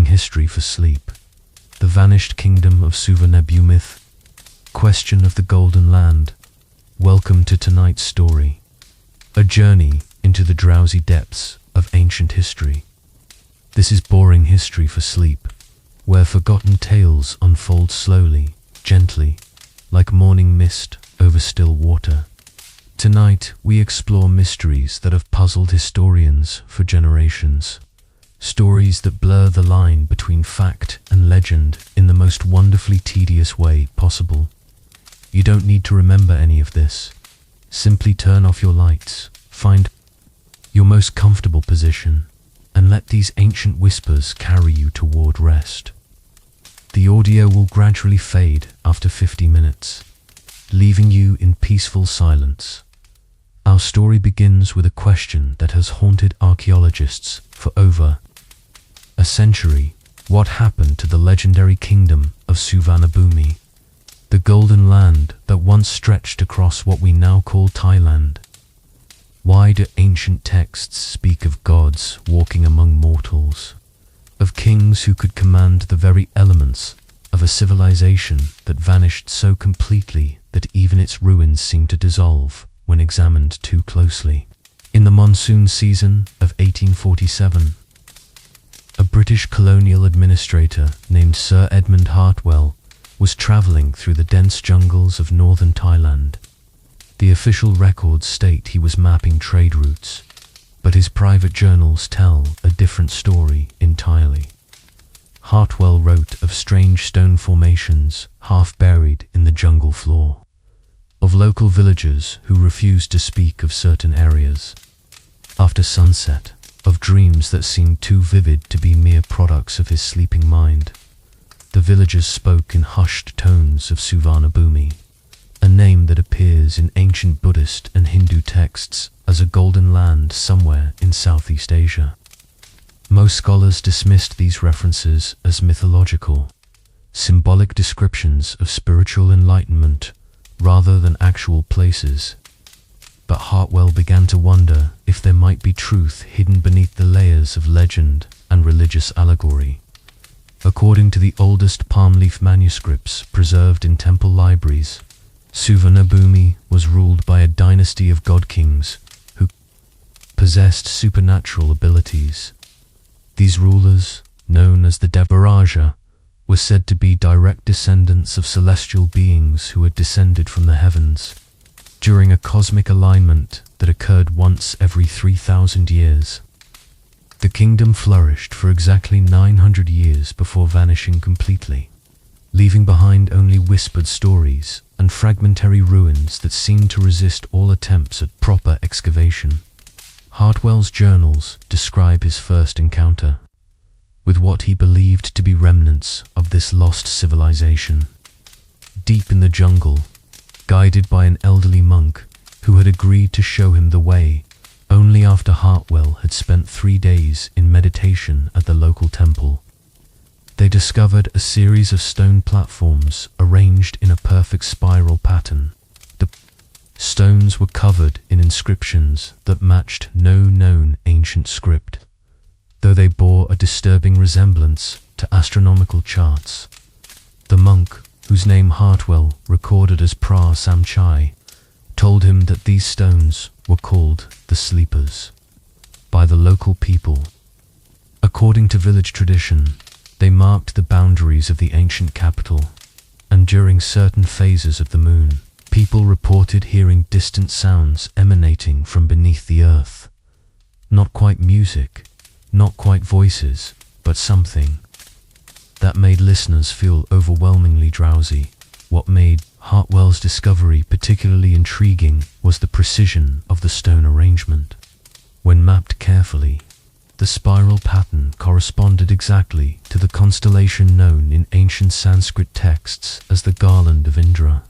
history for sleep. The vanished kingdom of Suvarnabhumi. Question of the Golden Land. Welcome to tonight's story. A journey into the drowsy depths of ancient history. This is boring history for sleep, where forgotten tales unfold slowly, gently, like morning mist over still water. Tonight, we explore mysteries that have puzzled historians for generations. Stories that blur the line between fact and legend in the most wonderfully tedious way possible. You don't need to remember any of this. Simply turn off your lights, find your most comfortable position, and let these ancient whispers carry you toward rest. The audio will gradually fade after 50 minutes, leaving you in peaceful silence. Our story begins with a question that has haunted archaeologists for over a century. What happened to the legendary kingdom of Suvarnabhumi, the golden land that once stretched across what we now call Thailand? Why do ancient texts speak of gods walking among mortals, of kings who could command the very elements of a civilization that vanished so completely that even its ruins seem to dissolve when examined too closely? In the monsoon season of 1847, a British colonial administrator named Sir Edmund Hartwell was travelling through the dense jungles of northern Thailand. The official records state he was mapping trade routes, but his private journals tell a different story entirely. Hartwell wrote of strange stone formations half buried in the jungle floor, of local villagers who refused to speak of certain areas. After sunset, of dreams that seemed too vivid to be mere products of his sleeping mind. The villagers spoke in hushed tones of Suvarnabhumi, a name that appears in ancient Buddhist and Hindu texts as a golden land somewhere in Southeast Asia. Most scholars dismissed these references as mythological, symbolic descriptions of spiritual enlightenment rather than actual places. But Hartwell began to wonder if there might be truth hidden beneath the layers of legend and religious allegory. According to the oldest palm leaf manuscripts preserved in temple libraries, Suvarnabhumi was ruled by a dynasty of god-kings who possessed supernatural abilities. These rulers, known as the Devaraja, were said to be direct descendants of celestial beings who had descended from the heavens during a cosmic alignment that occurred once every 3,000 years. The kingdom flourished for exactly 900 years before vanishing completely, leaving behind only whispered stories and fragmentary ruins that seemed to resist all attempts at proper excavation. Hartwell's journals describe his first encounter with what he believed to be remnants of this lost civilization. Deep in the jungle, guided by an elderly monk who had agreed to show him the way only after Hartwell had spent 3 days in meditation at the local temple. They discovered a series of stone platforms arranged in a perfect spiral pattern. The stones were covered in inscriptions that matched no known ancient script, though they bore a disturbing resemblance to astronomical charts. The monk, whose name Hartwell recorded as Pra Samchai, told him that these stones were called the Sleepers by the local people. According to village tradition, they marked the boundaries of the ancient capital, and during certain phases of the moon, people reported hearing distant sounds emanating from beneath the earth. Not quite music, not quite voices, but something that made listeners feel overwhelmingly drowsy. What made Hartwell's discovery particularly intriguing was the precision of the stone arrangement. When mapped carefully, the spiral pattern corresponded exactly to the constellation known in ancient Sanskrit texts as the Garland of Indra,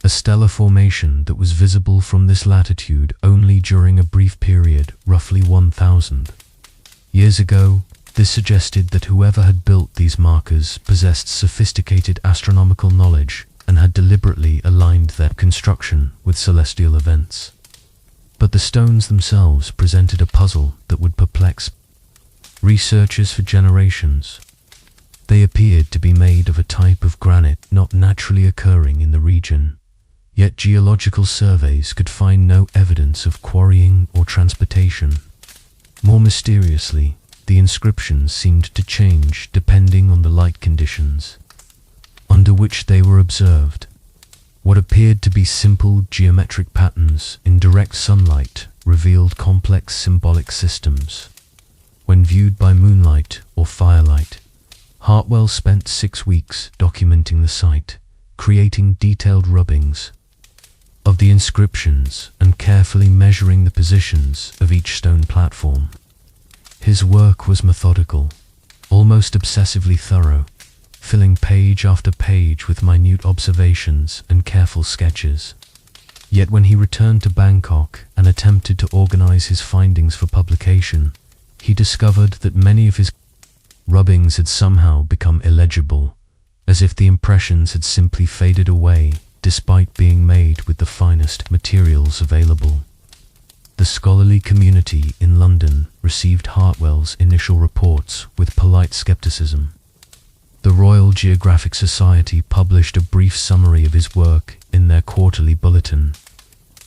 a stellar formation that was visible from this latitude only during a brief period, roughly 1,000 years ago. This suggested that whoever had built these markers possessed sophisticated astronomical knowledge and had deliberately aligned their construction with celestial events. But the stones themselves presented a puzzle that would perplex researchers for generations. They appeared to be made of a type of granite not naturally occurring in the region, yet geological surveys could find no evidence of quarrying or transportation. More mysteriously, the inscriptions seemed to change depending on the light conditions under which they were observed. What appeared to be simple geometric patterns in direct sunlight revealed complex symbolic systems. When viewed by moonlight or firelight, Hartwell spent 6 weeks documenting the site, creating detailed rubbings of the inscriptions and carefully measuring the positions of each stone platform. His work was methodical, almost obsessively thorough, filling page after page with minute observations and careful sketches. Yet when he returned to Bangkok and attempted to organize his findings for publication, he discovered that many of his rubbings had somehow become illegible, as if the impressions had simply faded away despite being made with the finest materials available. The scholarly community in London received Hartwell's initial reports with polite skepticism. The Royal Geographic Society published a brief summary of his work in their quarterly bulletin,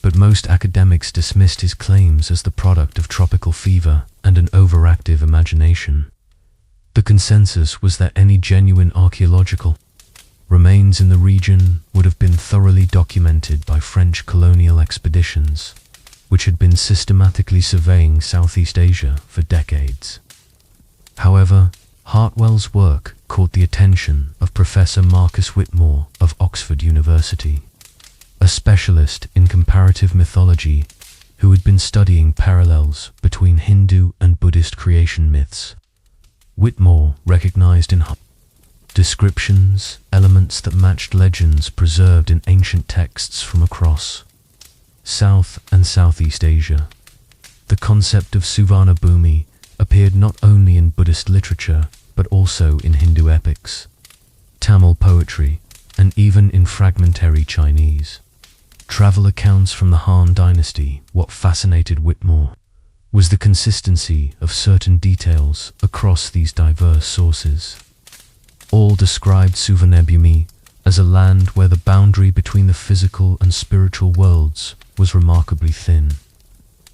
but most academics dismissed his claims as the product of tropical fever and an overactive imagination. The consensus was that any genuine archaeological remains in the region would have been thoroughly documented by French colonial expeditions, which had been systematically surveying Southeast Asia for decades. However, Hartwell's work caught the attention of Professor Marcus Whitmore of Oxford University, a specialist in comparative mythology who had been studying parallels between Hindu and Buddhist creation myths. Whitmore recognized in descriptions elements that matched legends preserved in ancient texts from across South and Southeast Asia. The concept of Suvarnabhumi appeared not only in Buddhist literature but also in Hindu epics, Tamil poetry, and even in fragmentary Chinese travel accounts from the Han Dynasty. What fascinated Whitmore was the consistency of certain details across these diverse sources. All described Suvarnabhumi as a land where the boundary between the physical and spiritual worlds was remarkably thin.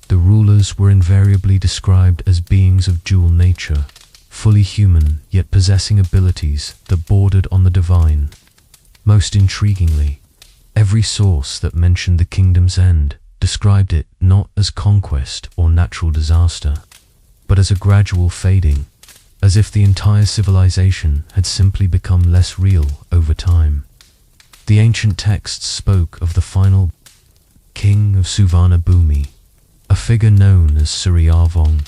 The rulers were invariably described as beings of dual nature, fully human yet possessing abilities that bordered on the divine. Most intriguingly, every source that mentioned the kingdom's end described it not as conquest or natural disaster, but as a gradual fading, as if the entire civilization had simply become less real over time. The ancient texts spoke of the final king of Suvarnabhumi, a figure known as Suryavong,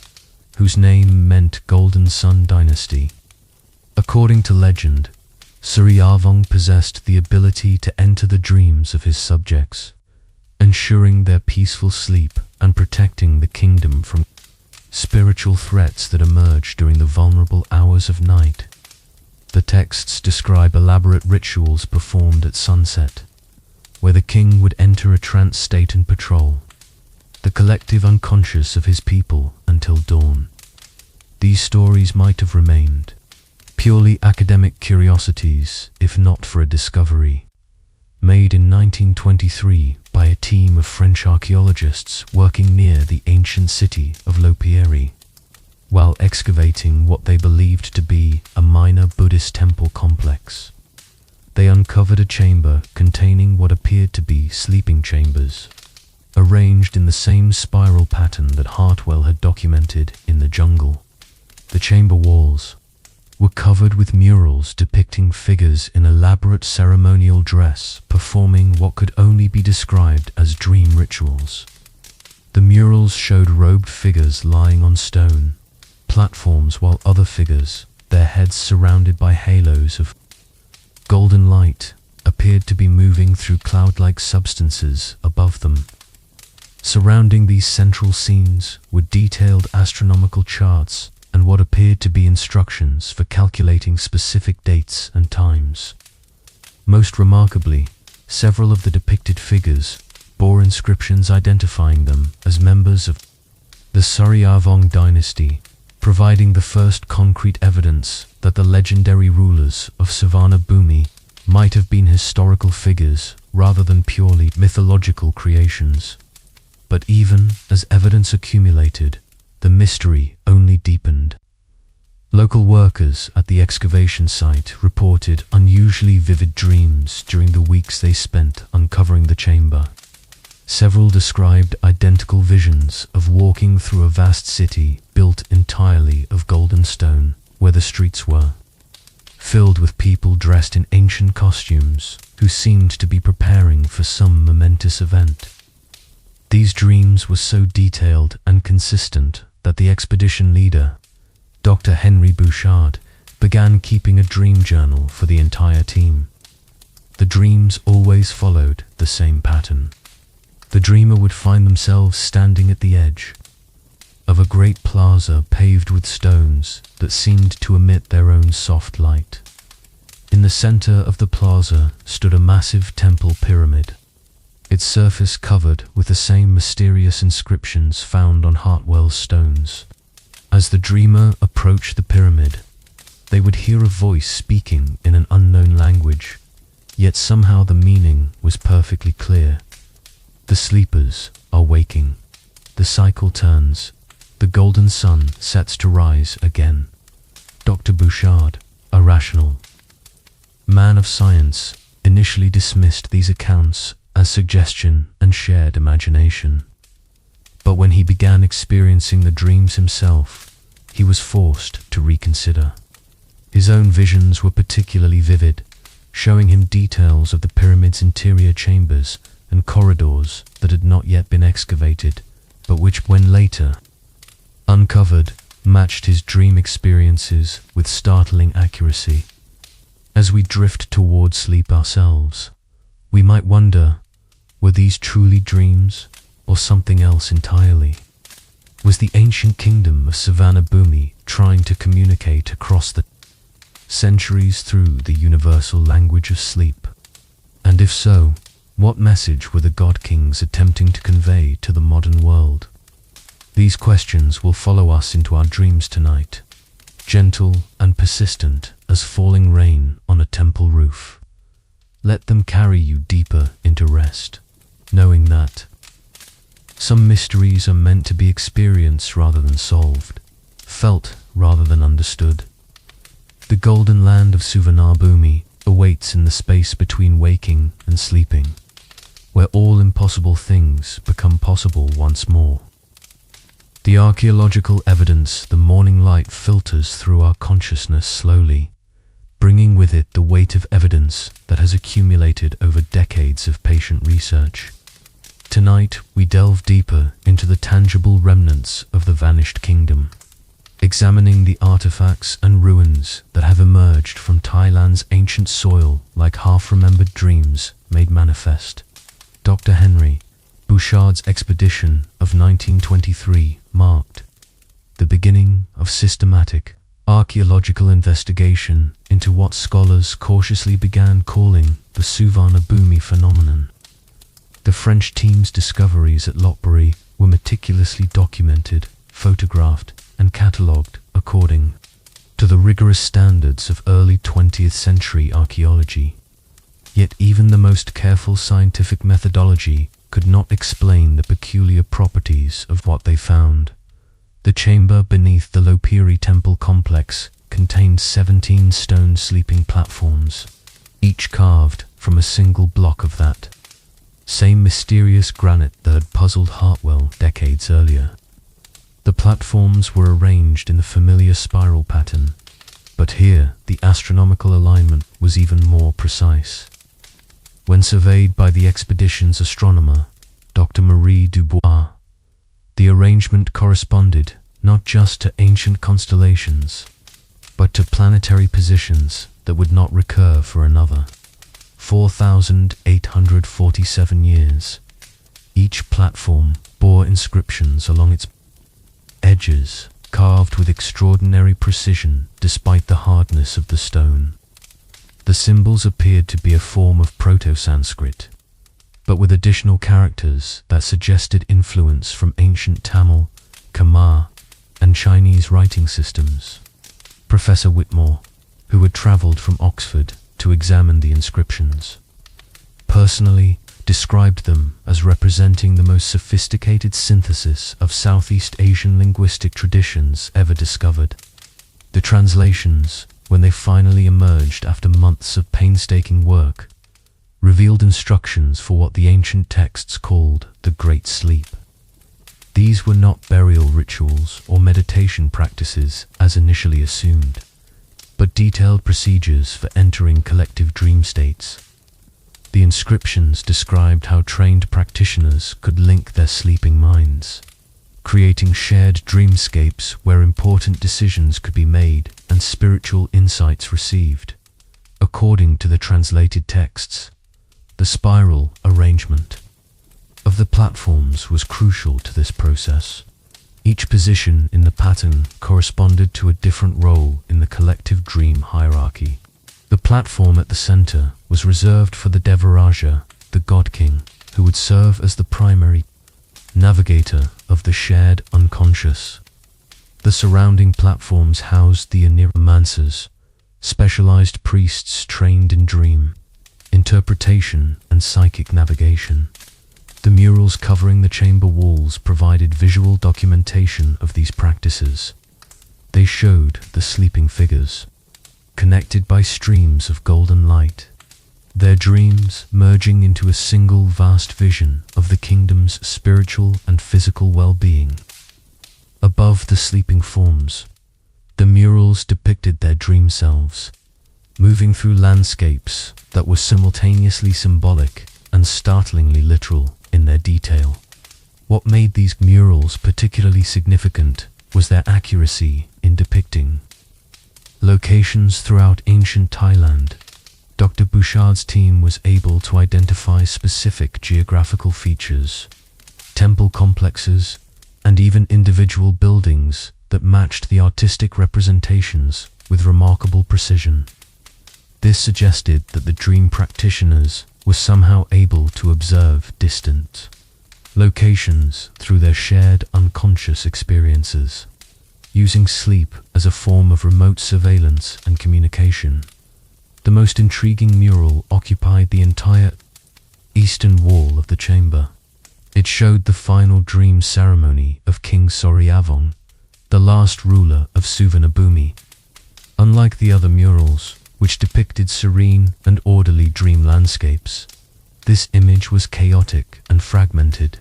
whose name meant Golden Sun Dynasty. According to legend, Suryavong possessed the ability to enter the dreams of his subjects, ensuring their peaceful sleep and protecting the kingdom from spiritual threats that emerge during the vulnerable hours of night. The texts describe elaborate rituals performed at sunset, where the king would enter a trance state and patrol the collective unconscious of his people until dawn. These stories might have remained purely academic curiosities if not for a discovery made in 1923 by a team of French archaeologists working near the ancient city of Lopierie, while excavating what they believed to be a minor Buddhist temple complex. They uncovered a chamber containing what appeared to be sleeping chambers, arranged in the same spiral pattern that Hartwell had documented in the jungle. The chamber walls were covered with murals depicting figures in elaborate ceremonial dress performing what could only be described as dream rituals. The murals showed robed figures lying on stone platforms while other figures, their heads surrounded by halos of golden light, appeared to be moving through cloud-like substances above them. Surrounding these central scenes were detailed astronomical charts and what appeared to be instructions for calculating specific dates and times. Most remarkably, several of the depicted figures bore inscriptions identifying them as members of the Suryavong dynasty, providing the first concrete evidence that the legendary rulers of Suvarnabhumi might have been historical figures rather than purely mythological creations. But even as evidence accumulated, the mystery only deepened. Local workers at the excavation site reported unusually vivid dreams during the weeks they spent uncovering the chamber. Several described identical visions of walking through a vast city built entirely of golden stone, where the streets were filled with people dressed in ancient costumes who seemed to be preparing for some momentous event. These dreams were so detailed and consistent that the expedition leader, Dr. Henry Bouchard, began keeping a dream journal for the entire team. The dreams always followed the same pattern. The dreamer would find themselves standing at the edge of a great plaza paved with stones that seemed to emit their own soft light. In the center of the plaza stood a massive temple pyramid, its surface covered with the same mysterious inscriptions found on Hartwell's stones. As the dreamer approached the pyramid, they would hear a voice speaking in an unknown language, yet somehow the meaning was perfectly clear. The sleepers are waking. The cycle turns. The golden sun sets to rise again. Dr. Bouchard, a rational man of science, initially dismissed these accounts as suggestion and shared imagination. But when he began experiencing the dreams himself, he was forced to reconsider. His own visions were particularly vivid, showing him details of the pyramid's interior chambers and corridors that had not yet been excavated, but which, when later uncovered, matched his dream experiences with startling accuracy. As we drift toward sleep ourselves, we might wonder, were these truly dreams or something else entirely? Was the ancient kingdom of Suvarnabhumi trying to communicate across the centuries through the universal language of sleep? And if so, what message were the god kings attempting to convey to the modern world? These questions will follow us into our dreams tonight, gentle and persistent as falling rain on a temple roof. Let them carry you deeper into rest, knowing that some mysteries are meant to be experienced rather than solved, felt rather than understood. The golden land of Suvarnabhumi awaits in the space between waking and sleeping, where all impossible things become possible once more. The archaeological evidence, the morning light, filters through our consciousness slowly, bringing with it the weight of evidence that has accumulated over decades of patient research. Tonight, we delve deeper into the tangible remnants of the vanished kingdom, examining the artifacts and ruins that have emerged from Thailand's ancient soil like half-remembered dreams made manifest. Dr. Henry Bouchard's expedition of 1923 marked the beginning of systematic archaeological investigation into what scholars cautiously began calling the Suvarnabhumi phenomenon. The French team's discoveries at Lopburi were meticulously documented, photographed, and catalogued according to the rigorous standards of early 20th century archaeology. Yet even the most careful scientific methodology could not explain the peculiar properties of what they found. The chamber beneath the Lopburi temple complex contained 17 stone sleeping platforms, each carved from a single block of that same mysterious granite that had puzzled Hartwell decades earlier. The platforms were arranged in the familiar spiral pattern, but here the astronomical alignment was even more precise. When surveyed by the expedition's astronomer, Dr. Marie Dubois, the arrangement corresponded not just to ancient constellations, but to planetary positions that would not recur for another 4,847 years. Each platform bore inscriptions along its edges, carved with extraordinary precision despite the hardness of the stone. The symbols appeared to be a form of Proto-Sanskrit, but with additional characters that suggested influence from ancient Tamil, Khmer, and Chinese writing systems. Professor Whitmore, who had traveled from Oxford to examine the inscriptions, personally described them as representing the most sophisticated synthesis of Southeast Asian linguistic traditions ever discovered. The translations, when they finally emerged after months of painstaking work, revealed instructions for what the ancient texts called the Great Sleep. These were not burial rituals or meditation practices as initially assumed, but detailed procedures for entering collective dream states. The inscriptions described how trained practitioners could link their sleeping minds, creating shared dreamscapes where important decisions could be made and spiritual insights received. According to the translated texts, the spiral arrangement of the platforms was crucial to this process. Each position in the pattern corresponded to a different role in the collective dream hierarchy. The platform at the center was reserved for the Devaraja, the God King, who would serve as the primary navigator of the shared unconscious. The surrounding platforms housed the enigmancers, specialized priests trained in dream interpretation and psychic navigation. The murals covering the chamber walls provided visual documentation of these practices. They showed the sleeping figures, connected by streams of golden light, their dreams merging into a single vast vision of the kingdom's spiritual and physical well-being. Above the sleeping forms, the murals depicted their dream selves, moving through landscapes that were simultaneously symbolic and startlingly literal in their detail. What made these murals particularly significant was their accuracy in depicting locations throughout ancient Thailand. Dr. Bouchard's team was able to identify specific geographical features, temple complexes, and even individual buildings that matched the artistic representations with remarkable precision. This suggested that the dream practitioners were somehow able to observe distant locations through their shared unconscious experiences, using sleep as a form of remote surveillance and communication. The most intriguing mural occupied the entire eastern wall of the chamber. It showed the final dream ceremony of King Suvarnabhumi, the last ruler of Suvarnabhumi. Unlike the other murals, which depicted serene and orderly dream landscapes, this image was chaotic and fragmented.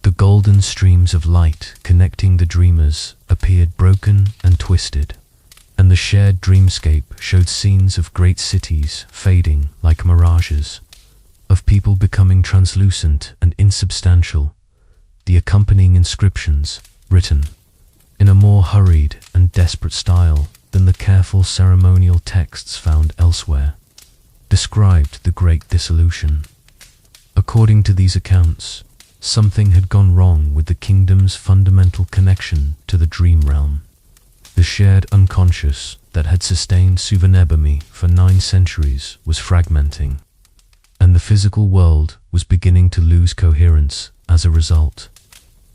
The golden streams of light connecting the dreamers appeared broken and twisted, and the shared dreamscape showed scenes of great cities fading like mirages, of people becoming translucent and insubstantial. The accompanying inscriptions, written in a more hurried and desperate style than the careful ceremonial texts found elsewhere, described the Great Dissolution. According to these accounts, something had gone wrong with the kingdom's fundamental connection to the dream realm. The shared unconscious that had sustained Suvarnabhumi for 9 centuries was fragmenting, and the physical world was beginning to lose coherence as a result.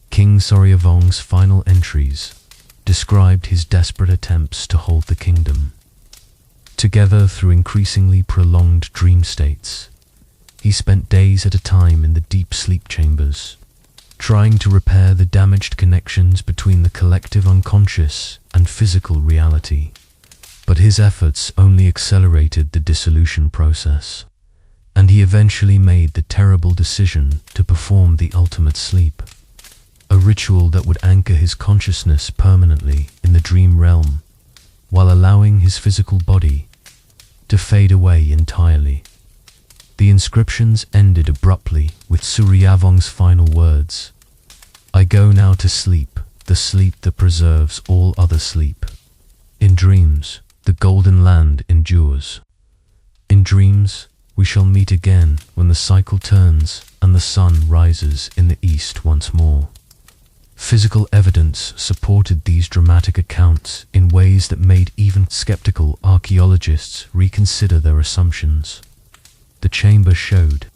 King Suvarnabhumi's final entries described his desperate attempts to hold the kingdom together through increasingly prolonged dream states. He spent days at a time in the deep sleep chambers, trying to repair the damaged connections between the collective unconscious and physical reality. But his efforts only accelerated the dissolution process, and he eventually made the terrible decision to perform the ultimate sleep, a ritual that would anchor his consciousness permanently in the dream realm, while allowing his physical body to fade away entirely. The inscriptions ended abruptly with Suvarnabhumi's final words, "I go now to sleep, the sleep that preserves all other sleep. In dreams, the golden land endures. In dreams, we shall meet again when the cycle turns and the sun rises in the east once more." Physical evidence supported these dramatic accounts in ways that made even skeptical archaeologists reconsider their assumptions. The chamber showed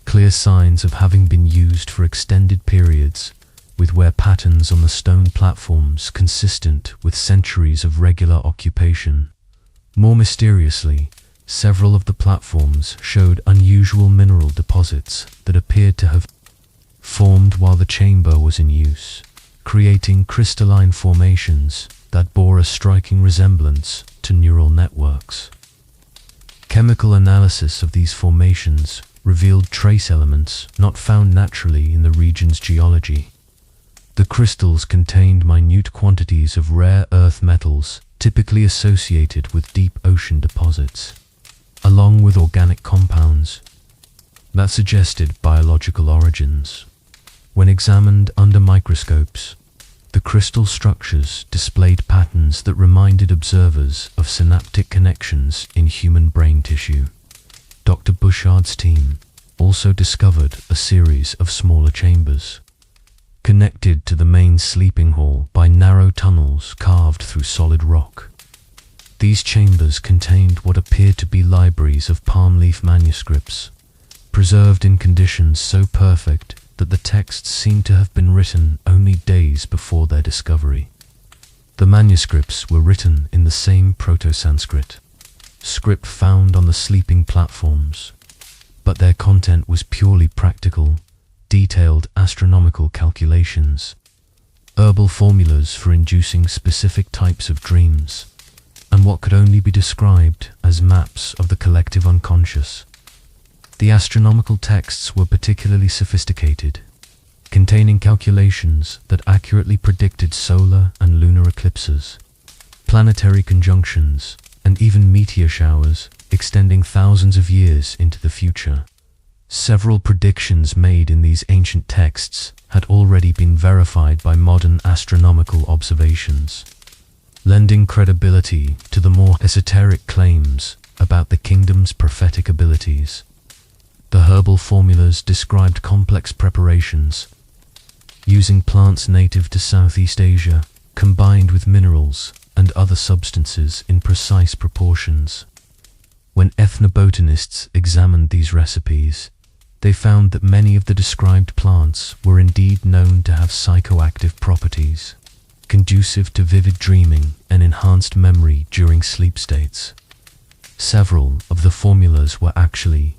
clear signs of having been used for extended periods, with wear patterns on the stone platforms consistent with centuries of regular occupation. More mysteriously, several of the platforms showed unusual mineral deposits that appeared to have formed while the chamber was in use, creating crystalline formations that bore a striking resemblance to neural networks. Chemical analysis of these formations revealed trace elements not found naturally in the region's geology. The crystals contained minute quantities of rare earth metals typically associated with deep ocean deposits, along with organic compounds that suggested biological origins. When examined under microscopes, the crystal structures displayed patterns that reminded observers of synaptic connections in human brain tissue. Dr. Bouchard's team also discovered a series of smaller chambers, connected to the main sleeping hall by narrow tunnels carved through solid rock. These chambers contained what appeared to be libraries of palm leaf manuscripts, preserved in conditions so perfect that the texts seemed to have been written only days before their discovery. The manuscripts were written in the same Proto-Sanskrit script found on the sleeping platforms, but their content was purely practical, detailed astronomical calculations, herbal formulas for inducing specific types of dreams, and what could only be described as maps of the collective unconscious. The astronomical texts were particularly sophisticated, containing calculations that accurately predicted solar and lunar eclipses, planetary conjunctions, and even meteor showers extending thousands of years into the future. Several predictions made in these ancient texts had already been verified by modern astronomical observations, lending credibility to the more esoteric claims about the kingdom's prophetic abilities. The herbal formulas described complex preparations, using plants native to Southeast Asia, combined with minerals and other substances in precise proportions. When ethnobotanists examined these recipes, they found that many of the described plants were indeed known to have psychoactive properties, conducive to vivid dreaming and enhanced memory during sleep states. Several of the formulas were actually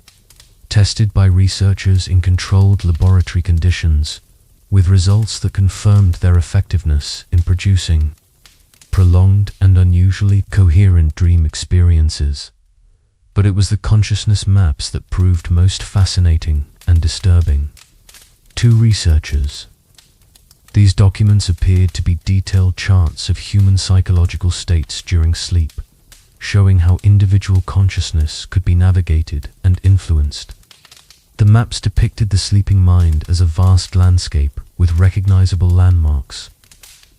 tested by researchers in controlled laboratory conditions, with results that confirmed their effectiveness in producing prolonged and unusually coherent dream experiences. But it was the consciousness maps that proved most fascinating and disturbing. Two researchers. These documents appeared to be detailed charts of human psychological states during sleep, showing how individual consciousness could be navigated and influenced. The maps depicted the sleeping mind as a vast landscape with recognizable landmarks,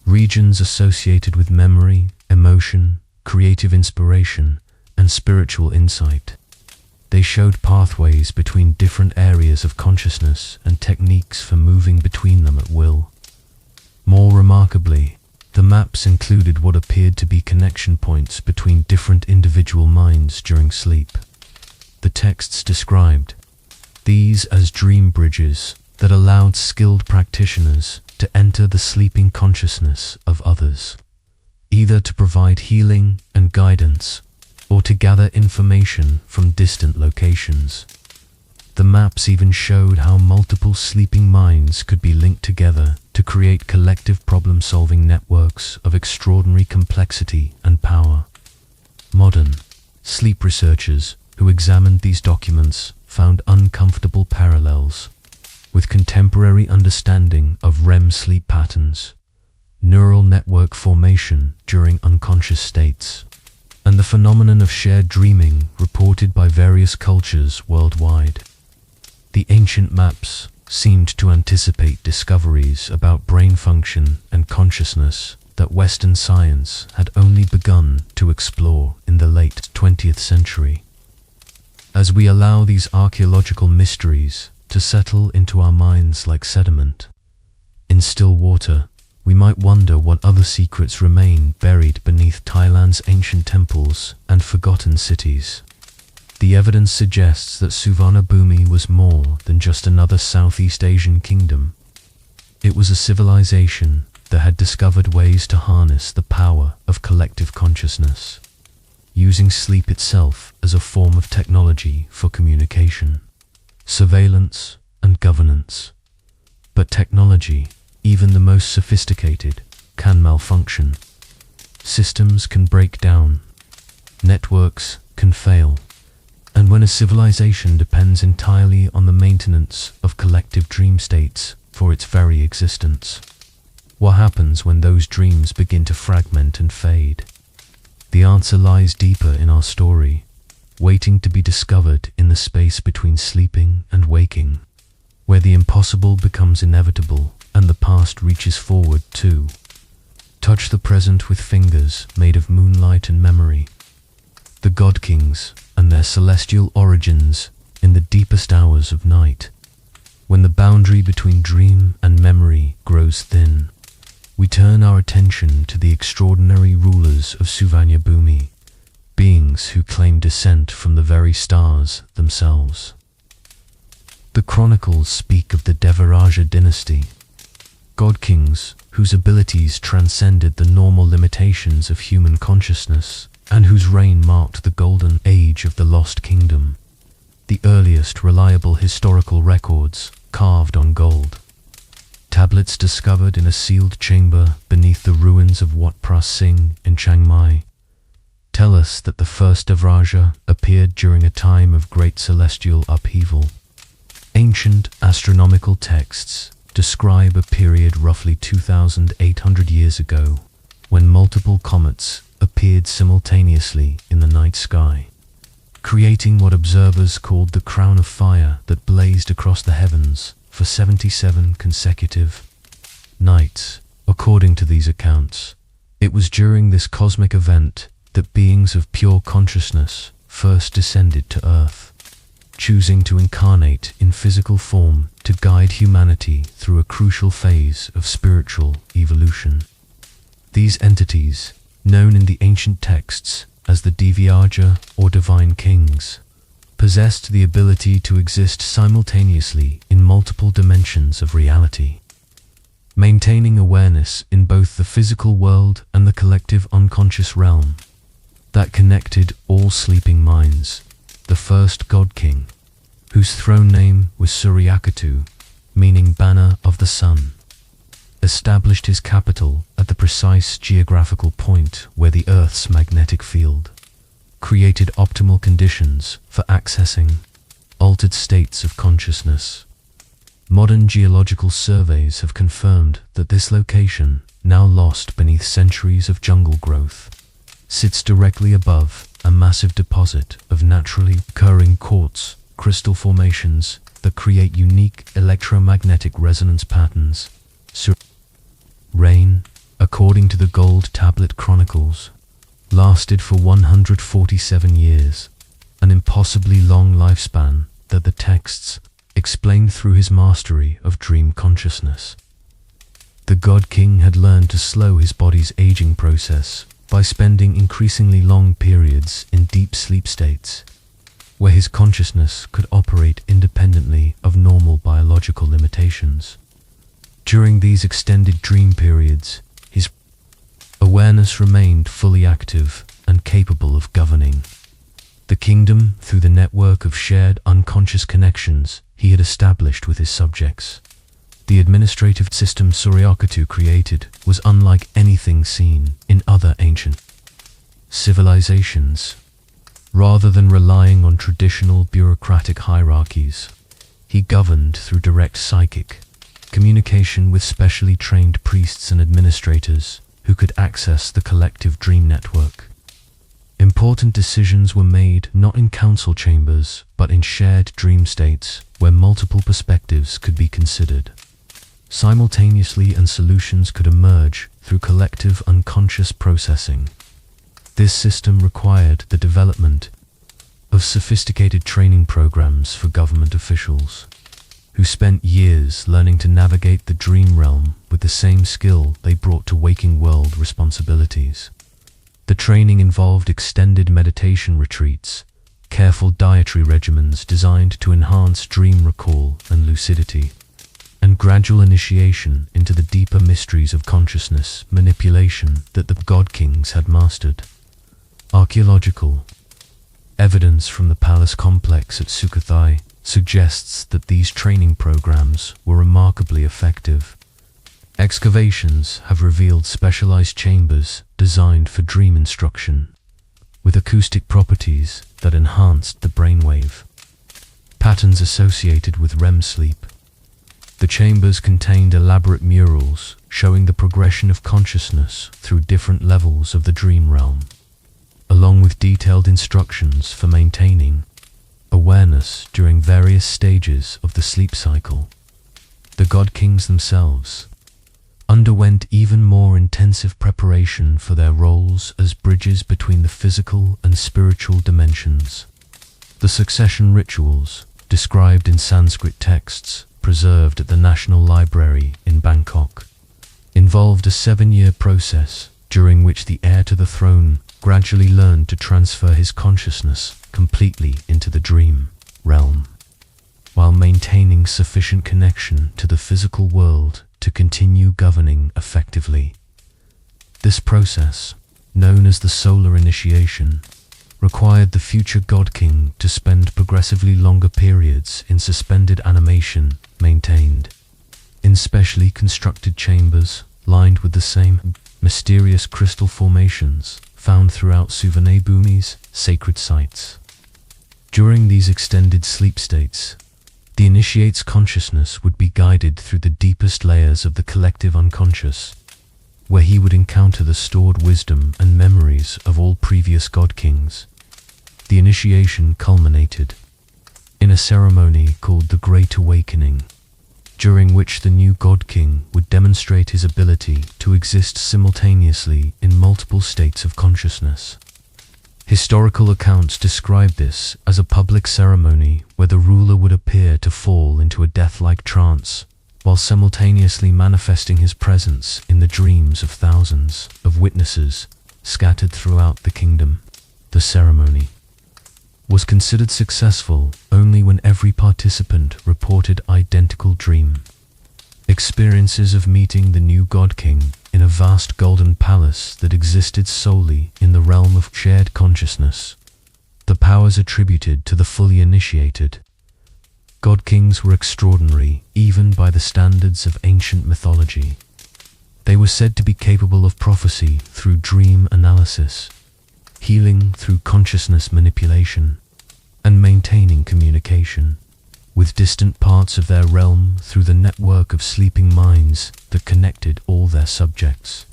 regions associated with memory, emotion, creative inspiration, and spiritual insight. They showed pathways between different areas of consciousness and techniques for moving between them at will. More remarkably, the maps included what appeared to be connection points between different individual minds during sleep. The texts described these as dream bridges that allowed skilled practitioners to enter the sleeping consciousness of others, either to provide healing and guidance or to gather information from distant locations. The maps even showed how multiple sleeping minds could be linked together to create collective problem-solving networks of extraordinary complexity and power. Modern sleep researchers who examined these documents found uncomfortable parallels with contemporary understanding of REM sleep patterns, neural network formation during unconscious states, and the phenomenon of shared dreaming reported by various cultures worldwide. The ancient maps seemed to anticipate discoveries about brain function and consciousness that Western science had only begun to explore in the late 20th century. As we allow these archaeological mysteries to settle into our minds like sediment in still water, we might wonder what other secrets remain buried beneath Thailand's ancient temples and forgotten cities. The evidence suggests that Suvarnabhumi was more than just another Southeast Asian kingdom. It was a civilization that had discovered ways to harness the power of collective consciousness, using sleep itself as a form of technology for communication, surveillance, and governance. But technology, even the most sophisticated, can malfunction. Systems can break down, networks can fail, and when a civilization depends entirely on the maintenance of collective dream states for its very existence, what happens when those dreams begin to fragment and fade? The answer lies deeper in our story, waiting to be discovered in the space between sleeping and waking, where the impossible becomes inevitable and the past reaches forward too. Touch the present with fingers made of moonlight and memory. The God Kings and their celestial origins in the deepest hours of night, when the boundary between dream and memory grows thin. We turn our attention to the extraordinary rulers of Suvarnabhumi, beings who claim descent from the very stars themselves. The chronicles speak of the Devaraja dynasty, God Kings whose abilities transcended the normal limitations of human consciousness and whose reign marked the golden age of the lost kingdom, the earliest reliable historical records carved on gold. Tablets discovered in a sealed chamber beneath the ruins of Wat Phra Singh in Chiang Mai tell us that the first Devaraja appeared during a time of great celestial upheaval. Ancient astronomical texts describe a period roughly 2,800 years ago when multiple comets appeared simultaneously in the night sky, creating what observers called the crown of fire that blazed across the heavens for 77 consecutive nights. According to these accounts, it was during this cosmic event that beings of pure consciousness first descended to Earth, choosing to incarnate in physical form to guide humanity through a crucial phase of spiritual evolution. These entities, known in the ancient texts as the Devaraja or Divine Kings, possessed the ability to exist simultaneously in multiple dimensions of reality, maintaining awareness in both the physical world and the collective unconscious realm that connected all sleeping minds. The first God King, whose throne name was Suryakatu, meaning banner of the sun, established his capital at the precise geographical point where the Earth's magnetic field created optimal conditions for accessing altered states of consciousness. Modern geological surveys have confirmed that this location, now lost beneath centuries of jungle growth, sits directly above a massive deposit of naturally occurring quartz crystal formations that create unique electromagnetic resonance patterns. Reign, according to the Gold Tablet Chronicles, lasted for 147 years, an impossibly long lifespan that the texts explain through his mastery of dream consciousness. The God King had learned to slow his body's aging process by spending increasingly long periods in deep sleep states, where his consciousness could operate independently of normal biological limitations. During these extended dream periods, his awareness remained fully active and capable of governing the kingdom through the network of shared unconscious connections he had established with his subjects. The administrative system Suryakatu created was unlike anything seen in other ancient civilizations. Rather than relying on traditional bureaucratic hierarchies, he governed through direct psychic communication with specially trained priests and administrators who could access the collective dream network. Important decisions were made not in council chambers, but in shared dream states where multiple perspectives could be considered simultaneously, and solutions could emerge through collective unconscious processing. This system required the development of sophisticated training programs for government officials, who spent years learning to navigate the dream realm with the same skill they brought to waking world responsibilities. The training involved extended meditation retreats, careful dietary regimens designed to enhance dream recall and lucidity, and gradual initiation into the deeper mysteries of consciousness manipulation that the god kings had mastered. Archaeological evidence from the palace complex at Sukhothai suggests that these training programs were remarkably effective. Excavations have revealed specialized chambers designed for dream instruction, with acoustic properties that enhanced the brainwave. Patterns associated with REM sleep. The chambers contained elaborate murals showing the progression of consciousness through different levels of the dream realm, along with detailed instructions for maintaining awareness during various stages of the sleep cycle. The god kings themselves underwent even more intensive preparation for their roles as bridges between the physical and spiritual dimensions. The succession rituals, described in Sanskrit texts preserved at the National Library in Bangkok, involved a 7-year process during which the heir to the throne gradually learned to transfer his consciousness completely into the dream realm, while maintaining sufficient connection to the physical world to continue governing effectively. This process, known as the solar initiation, required the future god king to spend progressively longer periods in suspended animation maintained in specially constructed chambers lined with the same mysterious crystal formations found throughout Suvarnabhumi's sacred sites. During these extended sleep states, the initiate's consciousness would be guided through the deepest layers of the collective unconscious, where he would encounter the stored wisdom and memories of all previous god kings. The initiation culminated in a ceremony called the Great Awakening, during which the new god king would demonstrate his ability to exist simultaneously in multiple states of consciousness. Historical accounts describe this as a public ceremony where the ruler would appear to fall into a death-like trance, while simultaneously manifesting his presence in the dreams of thousands of witnesses scattered throughout the kingdom. The ceremony was considered successful only when every participant reported identical dream experiences of meeting the new god king in a vast golden palace that existed solely in the realm of shared consciousness. The powers attributed to the fully initiated god kings were extraordinary even by the standards of ancient mythology. They were said to be capable of prophecy through dream analysis, healing through consciousness manipulation, and maintaining communication with distant parts of their realm through the network of sleeping minds that connected all their subjects.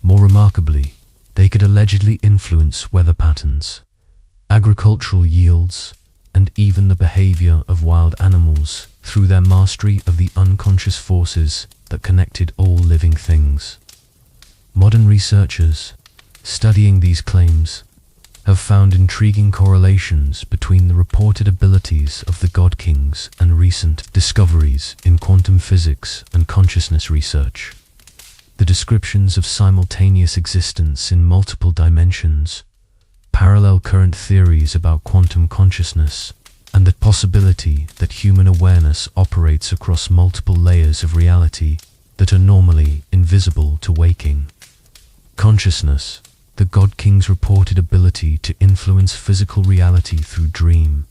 More remarkably, they could allegedly influence weather patterns, agricultural yields, and even the behavior of wild animals through their mastery of the unconscious forces that connected all living things. Modern researchers studying these claims have found intriguing correlations between the reported abilities of the god kings and recent discoveries in quantum physics and consciousness research. The descriptions of simultaneous existence in multiple dimensions, parallel current theories about quantum consciousness, and the possibility that human awareness operates across multiple layers of reality that are normally invisible to waking consciousness. The god king's reported ability to influence physical reality through dream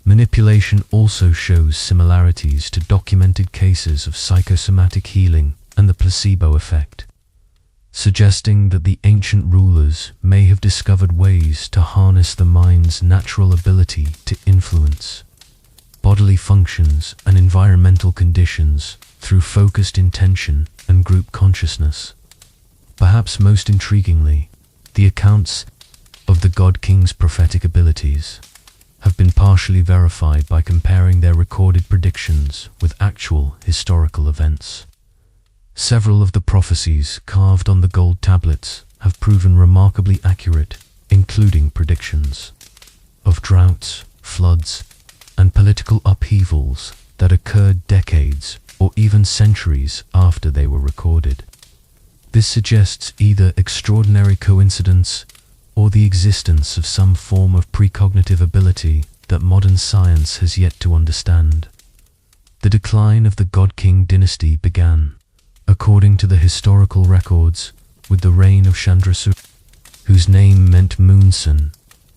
manipulation also shows similarities to documented cases of psychosomatic healing and the placebo effect, suggesting that the ancient rulers may have discovered ways to harness the mind's natural ability to influence bodily functions and environmental conditions through focused intention and group consciousness. Perhaps most intriguingly, the accounts of the god king's prophetic abilities have been partially verified by comparing their recorded predictions with actual historical events. Several of the prophecies carved on the gold tablets have proven remarkably accurate, including predictions of droughts, floods, and political upheavals that occurred decades or even centuries after they were recorded. This suggests either extraordinary coincidence or the existence of some form of precognitive ability that modern science has yet to understand. The decline of the God-King dynasty began, according to the historical records, with the reign of Chandrasuriya, whose name meant moon sun,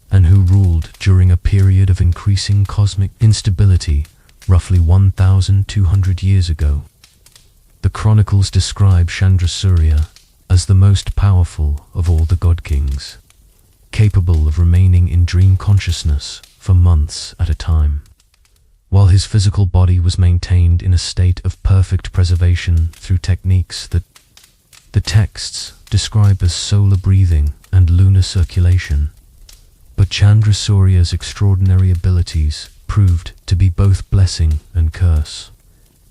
and who ruled during a period of increasing cosmic instability roughly 1,200 years ago. The chronicles describe Chandrasuriya as the most powerful of all the god-kings, capable of remaining in dream consciousness for months at a time, while his physical body was maintained in a state of perfect preservation through techniques that the texts describe as solar breathing and lunar circulation. But Chandrasuriya's extraordinary abilities proved to be both blessing and curse.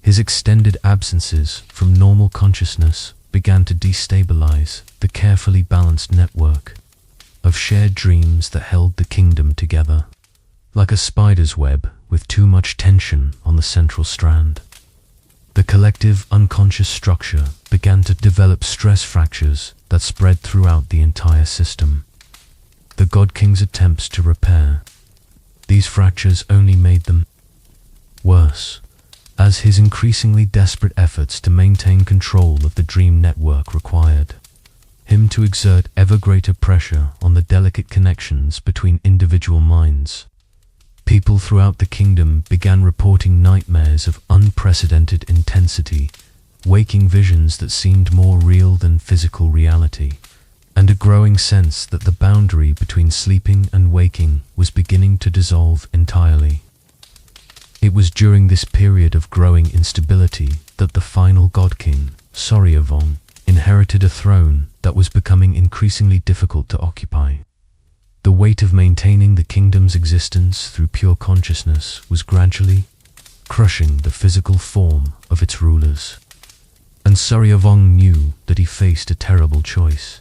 His extended absences from normal consciousness began to destabilize the carefully balanced network of shared dreams that held the kingdom together, like a spider's web with too much tension on the central strand. The collective unconscious structure began to develop stress fractures that spread throughout the entire system. The God King's attempts to repair these fractures only made them worse, as his increasingly desperate efforts to maintain control of the dream network required him to exert ever greater pressure on the delicate connections between individual minds. People throughout the kingdom began reporting nightmares of unprecedented intensity, waking visions that seemed more real than physical reality, and a growing sense that the boundary between sleeping and waking was beginning to dissolve entirely. It was during this period of growing instability that the final God King, Suryavong, inherited a throne that was becoming increasingly difficult to occupy. The weight of maintaining the kingdom's existence through pure consciousness was gradually crushing the physical form of its rulers. And Suryavong knew that he faced a terrible choice: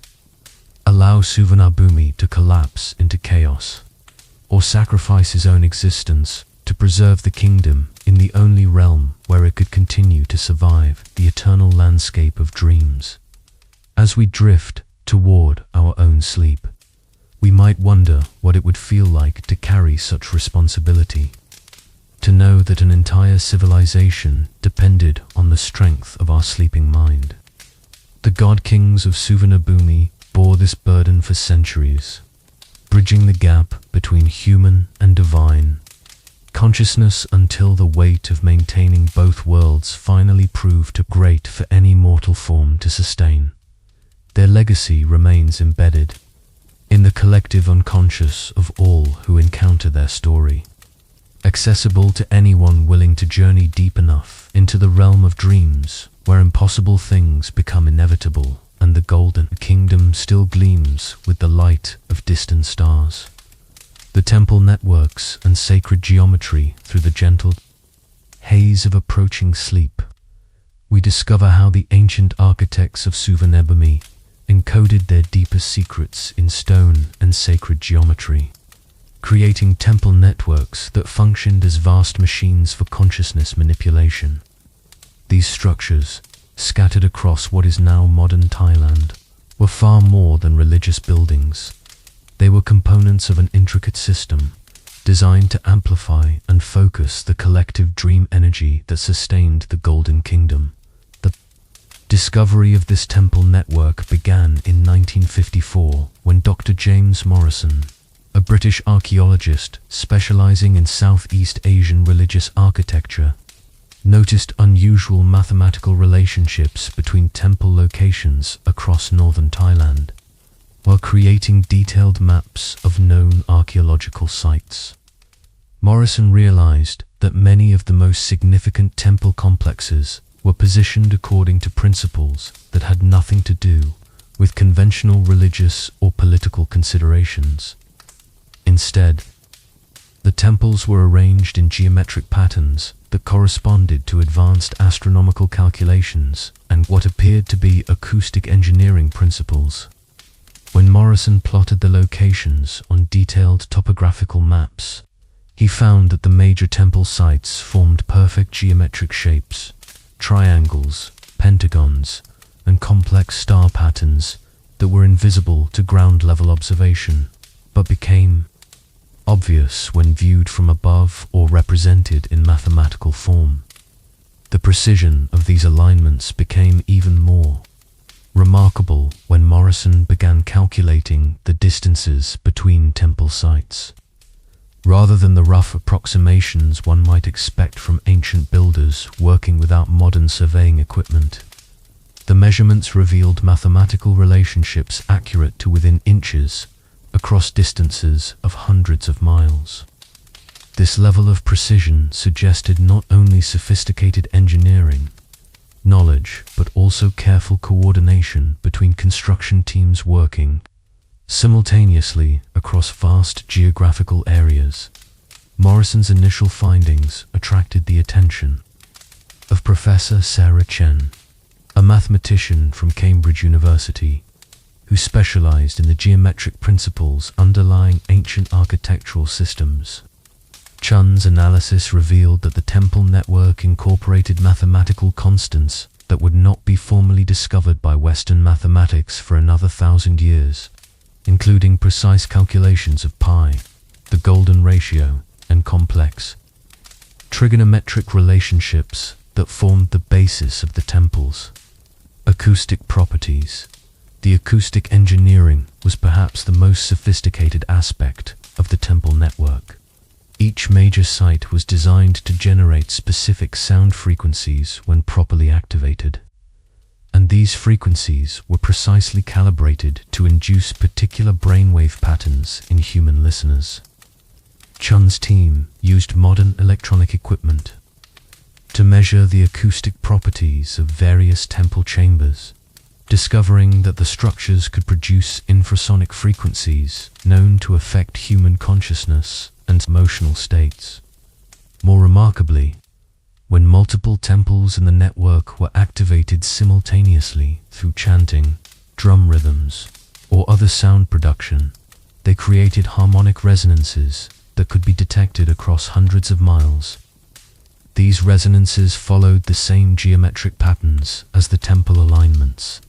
allow Suvarnabhumi to collapse into chaos, or sacrifice his own existence to preserve the kingdom in the only realm where it could continue to survive the eternal landscape of dreams. As we drift toward our own sleep, we might wonder what it would feel like to carry such responsibility, to know that an entire civilization depended on the strength of our sleeping mind. The God Kings of Suvarnabhumi bore this burden for centuries, bridging the gap between human and divine consciousness until the weight of maintaining both worlds finally proved too great for any mortal form to sustain. Their legacy remains embedded in the collective unconscious of all who encounter their story, accessible to anyone willing to journey deep enough into the realm of dreams where impossible things become inevitable and the golden kingdom still gleams with the light of distant stars. The temple networks and sacred geometry through the gentle haze of approaching sleep, we discover how the ancient architects of Suvarnabhumi encoded their deepest secrets in stone and sacred geometry, creating temple networks that functioned as vast machines for consciousness manipulation. These structures, scattered across what is now modern Thailand, were far more than religious buildings. They were components of an intricate system designed to amplify and focus the collective dream energy that sustained the Golden Kingdom. The discovery of this temple network began in 1954 when Dr. James Morrison, a British archaeologist specializing in Southeast Asian religious architecture, noticed unusual mathematical relationships between temple locations across northern Thailand, while creating detailed maps of known archaeological sites. Morrison realized that many of the most significant temple complexes were positioned according to principles that had nothing to do with conventional religious or political considerations. Instead, the temples were arranged in geometric patterns that corresponded to advanced astronomical calculations and what appeared to be acoustic engineering principles. When Morrison plotted the locations on detailed topographical maps, he found that the major temple sites formed perfect geometric shapes, triangles, pentagons, and complex star patterns that were invisible to ground-level observation, but became obvious when viewed from above or represented in mathematical form. The precision of these alignments became even more remarkable when Morrison began calculating the distances between temple sites. Rather than the rough approximations one might expect from ancient builders working without modern surveying equipment, the measurements revealed mathematical relationships accurate to within inches across distances of hundreds of miles. This level of precision suggested not only sophisticated engineering knowledge, but also careful coordination between construction teams working simultaneously across vast geographical areas. Morrison's initial findings attracted the attention of Professor Sarah Chen, a mathematician from Cambridge University, who specialized in the geometric principles underlying ancient architectural systems. Chen's analysis revealed that the temple network incorporated mathematical constants that would not be formally discovered by Western mathematics for another 1,000 years, including precise calculations of pi, the golden ratio, and complex trigonometric relationships that formed the basis of the temple's acoustic properties. The acoustic engineering was perhaps the most sophisticated aspect of the temple network. Each major site was designed to generate specific sound frequencies when properly activated, and these frequencies were precisely calibrated to induce particular brainwave patterns in human listeners. Chen's team used modern electronic equipment to measure the acoustic properties of various temple chambers, discovering that the structures could produce infrasonic frequencies known to affect human consciousness and emotional states. More remarkably, when multiple temples in the network were activated simultaneously through chanting, drum rhythms, or other sound production, they created harmonic resonances that could be detected across hundreds of miles. These resonances followed the same geometric patterns as the temple alignments,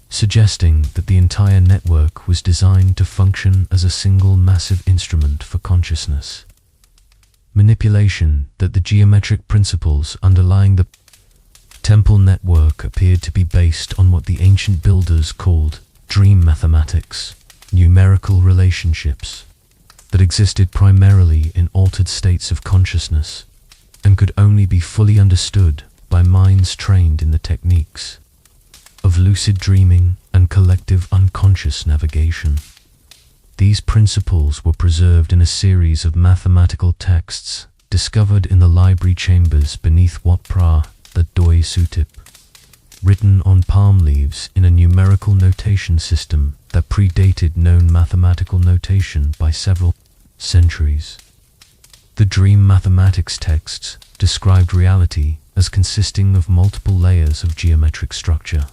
suggesting that the entire network was designed to function as a single massive instrument for consciousness manipulation. That the geometric principles underlying the temple network appeared to be based on what the ancient builders called dream mathematics, numerical relationships that existed primarily in altered states of consciousness and could only be fully understood by minds trained in the techniques of lucid dreaming and collective unconscious navigation. These principles were preserved in a series of mathematical texts discovered in the library chambers beneath Wat Phra, the Doi Sutip, written on palm leaves in a numerical notation system that predated known mathematical notation by several centuries. The dream mathematics texts described reality as consisting of multiple layers of geometric structure,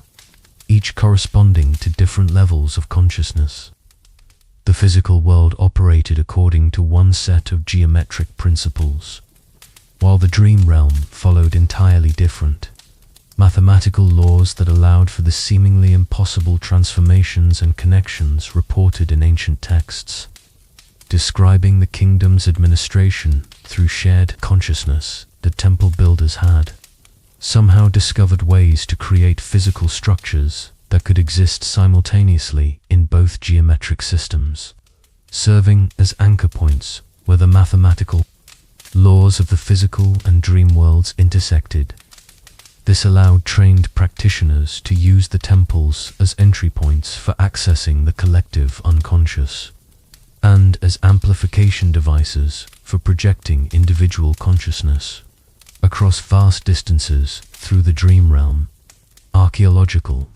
each corresponding to different levels of consciousness. The physical world operated according to one set of geometric principles, while the dream realm followed entirely different mathematical laws that allowed for the seemingly impossible transformations and connections reported in ancient texts, describing the kingdom's administration through shared consciousness. The temple builders had somehow discovered ways to create physical structures that could exist simultaneously in both geometric systems, serving as anchor points where the mathematical laws of the physical and dream worlds intersected. This allowed trained practitioners to use the temples as entry points for accessing the collective unconscious, and as amplification devices for projecting individual consciousness across vast distances through the dream realm. Archaeological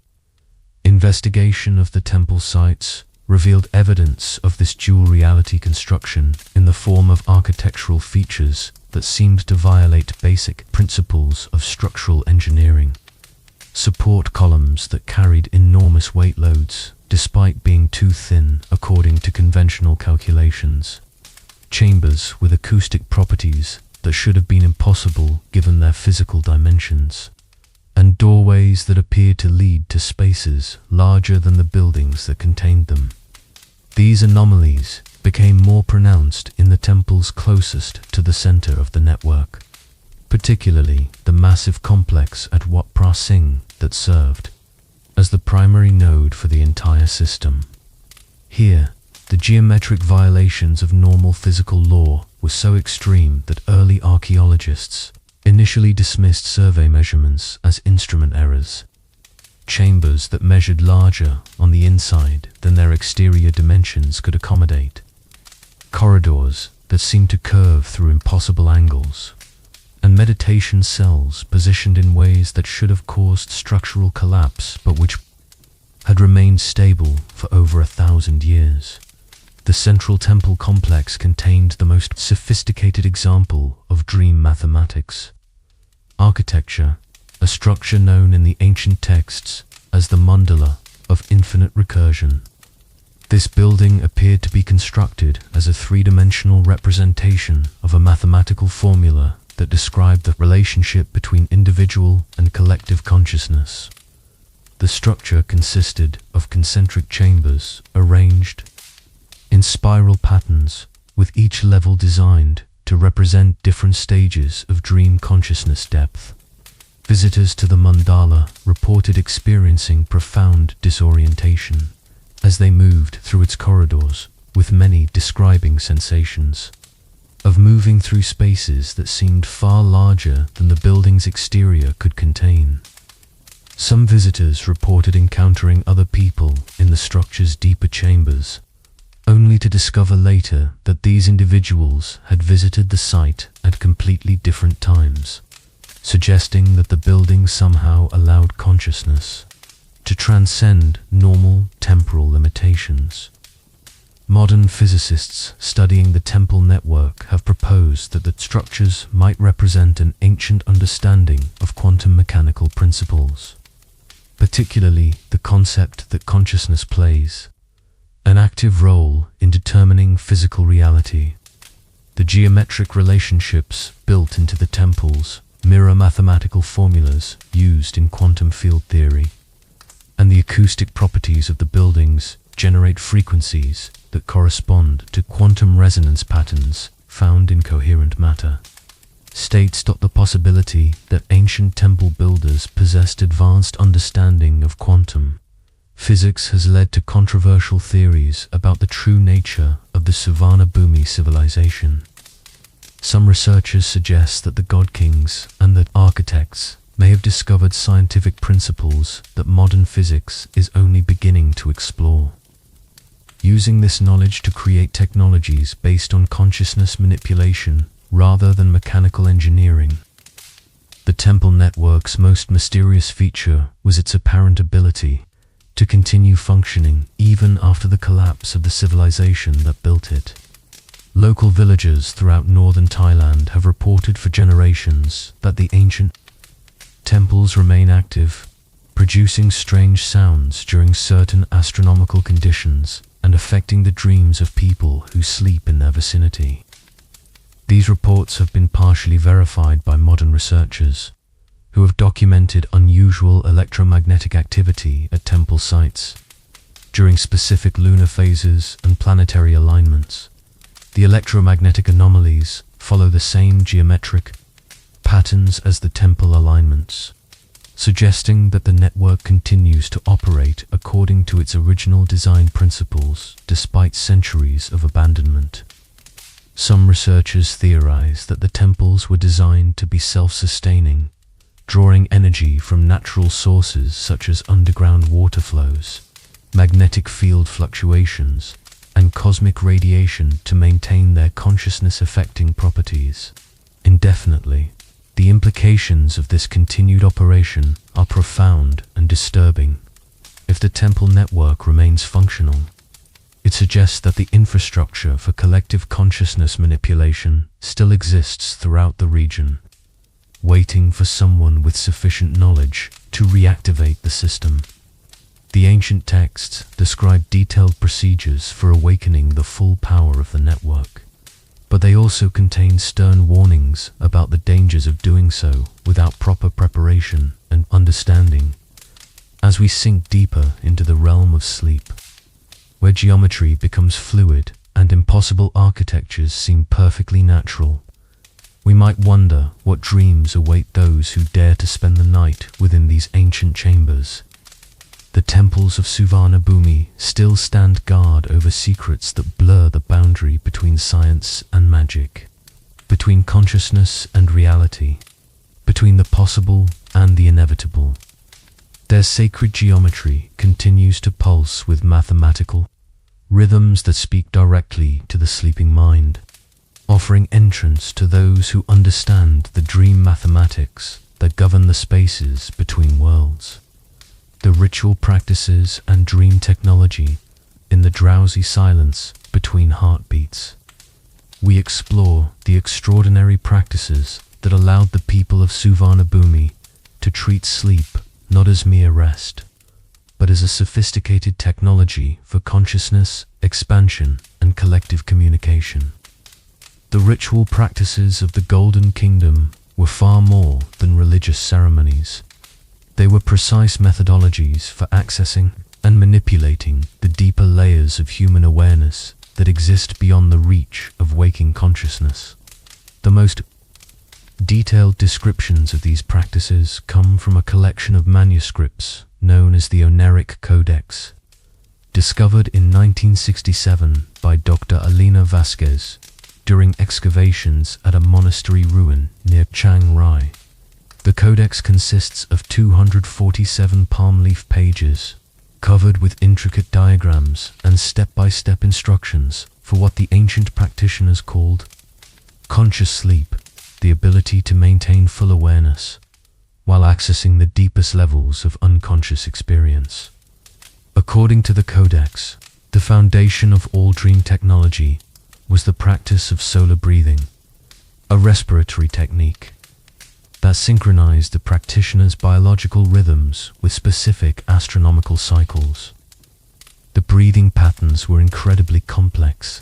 investigation of the temple sites revealed evidence of this dual reality construction in the form of architectural features that seemed to violate basic principles of structural engineering. Support columns that carried enormous weight loads despite being too thin according to conventional calculations. Chambers with acoustic properties that should have been impossible given their physical dimensions, and doorways that appeared to lead to spaces larger than the buildings that contained them. These anomalies became more pronounced in the temples closest to the center of the network, particularly the massive complex at Wat Phra Singh that served as the primary node for the entire system. Here, the geometric violations of normal physical law were so extreme that early archaeologists initially dismissed survey measurements as instrument errors. Chambers that measured larger on the inside than their exterior dimensions could accommodate. Corridors that seemed to curve through impossible angles. And meditation cells positioned in ways that should have caused structural collapse but which had remained stable for over 1,000 years. The central temple complex contained the most sophisticated example of dream mathematics. Architecture, a structure known in the ancient texts as the mandala of infinite recursion. This building appeared to be constructed as a three-dimensional representation of a mathematical formula that described the relationship between individual and collective consciousness. The structure consisted of concentric chambers arranged in spiral patterns, with each level designed to represent different stages of dream consciousness depth. Visitors to the mandala reported experiencing profound disorientation as they moved through its corridors, with many describing sensations of moving through spaces that seemed far larger than the building's exterior could contain. Some visitors reported encountering other people in the structure's deeper chambers, only to discover later that these individuals had visited the site at completely different times, suggesting that the building somehow allowed consciousness to transcend normal temporal limitations. Modern physicists studying the temple network have proposed that the structures might represent an ancient understanding of quantum mechanical principles, particularly the concept that consciousness plays an active role in determining physical reality. The geometric relationships built into the temples mirror mathematical formulas used in quantum field theory, and the acoustic properties of the buildings generate frequencies that correspond to quantum resonance patterns found in coherent matter. States the possibility that ancient temple builders possessed advanced understanding of quantum physics has led to controversial theories about the true nature of the Suvarnabhumi civilization. Some researchers suggest that the god kings and the architects may have discovered scientific principles that modern physics is only beginning to explore, using this knowledge to create technologies based on consciousness manipulation rather than mechanical engineering. The temple network's most mysterious feature was its apparent ability to continue functioning even after the collapse of the civilization that built it. Local villagers throughout northern Thailand have reported for generations that the ancient temples remain active, producing strange sounds during certain astronomical conditions and affecting the dreams of people who sleep in their vicinity. These reports have been partially verified by modern researchers, who have documented unusual electromagnetic activity at temple sites during specific lunar phases and planetary alignments. The electromagnetic anomalies follow the same geometric patterns as the temple alignments, suggesting that the network continues to operate according to its original design principles despite centuries of abandonment. Some researchers theorize that the temples were designed to be self-sustaining, drawing energy from natural sources such as underground water flows, magnetic field fluctuations, and cosmic radiation to maintain their consciousness-affecting properties indefinitely. The implications of this continued operation are profound and disturbing. If the temple network remains functional, it suggests that the infrastructure for collective consciousness manipulation still exists throughout the region, waiting for someone with sufficient knowledge to reactivate the system. The ancient texts describe detailed procedures for awakening the full power of the network, but they also contain stern warnings about the dangers of doing so without proper preparation and understanding. As we sink deeper into the realm of sleep, where geometry becomes fluid and impossible architectures seem perfectly natural, We might wonder what dreams await those who dare to spend the night within these ancient chambers. The temples of Suvarnabhumi still stand guard over secrets that blur the boundary between science and magic, between consciousness and reality, between the possible and the inevitable. Their sacred geometry continues to pulse with mathematical rhythms that speak directly to the sleeping mind, offering entrance to those who understand the dream mathematics that govern the spaces between worlds. The ritual practices and dream technology in the drowsy silence between heartbeats. We explore the extraordinary practices that allowed the people of Suvarnabhumi to treat sleep not as mere rest, but as a sophisticated technology for consciousness, expansion, and collective communication. The ritual practices of the Golden Kingdom were far more than religious ceremonies. They were precise methodologies for accessing and manipulating the deeper layers of human awareness that exist beyond the reach of waking consciousness. The most detailed descriptions of these practices come from a collection of manuscripts known as the Oneric Codex, discovered in 1967 by Dr. Alina Vasquez during excavations at a monastery ruin near Chiang Rai. The codex consists of 247 palm leaf pages, covered with intricate diagrams and step-by-step instructions for what the ancient practitioners called conscious sleep, the ability to maintain full awareness while accessing the deepest levels of unconscious experience. According to the codex, the foundation of all dream technology was the practice of solar breathing, a respiratory technique that synchronized the practitioner's biological rhythms with specific astronomical cycles. The breathing patterns were incredibly complex,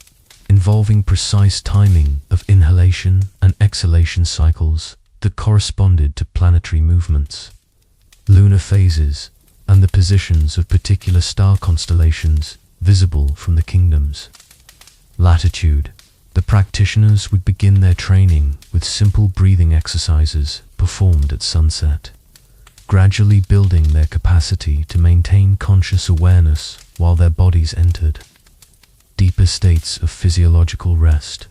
involving precise timing of inhalation and exhalation cycles that corresponded to planetary movements, lunar phases, and the positions of particular star constellations visible from the kingdom's latitude. The practitioners would begin their training with simple breathing exercises performed at sunset, gradually building their capacity to maintain conscious awareness while their bodies entered deeper states of physiological rest.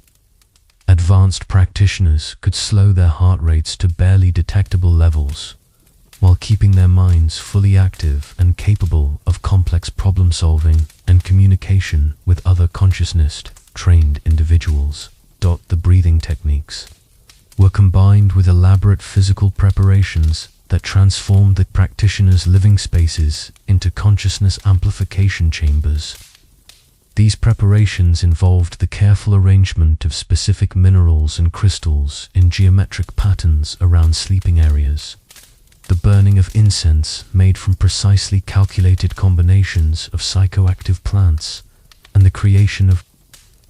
Advanced practitioners could slow their heart rates to barely detectable levels, while keeping their minds fully active and capable of complex problem-solving and communication with other consciousness-trained individuals. The breathing techniques were combined with elaborate physical preparations that transformed the practitioners' living spaces into consciousness amplification chambers. These preparations involved the careful arrangement of specific minerals and crystals in geometric patterns around sleeping areas, the burning of incense made from precisely calculated combinations of psychoactive plants, and the creation of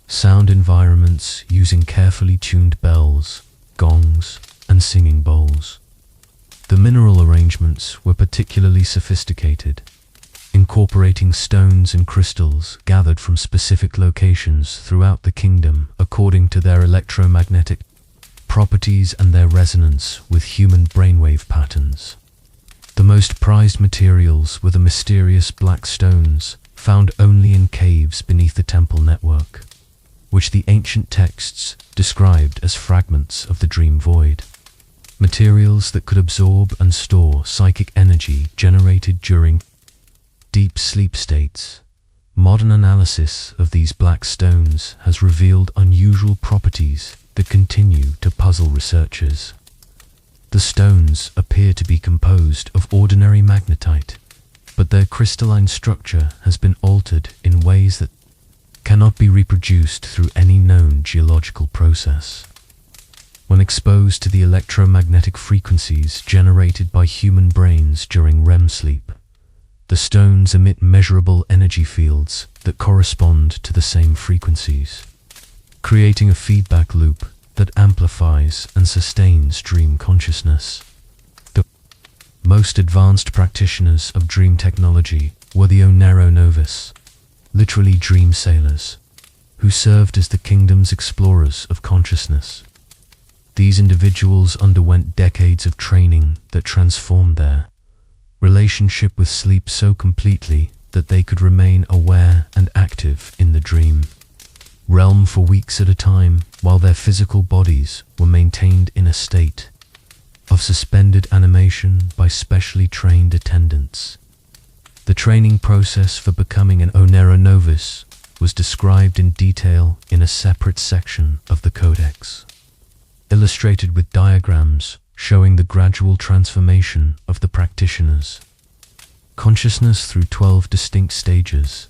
sound environments using carefully tuned bells, gongs, and singing bowls. The mineral arrangements were particularly sophisticated, incorporating stones and crystals gathered from specific locations throughout the kingdom according to their electromagnetic properties and their resonance with human brainwave patterns. The most prized materials were the mysterious black stones found only in caves beneath the temple network, which the ancient texts described as fragments of the dream void. Materials that could absorb and store psychic energy generated during deep sleep states. Modern analysis of these black stones has revealed unusual properties that continue to puzzle researchers. The stones appear to be composed of ordinary magnetite, but their crystalline structure has been altered in ways that cannot be reproduced through any known geological process. When exposed to the electromagnetic frequencies generated by human brains during REM sleep, the stones emit measurable energy fields that correspond to the same frequencies, creating a feedback loop that amplifies and sustains dream consciousness. The most advanced practitioners of dream technology were the Onero Novice, literally dream sailors, who served as the kingdom's explorers of consciousness. These individuals underwent decades of training that transformed their relationship with sleep so completely that they could remain aware and active in the dream realm for weeks at a time, while their physical bodies were maintained in a state of suspended animation by specially trained attendants. The training process for becoming an Onera novice was described in detail in a separate section of the Codex, illustrated with diagrams showing the gradual transformation of the practitioners' consciousness through 12 distinct stages.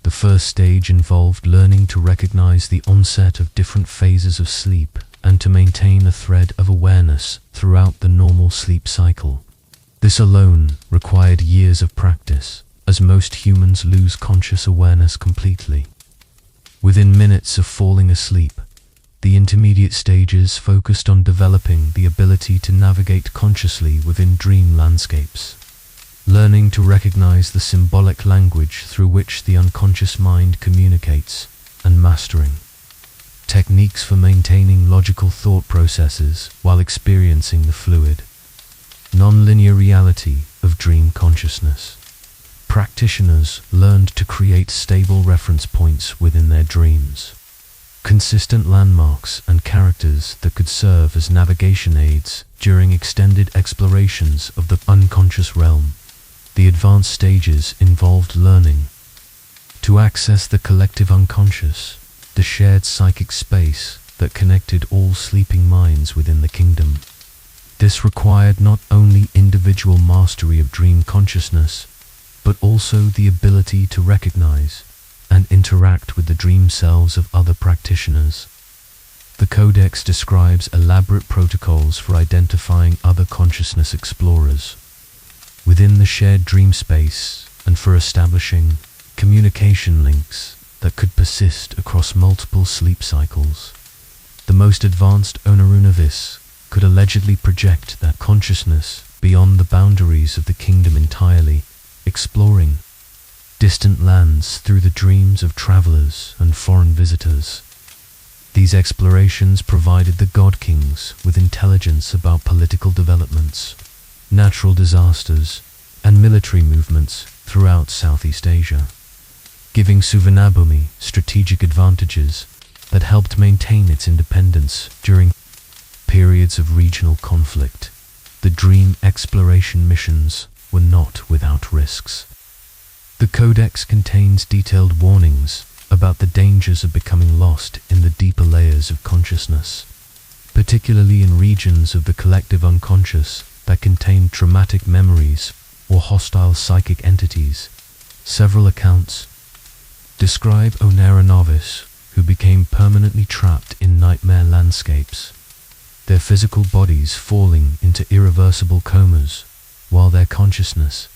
The first stage involved learning to recognize the onset of different phases of sleep and to maintain a thread of awareness throughout the normal sleep cycle. This alone required years of practice, as most humans lose conscious awareness completely within minutes of falling asleep. The intermediate stages focused on developing the ability to navigate consciously within dream landscapes, learning to recognize the symbolic language through which the unconscious mind communicates, and mastering techniques for maintaining logical thought processes while experiencing the fluid, non-linear reality of dream consciousness. Practitioners learned to create stable reference points within their dreams, consistent landmarks and characters that could serve as navigation aids during extended explorations of the unconscious realm. The advanced stages involved learning to access the collective unconscious, the shared psychic space that connected all sleeping minds within the kingdom. This required not only individual mastery of dream consciousness, but also the ability to recognize and interact with the dream selves of other practitioners. The Codex describes elaborate protocols for identifying other consciousness explorers within the shared dream space and for establishing communication links that could persist across multiple sleep cycles. The most advanced Onarunavis could allegedly project that consciousness beyond the boundaries of the kingdom entirely, exploring distant lands through the dreams of travelers and foreign visitors. These explorations provided the God Kings with intelligence about political developments, natural disasters, and military movements throughout Southeast Asia, giving Suvarnabhumi strategic advantages that helped maintain its independence during periods of regional conflict. The dream exploration missions were not without risks. The Codex contains detailed warnings about the dangers of becoming lost in the deeper layers of consciousness, particularly in regions of the collective unconscious that contain traumatic memories or hostile psychic entities. Several accounts describe Onera novice who became permanently trapped in nightmare landscapes, their physical bodies falling into irreversible comas, while their consciousness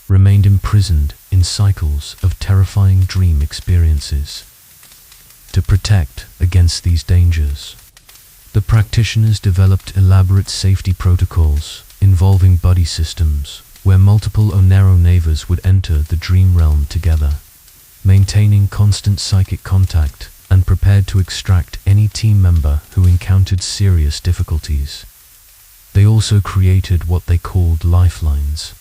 remained imprisoned in cycles of terrifying dream experiences. To protect against these dangers, the practitioners developed elaborate safety protocols involving buddy systems where multiple Onero neighbors would enter the dream realm together, maintaining constant psychic contact and prepared to extract any team member who encountered serious difficulties. They also created what they called lifelines,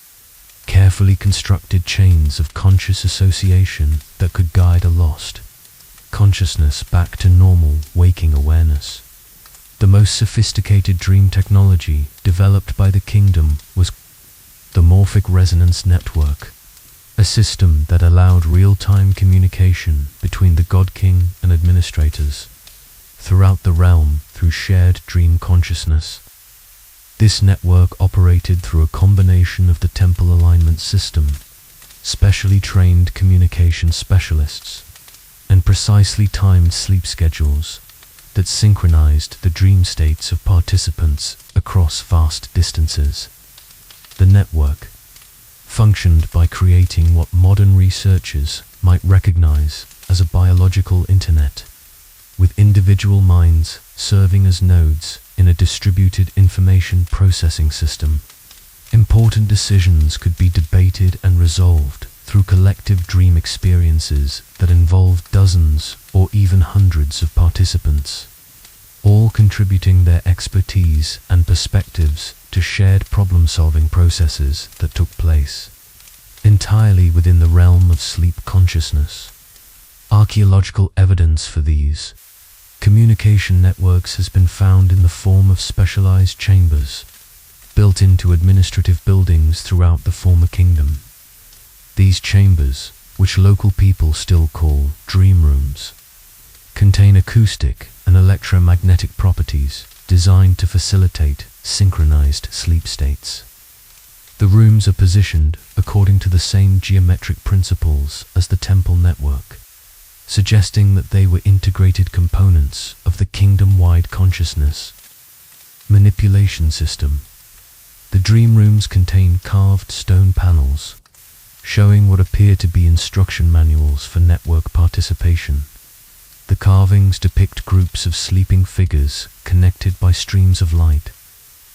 carefully constructed chains of conscious association that could guide a lost consciousness back to normal waking awareness. The most sophisticated dream technology developed by the kingdom was the Morphic Resonance Network, a system that allowed real-time communication between the God King and administrators throughout the realm through shared dream consciousness. This network operated through a combination of the temple alignment system, specially trained communication specialists, and precisely timed sleep schedules that synchronized the dream states of participants across vast distances. The network functioned by creating what modern researchers might recognize as a biological internet, with individual minds serving as nodes in a distributed information processing system. Important decisions could be debated and resolved through collective dream experiences that involved dozens or even hundreds of participants. all contributing their expertise and perspectives to shared problem-solving processes that took place entirely within the realm of sleep consciousness. Archaeological evidence for these communication networks has been found in the form of specialized chambers built into administrative buildings throughout the former kingdom. These chambers, which local people still call dream rooms, contain acoustic and electromagnetic properties designed to facilitate synchronized sleep states. The rooms are positioned according to the same geometric principles as the temple network, suggesting that they were integrated components of the kingdom-wide consciousness manipulation system. The dream rooms contain carved stone panels, showing what appear to be instruction manuals for network participation. The carvings depict groups of sleeping figures connected by streams of light,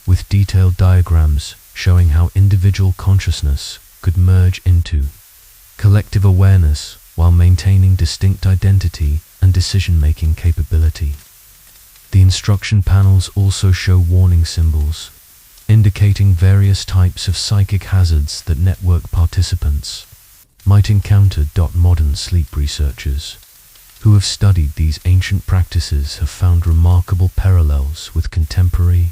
with detailed diagrams showing how individual consciousness could merge into collective awareness while maintaining distinct identity and decision-making capability. The instruction panels also show warning symbols, indicating various types of psychic hazards that network participants might encounter. Modern sleep researchers who have studied these ancient practices have found remarkable parallels with contemporary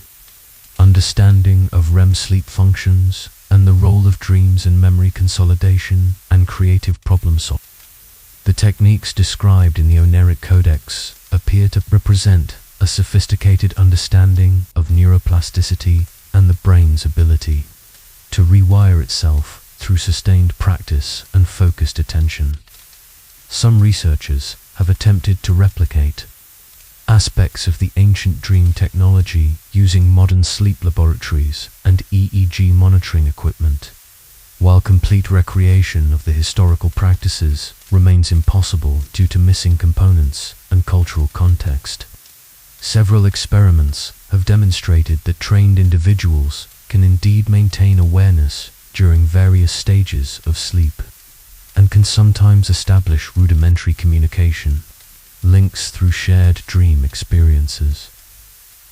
understanding of REM sleep functions and the role of dreams in memory consolidation and creative problem solving. The techniques described in the Oneric Codex appear to represent a sophisticated understanding of neuroplasticity and the brain's ability to rewire itself through sustained practice and focused attention. Some researchers have attempted to replicate aspects of the ancient dream technology using modern sleep laboratories and EEG monitoring equipment, while complete recreation of the historical practices remains impossible due to missing components and cultural context. Several experiments have demonstrated that trained individuals can indeed maintain awareness during various stages of sleep, and can sometimes establish rudimentary communication links through shared dream experiences.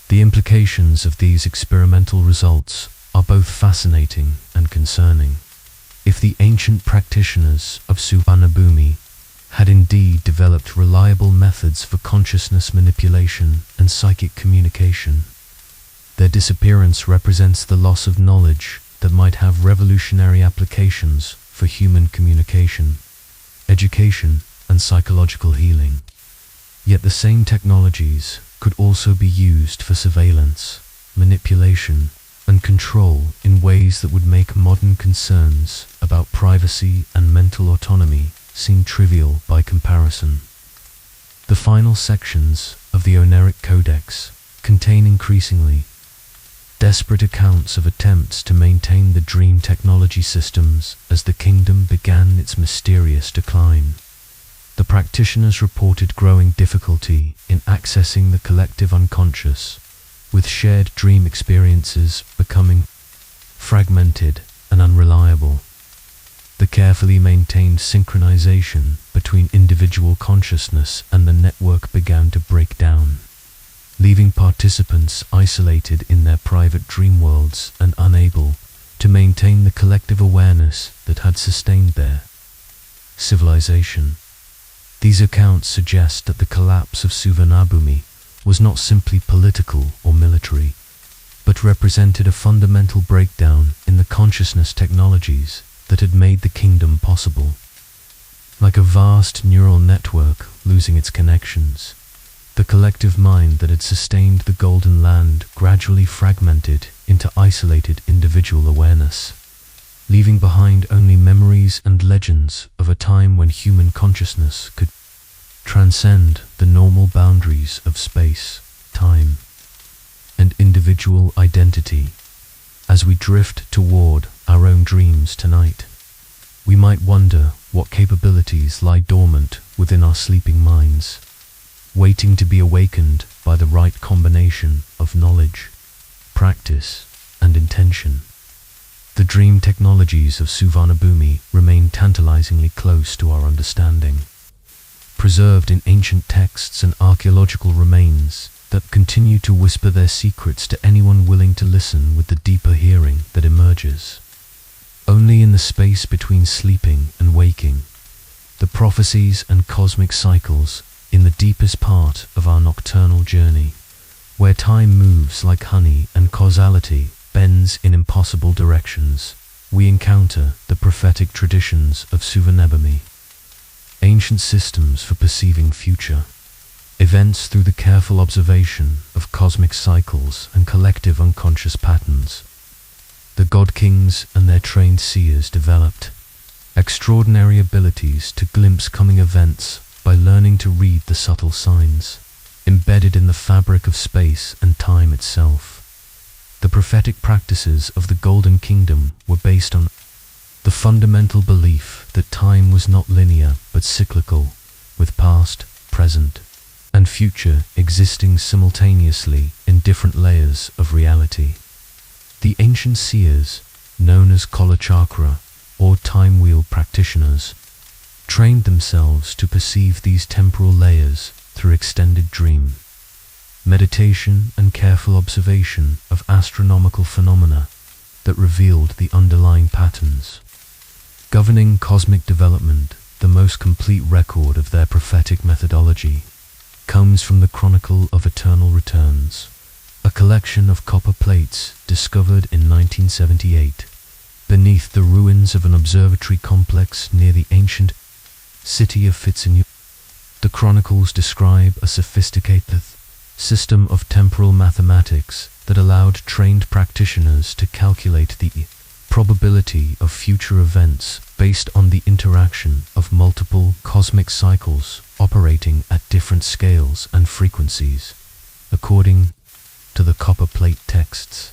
The implications of these experimental results are both fascinating and concerning. If the ancient practitioners of Suvarnabhumi had indeed developed reliable methods for consciousness manipulation and psychic communication, their disappearance represents the loss of knowledge that might have revolutionary applications for human communication, education, and psychological healing. Yet the same technologies could also be used for surveillance, manipulation, and control in ways that would make modern concerns about privacy and mental autonomy seem trivial by comparison. The final sections of the Oneric Codex contain increasingly desperate accounts of attempts to maintain the dream technology systems as the kingdom began its mysterious decline. The practitioners reported growing difficulty in accessing the collective unconscious, with shared dream experiences becoming fragmented and unreliable. The carefully maintained synchronization between individual consciousness and the network began to break down, leaving participants isolated in their private dream worlds and unable to maintain the collective awareness that had sustained their civilization. These accounts suggest that the collapse of Suvarnabhumi was not simply political or military, but represented a fundamental breakdown in the consciousness technologies that had made the kingdom possible. Like a vast neural network losing its connections, the collective mind that had sustained the Golden Land gradually fragmented into isolated individual awareness, leaving behind only memories and legends of a time when human consciousness could transcend the normal boundaries of space, time, and individual identity. As we drift toward our own dreams tonight, we might wonder what capabilities lie dormant within our sleeping minds, waiting to be awakened by the right combination of knowledge, practice, and intention. The dream technologies of Suvarnabhumi remain tantalizingly close to our understanding, preserved in ancient texts and archaeological remains that continue to whisper their secrets to anyone willing to listen with the deeper hearing that emerges. Only in the space between sleeping and waking, the prophecies and cosmic cycles in the deepest part of our nocturnal journey, where time moves like honey and causality bends in impossible directions, we encounter the prophetic traditions of Suvarnabhumi, ancient systems for perceiving future events through the careful observation of cosmic cycles and collective unconscious patterns. The god kings and their trained seers developed extraordinary abilities to glimpse coming events by learning to read the subtle signs embedded in the fabric of space and time itself. The prophetic practices of the Golden Kingdom were based on the fundamental belief that time was not linear but cyclical, with past, present, and future existing simultaneously in different layers of reality. The ancient seers, known as Kala Chakra or time wheel practitioners, trained themselves to perceive these temporal layers through extended dream, meditation, and careful observation of astronomical phenomena that revealed the underlying patterns governing cosmic development. The most complete record of their prophetic methodology comes from the Chronicle of Eternal Returns, a collection of copper plates discovered in 1978 beneath the ruins of an observatory complex near the ancient city of Fitzineu. The chronicles describe a sophisticated system of temporal mathematics that allowed trained practitioners to calculate the probability of future events based on the interaction of multiple cosmic cycles operating at different scales and frequencies. According to the copper plate texts,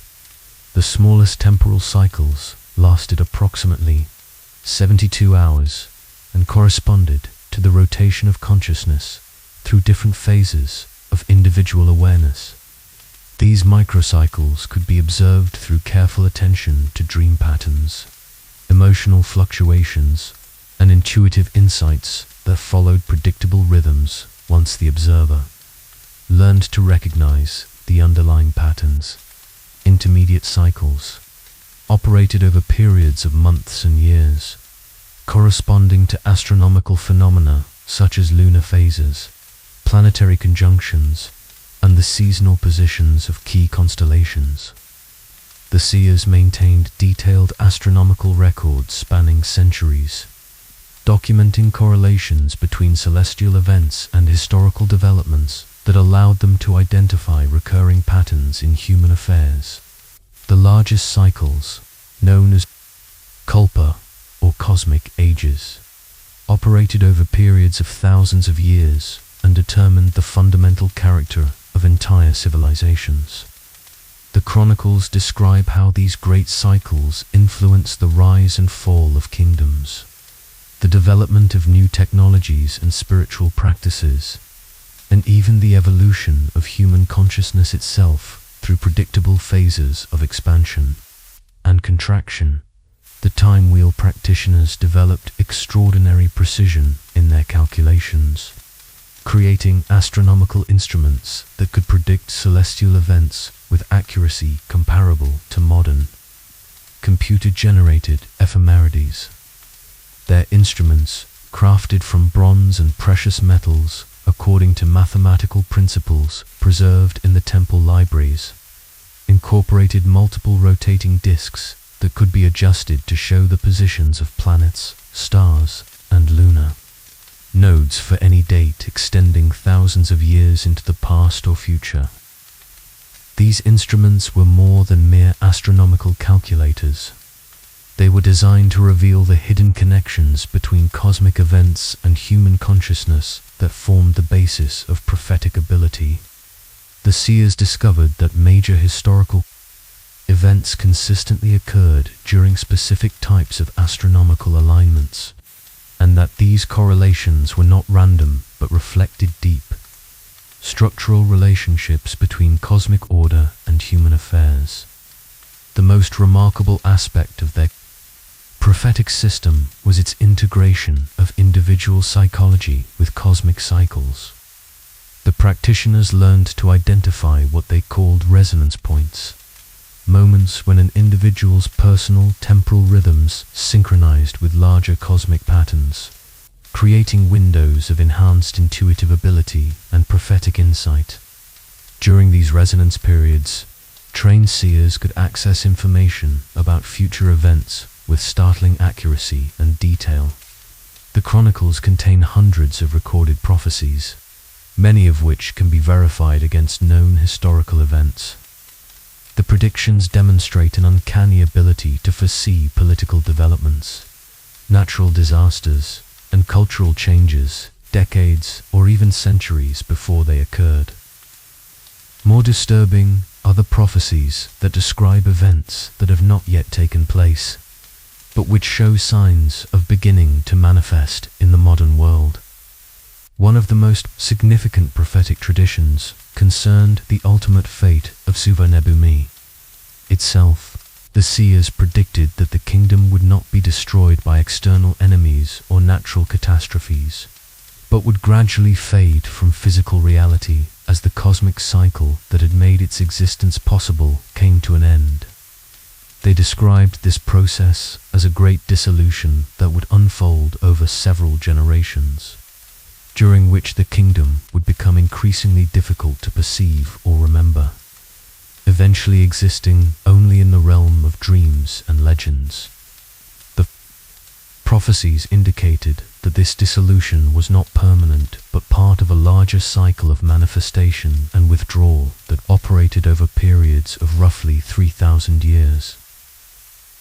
the smallest temporal cycles lasted approximately 72 hours and corresponded to the rotation of consciousness through different phases of individual awareness. These microcycles could be observed through careful attention to dream patterns, emotional fluctuations, and intuitive insights that followed predictable rhythms once the observer learned to recognize the underlying patterns. Intermediate cycles operated over periods of months and years, corresponding to astronomical phenomena such as lunar phases, planetary conjunctions, and the seasonal positions of key constellations. The seers maintained detailed astronomical records spanning centuries, documenting correlations between celestial events and historical developments that allowed them to identify recurring patterns in human affairs. The largest cycles, known as Kalpa or cosmic ages, operated over periods of thousands of years and determined the fundamental character of entire civilizations. The chronicles describe how these great cycles influence the rise and fall of kingdoms, the development of new technologies and spiritual practices, and even the evolution of human consciousness itself through predictable phases of expansion and contraction. The time wheel practitioners developed extraordinary precision in their calculations, creating astronomical instruments that could predict celestial events with accuracy comparable to modern computer-generated ephemerides. Their instruments, crafted from bronze and precious metals according to mathematical principles preserved in the temple libraries, incorporated multiple rotating discs that could be adjusted to show the positions of planets, stars, and lunar nodes for any date extending thousands of years into the past or future. These instruments were more than mere astronomical calculators. They were designed to reveal the hidden connections between cosmic events and human consciousness that formed the basis of prophetic ability. The seers discovered that major historical events consistently occurred during specific types of astronomical alignments, and that these correlations were not random but reflected deep structural relationships between cosmic order and human affairs. The most remarkable aspect of their prophetic system was its integration of individual psychology with cosmic cycles. The practitioners learned to identify what they called resonance points, moments when an individual's personal temporal rhythms synchronized with larger cosmic patterns, creating windows of enhanced intuitive ability and prophetic insight. During these resonance periods, trained seers could access information about future events with startling accuracy and detail. The chronicles contain hundreds of recorded prophecies, many of which can be verified against known historical events. The predictions demonstrate an uncanny ability to foresee political developments, natural disasters, and cultural changes decades or even centuries before they occurred. More disturbing are the prophecies that describe events that have not yet taken place, but which show signs of beginning to manifest in the modern world. One of the most significant prophetic traditions concerned the ultimate fate of Suvarnabhumi itself. The seers predicted that the kingdom would not be destroyed by external enemies or natural catastrophes, but would gradually fade from physical reality as the cosmic cycle that had made its existence possible came to an end. They described this process as a great dissolution that would unfold over several generations, during which the kingdom would become increasingly difficult to perceive or remember, eventually existing only in the realm of dreams and legends. The prophecies indicated that this dissolution was not permanent, but part of a larger cycle of manifestation and withdrawal that operated over periods of roughly 3,000 years.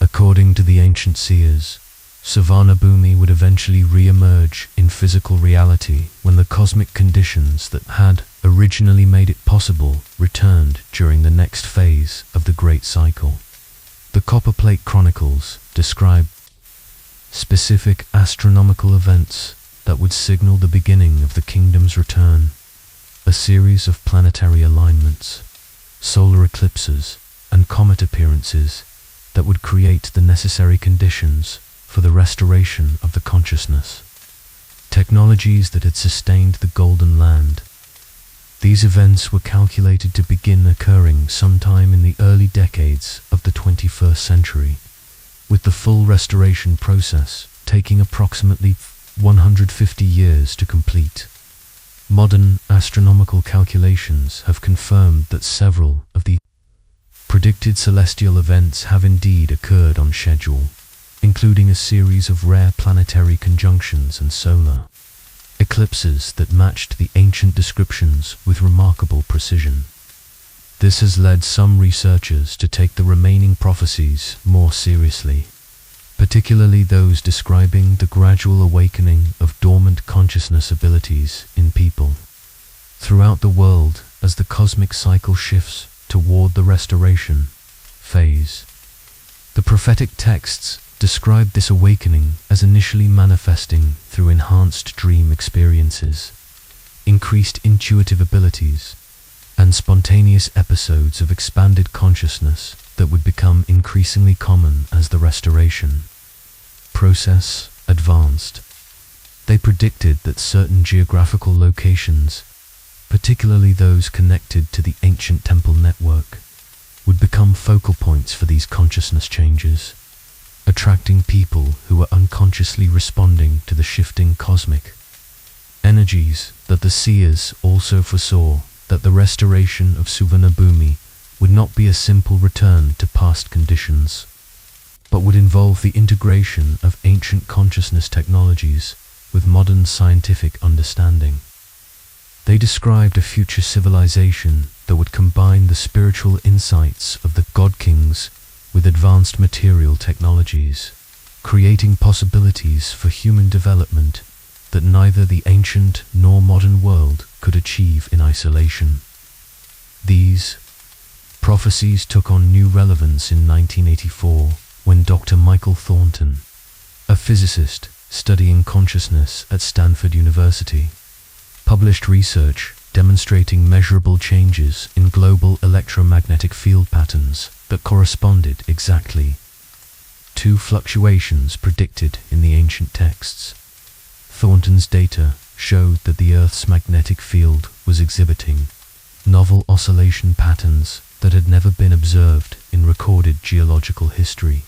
According to the ancient seers, Suvarnabhumi would eventually re-emerge in physical reality when the cosmic conditions that had originally made it possible returned during the next phase of the Great Cycle. The Copperplate Chronicles describe specific astronomical events that would signal the beginning of the kingdom's return, a series of planetary alignments, solar eclipses, and comet appearances that would create the necessary conditions for the restoration of the consciousness. Technologies that had sustained the Golden Land. These events were calculated to begin occurring sometime in the early decades of the 21st century, with the full restoration process taking approximately 150 years to complete. Modern astronomical calculations have confirmed that several of the predicted celestial events have indeed occurred on schedule, including a series of rare planetary conjunctions and solar eclipses that matched the ancient descriptions with remarkable precision. This has led some researchers to take the remaining prophecies more seriously, particularly those describing the gradual awakening of dormant consciousness abilities in people throughout the world as the cosmic cycle shifts toward the restoration phase. The prophetic texts describe this awakening as initially manifesting through enhanced dream experiences, increased intuitive abilities, and spontaneous episodes of expanded consciousness that would become increasingly common as the restoration process advanced. They predicted that certain geographical locations, particularly those connected to the ancient temple network, would become focal points for these consciousness changes, attracting people who were unconsciously responding to the shifting cosmic energies. That the seers also foresaw that the restoration of Suvarnabhumi would not be a simple return to past conditions, but would involve the integration of ancient consciousness technologies with modern scientific understanding. They described a future civilization that would combine the spiritual insights of the God Kings with advanced material technologies, creating possibilities for human development that neither the ancient nor modern world could achieve in isolation. These prophecies took on new relevance in 1984 when Dr. Michael Thornton, a physicist studying consciousness at Stanford University, published research demonstrating measurable changes in global electromagnetic field patterns that corresponded exactly two fluctuations predicted in the ancient texts. Thornton's data showed that the Earth's magnetic field was exhibiting novel oscillation patterns that had never been observed in recorded geological history,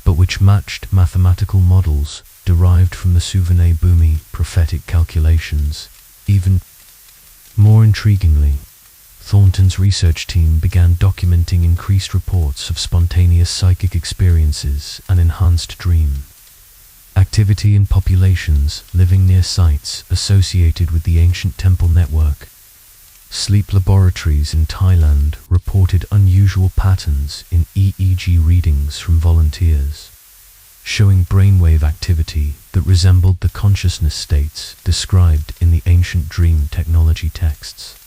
but which matched mathematical models derived from the Suvarnabhumi prophetic calculations. Even more intriguingly, Thornton's research team began documenting increased reports of spontaneous psychic experiences and enhanced dream activity in populations living near sites associated with the ancient temple network. Sleep laboratories in Thailand reported unusual patterns in EEG readings from volunteers, showing brainwave activity that resembled the consciousness states described in the ancient dream technology texts.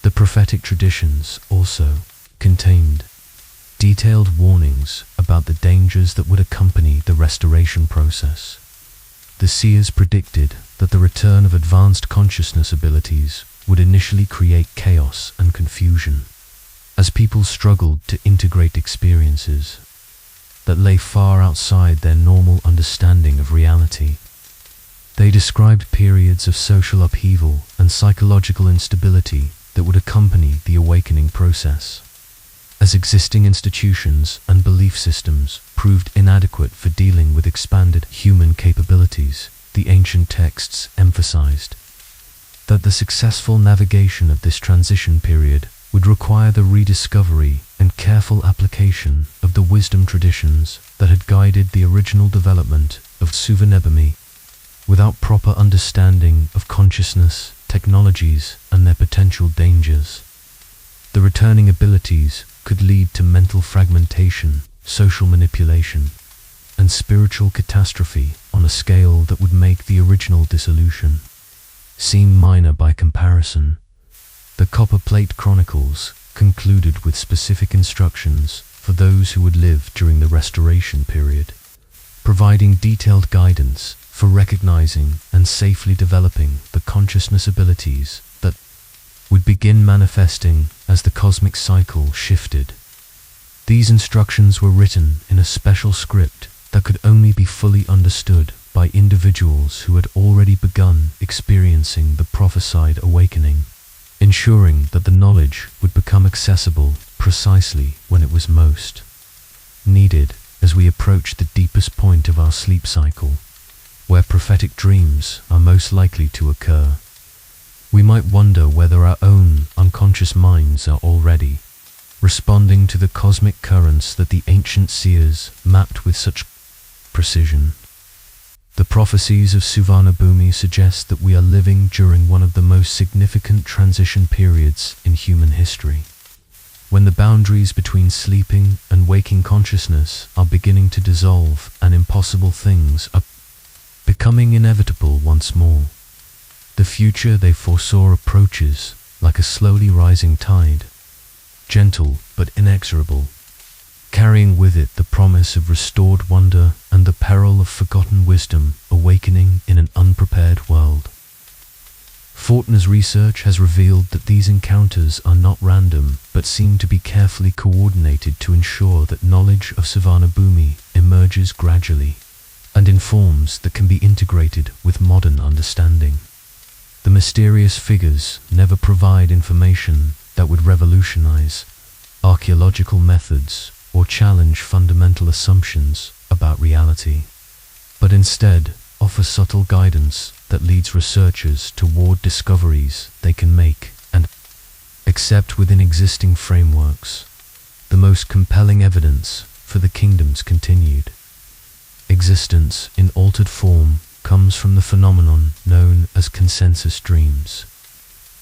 The prophetic traditions also contained detailed warnings about the dangers that would accompany the restoration process. The seers predicted that the return of advanced consciousness abilities would initially create chaos and confusion, as people struggled to integrate experiences that lay far outside their normal understanding of reality. They described periods of social upheaval and psychological instability that would accompany the awakening process. As existing institutions and belief systems proved inadequate for dealing with expanded human capabilities, the ancient texts emphasized that the successful navigation of this transition period would require the rediscovery and careful application of the wisdom traditions that had guided the original development of Suvarnabhumi. Without proper understanding of consciousness, technologies, and their potential dangers, the returning abilities could lead to mental fragmentation, social manipulation, and spiritual catastrophe on a scale that would make the original dissolution seem minor by comparison. The Copper Plate Chronicles concluded with specific instructions for those who would live during the restoration period, providing detailed guidance for recognizing and safely developing the consciousness abilities that would begin manifesting as the cosmic cycle shifted. These instructions were written in a special script that could only be fully understood by individuals who had already begun experiencing the prophesied awakening, ensuring that the knowledge would become accessible precisely when it was most needed as we approach the deepest point of our sleep cycle, where prophetic dreams are most likely to occur. We might wonder whether our own unconscious minds are already responding to the cosmic currents that the ancient seers mapped with such precision. The prophecies of Suvarnabhumi suggest that we are living during one of the most significant transition periods in human history, when the boundaries between sleeping and waking consciousness are beginning to dissolve and impossible things are becoming inevitable once more. The future they foresaw approaches like a slowly rising tide, gentle but inexorable, carrying with it the promise of restored wonder and the peril of forgotten wisdom awakening in an unprepared world. Fortner's research has revealed that these encounters are not random, but seem to be carefully coordinated to ensure that knowledge of Suvarnabhumi emerges gradually and in forms that can be integrated with modern understanding. The mysterious figures never provide information that would revolutionize archaeological methods or challenge fundamental assumptions about reality, but instead offer subtle guidance that leads researchers toward discoveries they can make and accept within existing frameworks. The most compelling evidence for the kingdom's continued existence in altered form comes from the phenomenon known as consensus dreams.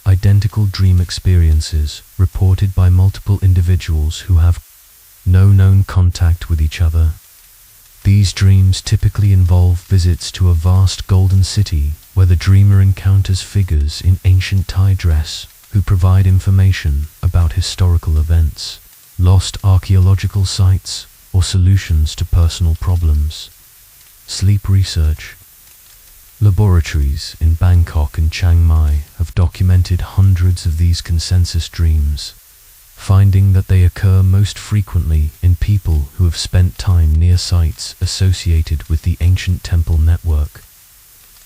Identical dream experiences reported by multiple individuals who have no known contact with each other. These dreams typically involve visits to a vast golden city where the dreamer encounters figures in ancient Thai dress who provide information about historical events, lost archaeological sites, or solutions to personal problems. Sleep research. Laboratories in Bangkok and Chiang Mai have documented hundreds of these consensus dreams, finding that they occur most frequently in people who have spent time near sites associated with the ancient temple network.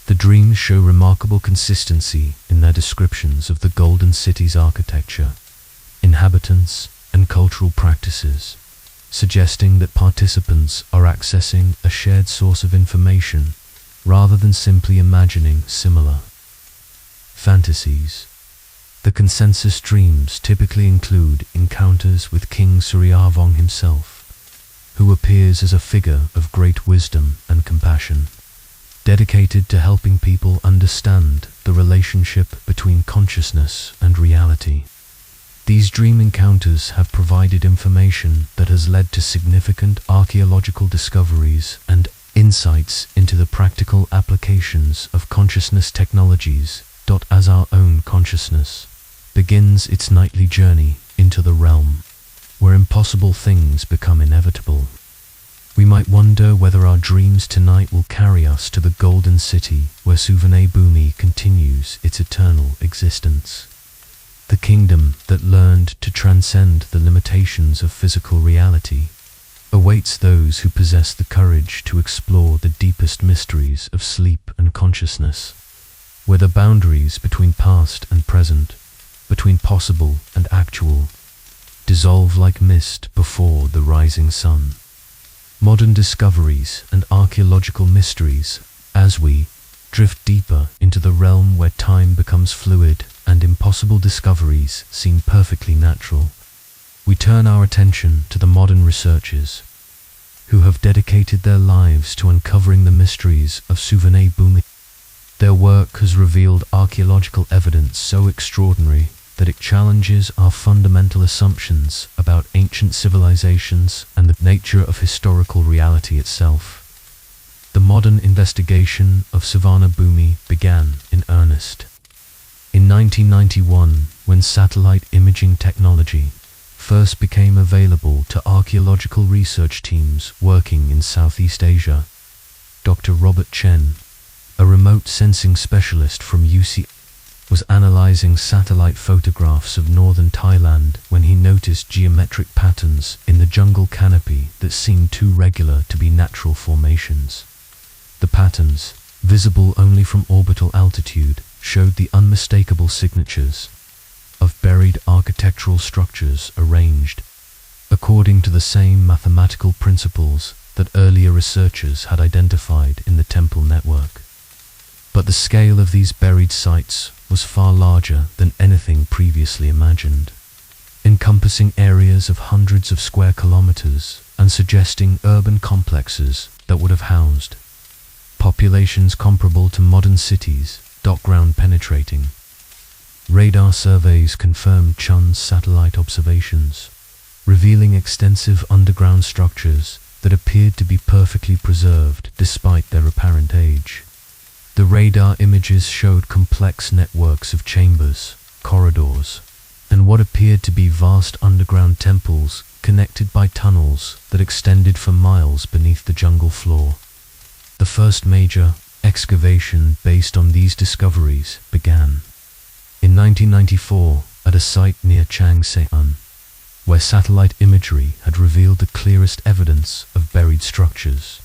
The dreams show remarkable consistency in their descriptions of the Golden City's architecture, inhabitants, and cultural practices, suggesting that participants are accessing a shared source of information rather than simply imagining similar fantasies. The consensus dreams typically include encounters with King Suryavong himself, who appears as a figure of great wisdom and compassion, dedicated to helping people understand the relationship between consciousness and reality. These dream encounters have provided information that has led to significant archaeological discoveries and insights into the practical applications of consciousness technologies. As our own consciousness begins its nightly journey into the realm where impossible things become inevitable, we might wonder whether our dreams tonight will carry us to the Golden City where Suvarnabhumi continues its eternal existence. The kingdom that learned to transcend the limitations of physical reality awaits those who possess the courage to explore the deepest mysteries of sleep and consciousness, where the boundaries between past and present, between possible and actual, dissolve like mist before the rising sun. Modern discoveries and archaeological mysteries, as we drift deeper into the realm where time becomes fluid and impossible discoveries seem perfectly natural, we turn our attention to the modern researchers who have dedicated their lives to uncovering the mysteries of Suvarnabhumi. Their work has revealed archaeological evidence so extraordinary that it challenges our fundamental assumptions about ancient civilizations and the nature of historical reality itself. The modern investigation of Suvarnabhumi began in earnest in 1991, when satellite imaging technology first became available to archaeological research teams working in Southeast Asia. Dr. Robert Chen, a remote sensing specialist from UC, was analyzing satellite photographs of northern Thailand when he noticed geometric patterns in the jungle canopy that seemed too regular to be natural formations. The patterns, visible only from orbital altitude, showed the unmistakable signatures of buried architectural structures arranged according to the same mathematical principles that earlier researchers had identified in the temple network. But the scale of these buried sites was far larger than anything previously imagined, encompassing areas of hundreds of square kilometers and suggesting urban complexes that would have housed populations comparable to modern cities. Ground penetrating radar surveys confirmed Chen's satellite observations, revealing extensive underground structures that appeared to be perfectly preserved despite their apparent age. The radar images showed complex networks of chambers, corridors, and what appeared to be vast underground temples connected by tunnels that extended for miles beneath the jungle floor. The first major excavation based on these discoveries began in 1994 at a site near Siam, where satellite imagery had revealed the clearest evidence of buried structures.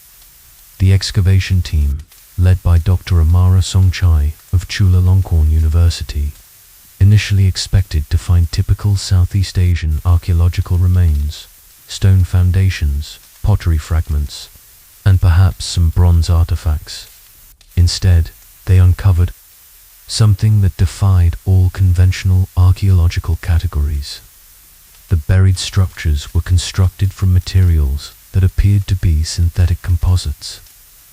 The excavation team, led by Dr. Amara Songchai of Chulalongkorn University, initially expected to find typical Southeast Asian archaeological remains, stone foundations, pottery fragments, and perhaps some bronze artifacts. Instead, they uncovered something that defied all conventional archaeological categories. The buried structures were constructed from materials that appeared to be synthetic composites,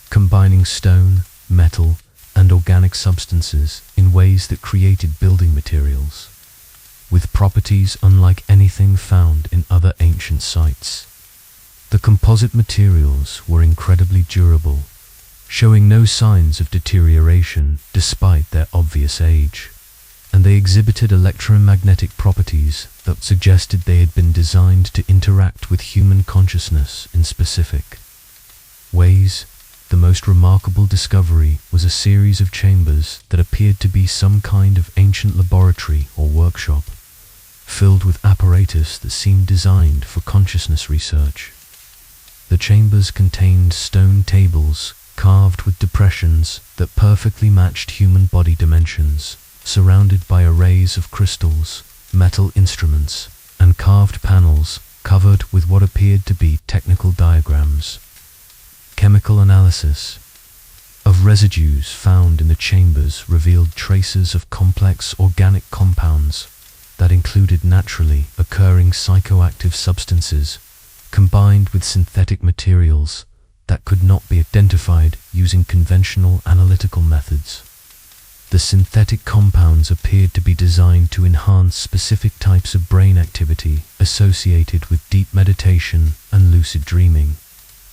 combining stone, metal, and organic substances in ways that created building materials, with properties unlike anything found in other ancient sites. The composite materials were incredibly durable, showing no signs of deterioration despite their obvious age, and they exhibited electromagnetic properties that suggested they had been designed to interact with human consciousness in specific ways. The most remarkable discovery was a series of chambers that appeared to be some kind of ancient laboratory or workshop, filled with apparatus that seemed designed for consciousness research. The chambers contained stone tables carved with depressions that perfectly matched human body dimensions, surrounded by arrays of crystals, metal instruments, and carved panels covered with what appeared to be technical diagrams. Chemical analysis of residues found in the chambers revealed traces of complex organic compounds that included naturally occurring psychoactive substances combined with synthetic materials that could not be identified using conventional analytical methods. The synthetic compounds appeared to be designed to enhance specific types of brain activity associated with deep meditation and lucid dreaming,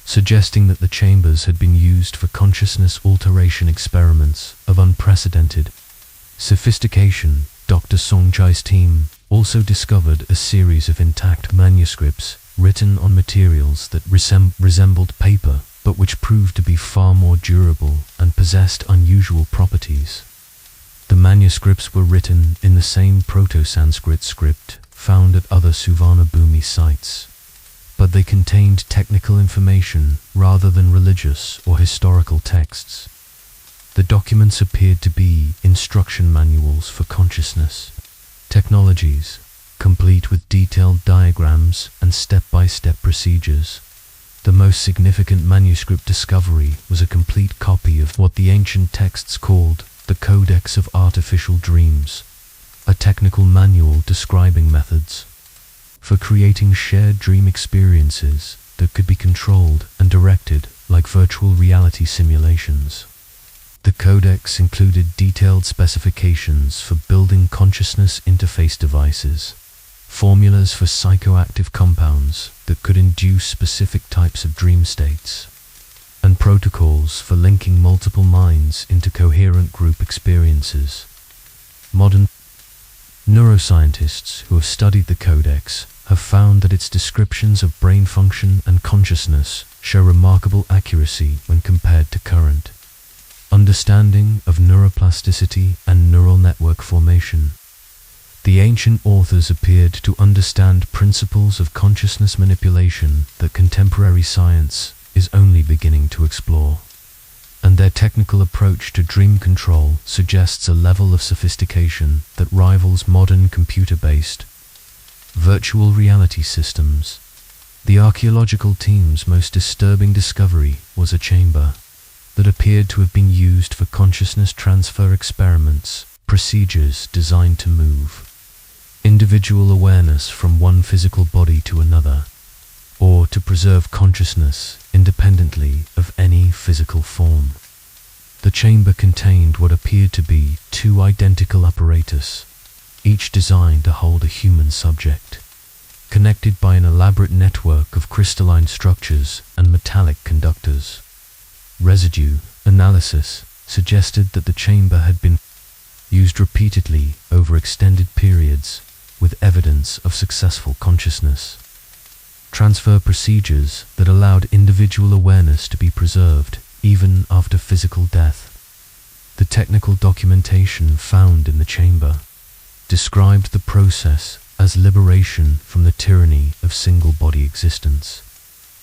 suggesting that the chambers had been used for consciousness alteration experiments of unprecedented sophistication. Dr. Songchai's team also discovered a series of intact manuscripts written on materials that resembled paper, but which proved to be far more durable and possessed unusual properties. The manuscripts were written in the same Proto-Sanskrit script found at other Suvarnabhumi sites, but they contained technical information rather than religious or historical texts. The documents appeared to be instruction manuals for consciousness technologies, complete with detailed diagrams and step-by-step procedures. The most significant manuscript discovery was a complete copy of what the ancient texts called the Codex of Artificial Dreams, a technical manual describing methods for creating shared dream experiences that could be controlled and directed like virtual reality simulations. The codex included detailed specifications for building consciousness interface devices, formulas for psychoactive compounds that could induce specific types of dream states, and protocols for linking multiple minds into coherent group experiences. Modern neuroscientists who have studied the codex have found that its descriptions of brain function and consciousness show remarkable accuracy when compared to current understanding of neuroplasticity and neural network formation. The ancient authors appeared to understand principles of consciousness manipulation that contemporary science is only beginning to explore, and their technical approach to dream control suggests a level of sophistication that rivals modern computer-based virtual reality systems. The archaeological team's most disturbing discovery was a chamber that appeared to have been used for consciousness transfer experiments, procedures designed to move individual awareness from one physical body to another, or to preserve consciousness independently of any physical form. The chamber contained what appeared to be two identical apparatus, each designed to hold a human subject, connected by an elaborate network of crystalline structures and metallic conductors. Residue analysis suggested that the chamber had been used repeatedly over extended periods with evidence of successful consciousness transfer procedures that allowed individual awareness to be preserved even after physical death. The technical documentation found in the chamber described the process as liberation from the tyranny of single-body existence,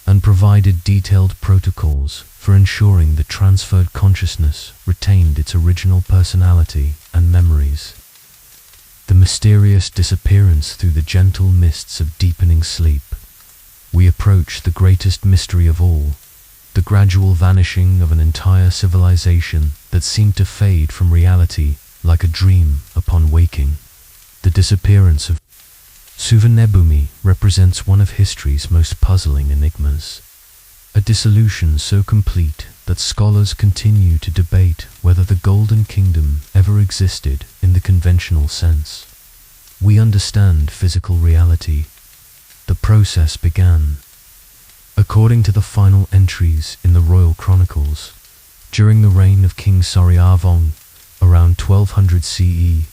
and provided detailed protocols for ensuring the transferred consciousness retained its original personality and memories. The mysterious disappearance through the gentle mists of deepening sleep. We approach the greatest mystery of all, the gradual vanishing of an entire civilization that seemed to fade from reality like a dream upon waking. The disappearance of Suvarnabhumi represents one of history's most puzzling enigmas, a dissolution so complete that scholars continue to debate whether the Golden Kingdom ever existed in the conventional sense. We understand physical reality. The process began, according to the final entries in the Royal Chronicles, during the reign of King Suryavong around 1200 CE.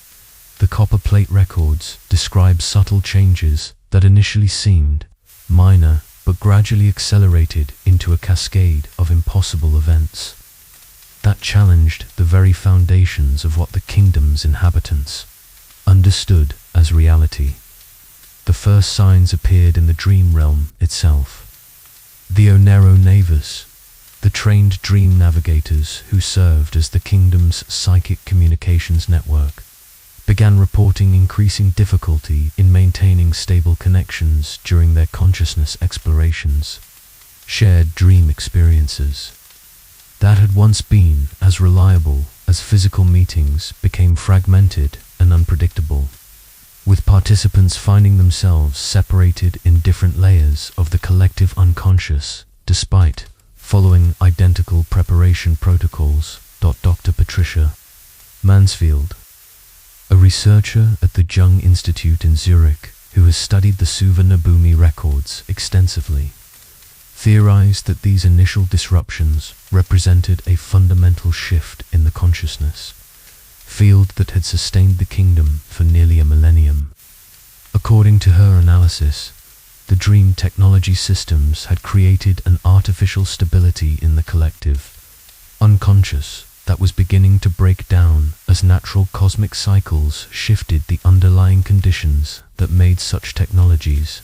The copper plate records describe subtle changes that initially seemed minor but gradually accelerated into a cascade of impossible events that challenged the very foundations of what the kingdom's inhabitants understood as reality. the first signs appeared in the dream realm itself. The Onero Navas, the trained dream navigators who served as the kingdom's psychic communications network, began reporting increasing difficulty in maintaining stable connections during their consciousness explorations. Shared dream experiences that had once been as reliable as physical meetings became fragmented and unpredictable, with participants finding themselves separated in different layers of the collective unconscious despite following identical preparation protocols. Dr. Patricia Mansfield, a researcher at the Jung Institute in Zurich who has studied the Suvarnabhumi records extensively, theorized that these initial disruptions represented a fundamental shift in the consciousness field that had sustained the kingdom for nearly a millennium. According to her analysis, the dream technology systems had created an artificial stability in the collective unconscious that was beginning to break down as natural cosmic cycles shifted the underlying conditions that made such technologies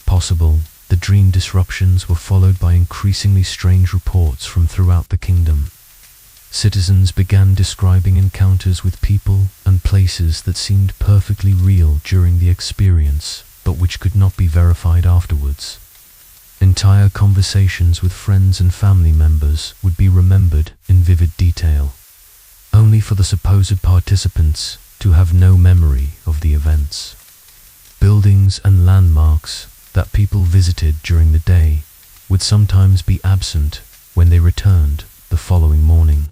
possible. The dream disruptions were followed by increasingly strange reports from throughout the kingdom. Citizens began describing encounters with people and places that seemed perfectly real during the experience, but which could not be verified afterwards. Entire conversations with friends and family members would be remembered in vivid detail, only for the supposed participants to have no memory of the events. Buildings and landmarks that people visited during the day would sometimes be absent when they returned the following morning,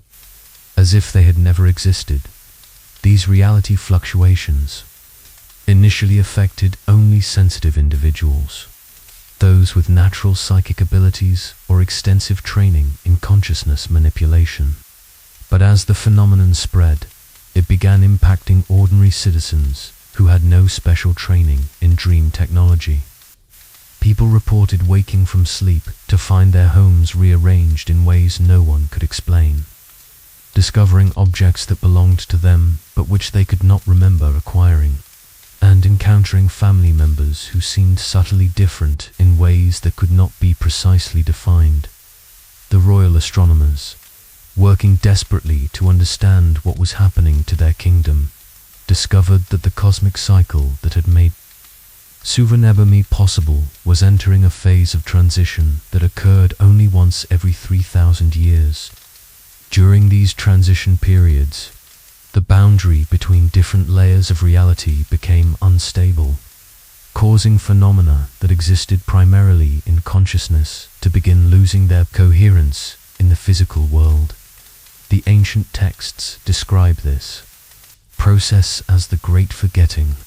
as if they had never existed. These reality fluctuations initially affected only sensitive individuals, those with natural psychic abilities or extensive training in consciousness manipulation. But as the phenomenon spread, it began impacting ordinary citizens who had no special training in dream technology. People reported waking from sleep to find their homes rearranged in ways no one could explain, discovering objects that belonged to them but which they could not remember acquiring, and encountering family members who seemed subtly different in ways that could not be precisely defined. The royal astronomers, working desperately to understand what was happening to their kingdom, discovered that the cosmic cycle that had made Suvarnabhumi possible was entering a phase of transition that occurred only once every 3,000 years. During these transition periods, the boundary between different layers of reality became unstable, causing phenomena that existed primarily in consciousness to begin losing their coherence in the physical world. The ancient texts describe this process as the Great Forgetting,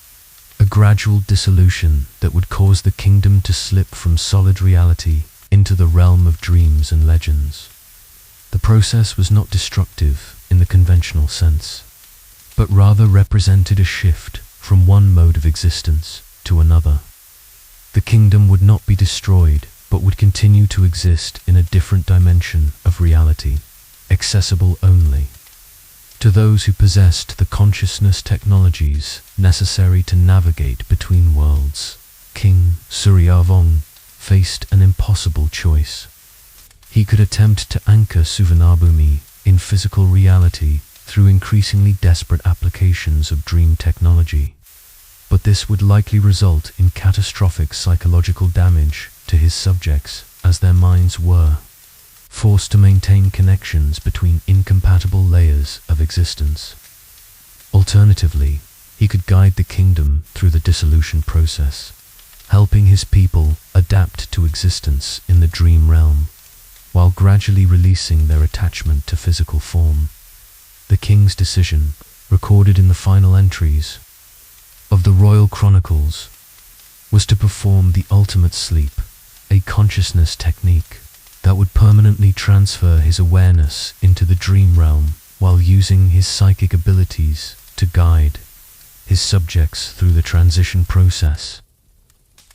a gradual dissolution that would cause the kingdom to slip from solid reality into the realm of dreams and legends. The process was not destructive in the conventional sense, but rather represented a shift from one mode of existence to another. The kingdom would not be destroyed, but would continue to exist in a different dimension of reality, accessible only to those who possessed the consciousness technologies necessary to navigate between worlds. King Suryavong faced an impossible choice. He could attempt to anchor Suvarnabhumi in physical reality through increasingly desperate applications of dream technology, but this would likely result in catastrophic psychological damage to his subjects, as their minds were forced to maintain connections between incompatible layers of existence. Alternatively, he could guide the kingdom through the dissolution process, helping his people adapt to existence in the dream realm, while gradually releasing their attachment to physical form. The king's decision, recorded in the final entries of the royal chronicles, was to perform the ultimate sleep, a consciousness technique that would permanently transfer his awareness into the dream realm while using his psychic abilities to guide his subjects through the transition process.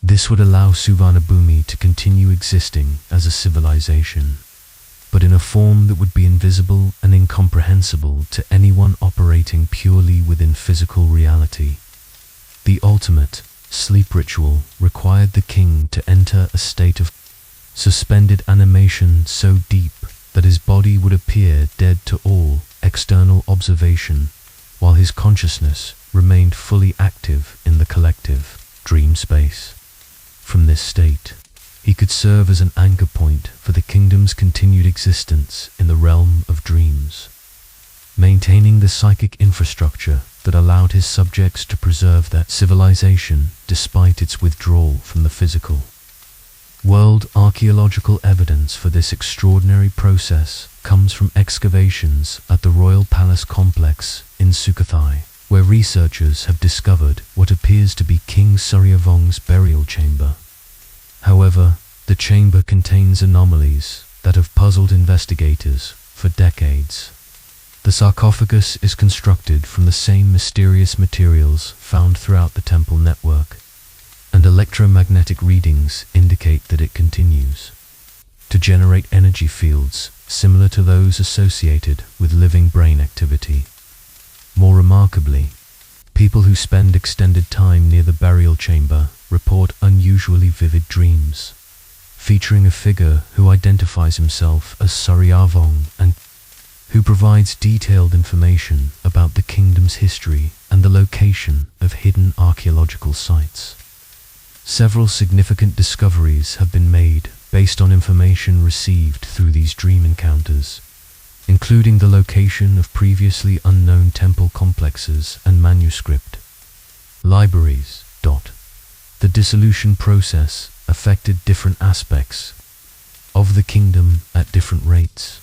This would allow Suvarnabhumi to continue existing as a civilization, but in a form that would be invisible and incomprehensible to anyone operating purely within physical reality. The ultimate sleep ritual required the king to enter a state of suspended animation so deep that his body would appear dead to all external observation, while his consciousness remained fully active in the collective dream space. From this state, he could serve as an anchor point for the kingdom's continued existence in the realm of dreams, maintaining the psychic infrastructure that allowed his subjects to preserve their civilization despite its withdrawal from the physical world. Archaeological evidence for this extraordinary process comes from excavations at the Royal Palace complex in Sukhothai, where researchers have discovered what appears to be King Suryavong's burial chamber. However, the chamber contains anomalies that have puzzled investigators for decades. The sarcophagus is constructed from the same mysterious materials found throughout the temple network, and electromagnetic readings indicate that it continues to generate energy fields similar to those associated with living brain activity. More remarkably, people who spend extended time near the burial chamber report unusually vivid dreams, featuring a figure who identifies himself as Suryavong and who provides detailed information about the kingdom's history and the location of hidden archaeological sites. Several significant discoveries have been made based on information received through these dream encounters, including the location of previously unknown temple complexes and manuscript libraries. The dissolution process affected different aspects of the kingdom at different rates.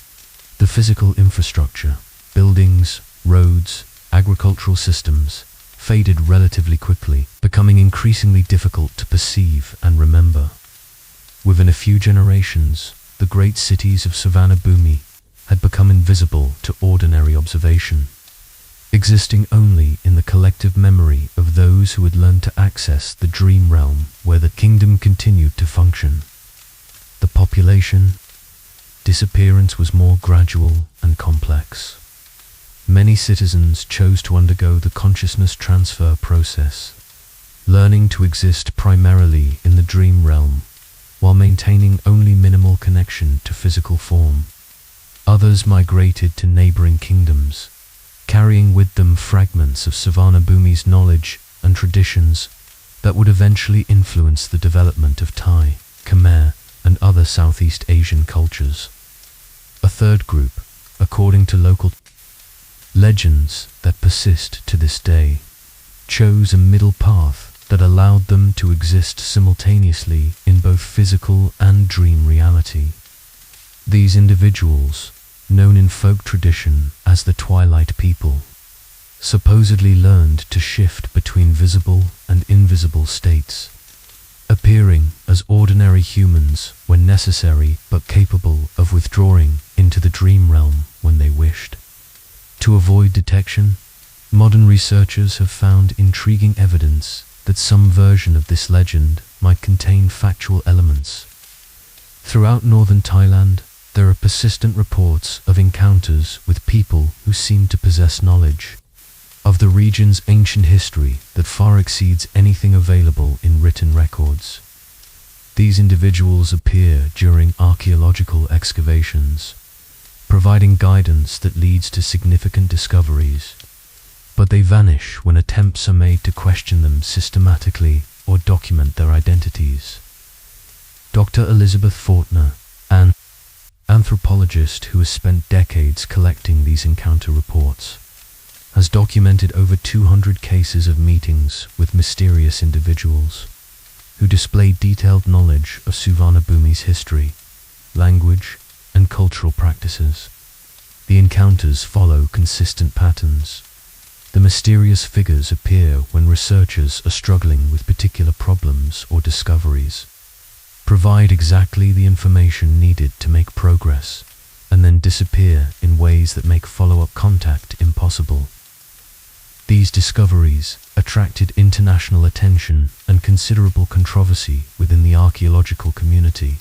The physical infrastructure, buildings, roads, agricultural systems, faded relatively quickly, becoming increasingly difficult to perceive and remember. Within a few generations, the great cities of Suvarnabhumi had become invisible to ordinary observation, existing only in the collective memory of those who had learned to access the dream realm where the kingdom continued to function. The population disappearance was more gradual and complex. Many citizens chose to undergo the consciousness transfer process, learning to exist primarily in the dream realm while maintaining only minimal connection to physical form. Others migrated to neighboring kingdoms, carrying with them fragments of Suvarnabhumi's knowledge and traditions that would eventually influence the development of Thai, Khmer, and other Southeast Asian cultures. A third group, according to local legends that persist to this day, chose a middle path that allowed them to exist simultaneously in both physical and dream reality. These individuals, known in folk tradition as the Twilight People, supposedly learned to shift between visible and invisible states, appearing as ordinary humans when necessary but capable of withdrawing into the dream realm when they wished. To avoid detection, modern researchers have found intriguing evidence that some version of this legend might contain factual elements. Throughout northern Thailand, there are persistent reports of encounters with people who seem to possess knowledge of the region's ancient history that far exceeds anything available in written records. These individuals appear during archaeological excavations, providing guidance that leads to significant discoveries, but they vanish when attempts are made to question them systematically or document their identities. Dr. Elizabeth Fortner, an anthropologist who has spent decades collecting these encounter reports, has documented over 200 cases of meetings with mysterious individuals who display detailed knowledge of Suvarnabhumi's history, language, and cultural practices. The encounters follow consistent patterns. The mysterious figures appear when researchers are struggling with particular problems or discoveries, provide exactly the information needed to make progress, and then disappear in ways that make follow-up contact impossible. These discoveries attracted international attention and considerable controversy within the archaeological community.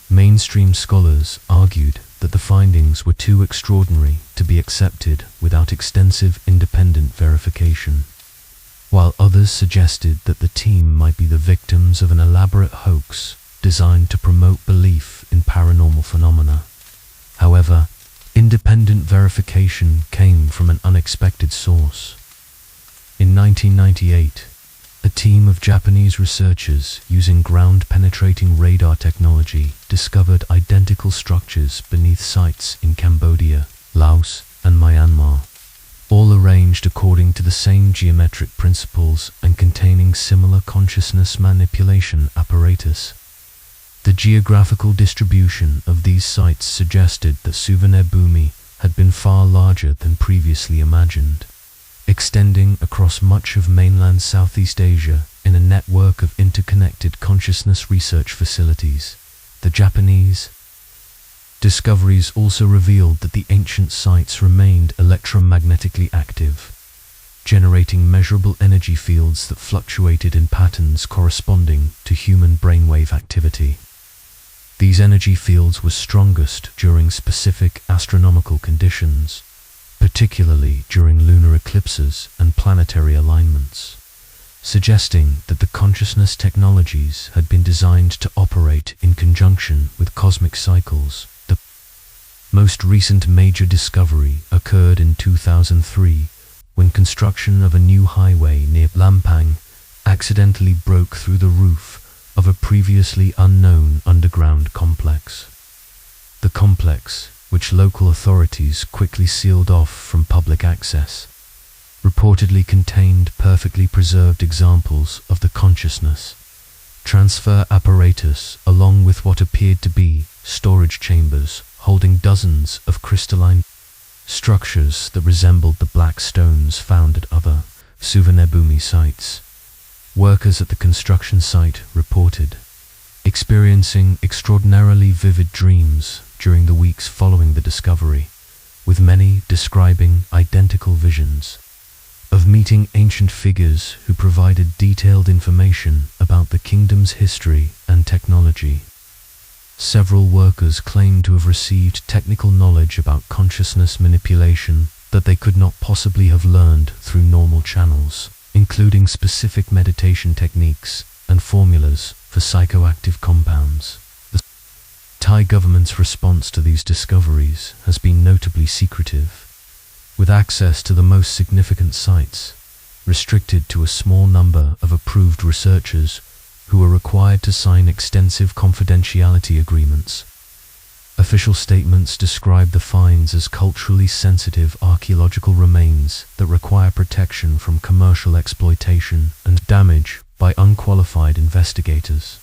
Mainstream scholars argued that the findings were too extraordinary to be accepted without extensive independent verification, while others suggested that the team might be the victims of an elaborate hoax designed to promote belief in paranormal phenomena. However, independent verification came from an unexpected source. In 1998, a team of Japanese researchers using ground-penetrating radar technology discovered identical structures beneath sites in Cambodia, Laos, and Myanmar, all arranged according to the same geometric principles and containing similar consciousness manipulation apparatus. The geographical distribution of these sites suggested that Suvarnabhumi had been far larger than previously imagined, extending across much of mainland Southeast Asia in a network of interconnected consciousness research facilities. The Japanese discoveries also revealed that the ancient sites remained electromagnetically active, generating measurable energy fields that fluctuated in patterns corresponding to human brainwave activity. These energy fields were strongest during specific astronomical conditions, particularly during lunar eclipses and planetary alignments, suggesting that the consciousness technologies had been designed to operate in conjunction with cosmic cycles. The most recent major discovery occurred in 2003, when construction of a new highway near Lampang accidentally broke through the roof of a previously unknown underground complex. The complex, which local authorities quickly sealed off from public access, reportedly contained perfectly preserved examples of the consciousness transfer apparatus, along with what appeared to be storage chambers holding dozens of crystalline structures that resembled the black stones found at other Suvarnabhumi sites. Workers at the construction site reported experiencing extraordinarily vivid dreams during the weeks following the discovery, with many describing identical visions of meeting ancient figures who provided detailed information about the kingdom's history and technology. Several workers claimed to have received technical knowledge about consciousness manipulation that they could not possibly have learned through normal channels, including specific meditation techniques and formulas for psychoactive compounds. The Thai government's response to these discoveries has been notably secretive, with access to the most significant sites restricted to a small number of approved researchers who are required to sign extensive confidentiality agreements. Official statements describe the finds as culturally sensitive archaeological remains that require protection from commercial exploitation and damage by unqualified investigators.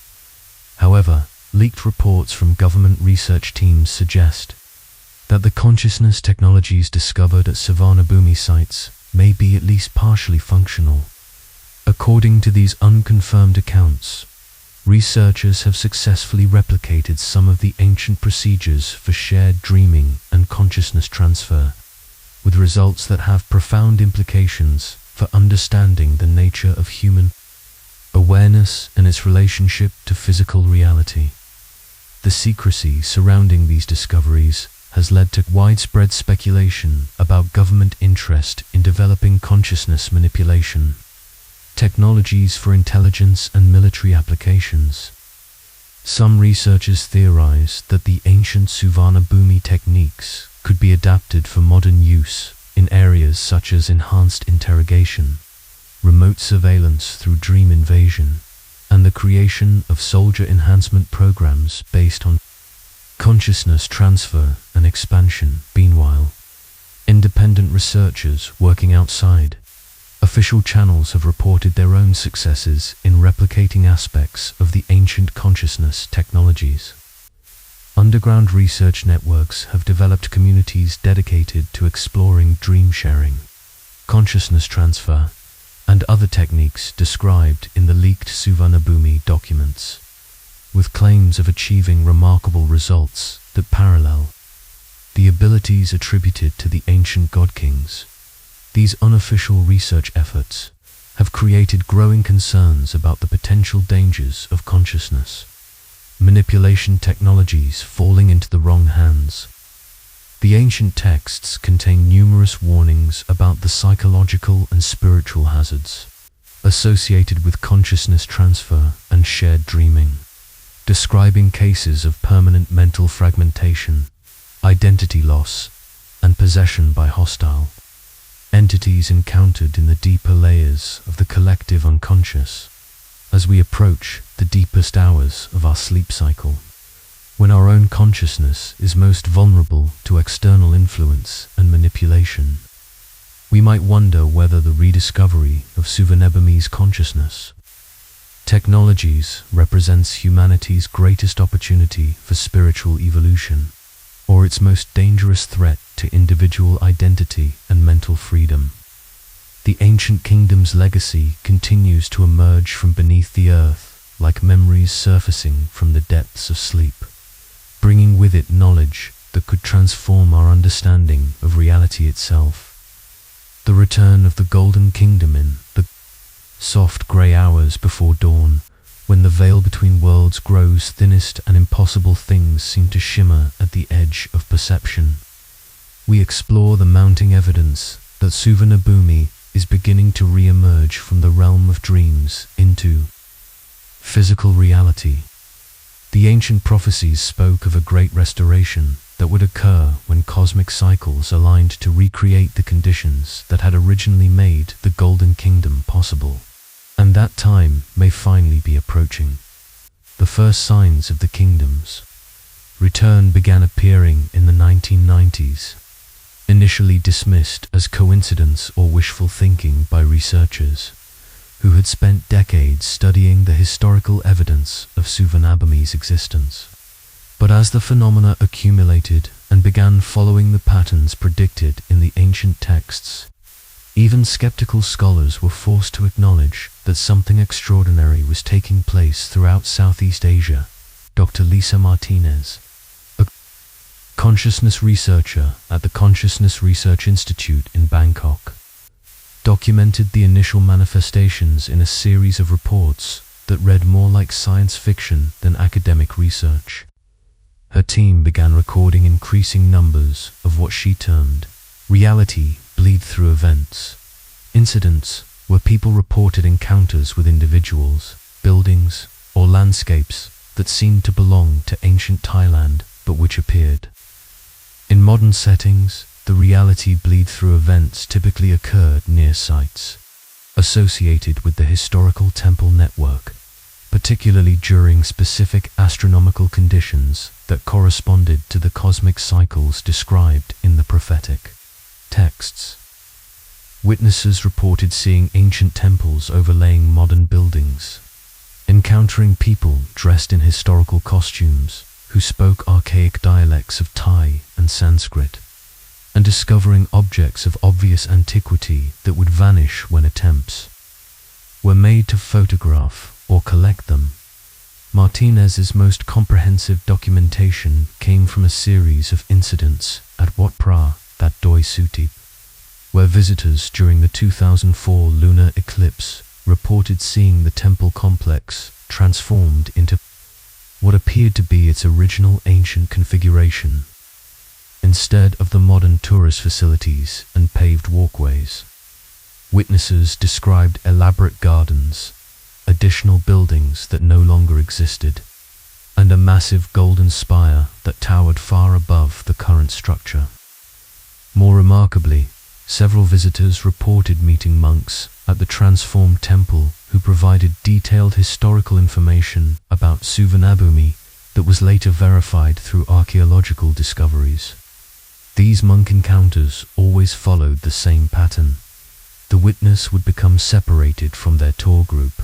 However, leaked reports from government research teams suggest that the consciousness technologies discovered at Suvarnabhumi sites may be at least partially functional. According to these unconfirmed accounts, researchers have successfully replicated some of the ancient procedures for shared dreaming and consciousness transfer, with results that have profound implications for understanding the nature of human awareness and its relationship to physical reality. The secrecy surrounding these discoveries has led to widespread speculation about government interest in developing consciousness manipulation technologies for intelligence and military applications. Some researchers theorize that the ancient Suvarnabhumi techniques could be adapted for modern use in areas such as enhanced interrogation, remote surveillance through dream invasion, and the creation of soldier enhancement programs based on consciousness transfer and expansion. Meanwhile, independent researchers working outside official channels have reported their own successes in replicating aspects of the ancient consciousness technologies. Underground research networks have developed communities dedicated to exploring dream sharing, consciousness transfer, and other techniques described in the leaked Suvarnabhumi documents, with claims of achieving remarkable results that parallel the abilities attributed to the ancient god kings. These unofficial research efforts have created growing concerns about the potential dangers of consciousness manipulation technologies falling into the wrong hands. The ancient texts contain numerous warnings about the psychological and spiritual hazards associated with consciousness transfer and shared dreaming, describing cases of permanent mental fragmentation, identity loss, and possession by hostile entities encountered in the deeper layers of the collective unconscious as we approach the deepest hours of our sleep cycle, when our own consciousness is most vulnerable to external influence and manipulation. We might wonder whether the rediscovery of Suvarnabhumi's consciousness technologies represents humanity's greatest opportunity for spiritual evolution, or its most dangerous threat to individual identity and mental freedom. The ancient kingdom's legacy continues to emerge from beneath the earth like memories surfacing from the depths of sleep, bringing with it knowledge that could transform our understanding of reality itself. The return of the Golden Kingdom in the soft grey hours before dawn, when the veil between worlds grows thinnest and impossible things seem to shimmer at the edge of perception. We explore the mounting evidence that Suvarnabhumi is beginning to re-emerge from the realm of dreams into physical reality. The ancient prophecies spoke of a great restoration that would occur when cosmic cycles aligned to recreate the conditions that had originally made the Golden Kingdom possible. And that time may finally be approaching. The first signs of the kingdom's return began appearing in the 1990s, initially dismissed as coincidence or wishful thinking by researchers who had spent decades studying the historical evidence of Suvarnabhumi's existence. But as the phenomena accumulated and began following the patterns predicted in the ancient texts, even skeptical scholars were forced to acknowledge that something extraordinary was taking place throughout Southeast Asia. Dr. Lisa Martinez, a consciousness researcher at the Consciousness Research Institute in Bangkok, documented the initial manifestations in a series of reports that read more like science fiction than academic research. Her team began recording increasing numbers of what she termed reality bleed-through events, incidents where people reported encounters with individuals, buildings, or landscapes that seemed to belong to ancient Thailand but which appeared. In modern settings, the reality bleed-through events typically occurred near sites associated with the historical temple network, particularly during specific astronomical conditions that corresponded to the cosmic cycles described in the prophetic texts. Witnesses reported seeing ancient temples overlaying modern buildings, encountering people dressed in historical costumes who spoke archaic dialects of Thai and Sanskrit, and discovering objects of obvious antiquity that would vanish when attempts were made to photograph or collect them. Martinez's most comprehensive documentation came from a series of incidents at Wat Phra, that Doi Sutip, where visitors during the 2004 lunar eclipse reported seeing the temple complex transformed into what appeared to be its original ancient configuration, instead of the modern tourist facilities and paved walkways. Witnesses described elaborate gardens, additional buildings that no longer existed, and a massive golden spire that towered far above the current structure. More remarkably, several visitors reported meeting monks at the transformed temple who provided detailed historical information about Suvarnabhumi that was later verified through archaeological discoveries. These monk encounters always followed the same pattern. The witness would become separated from their tour group,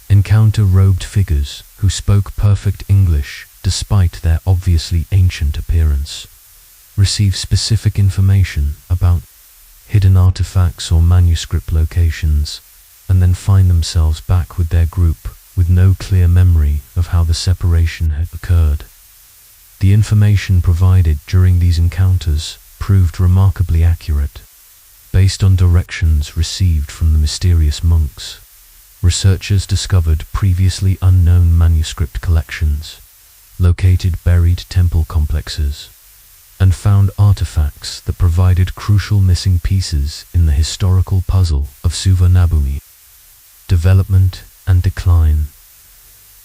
encounter robed figures who spoke perfect English despite their obviously ancient appearance, receive specific information about hidden artifacts or manuscript locations, and then find themselves back with their group with no clear memory of how the separation had occurred. The information provided during these encounters proved remarkably accurate. Based on directions received from the mysterious monks, researchers discovered previously unknown manuscript collections, located buried temple complexes, and found artifacts that provided crucial missing pieces in the historical puzzle of Suvarnabhumi. development, and decline.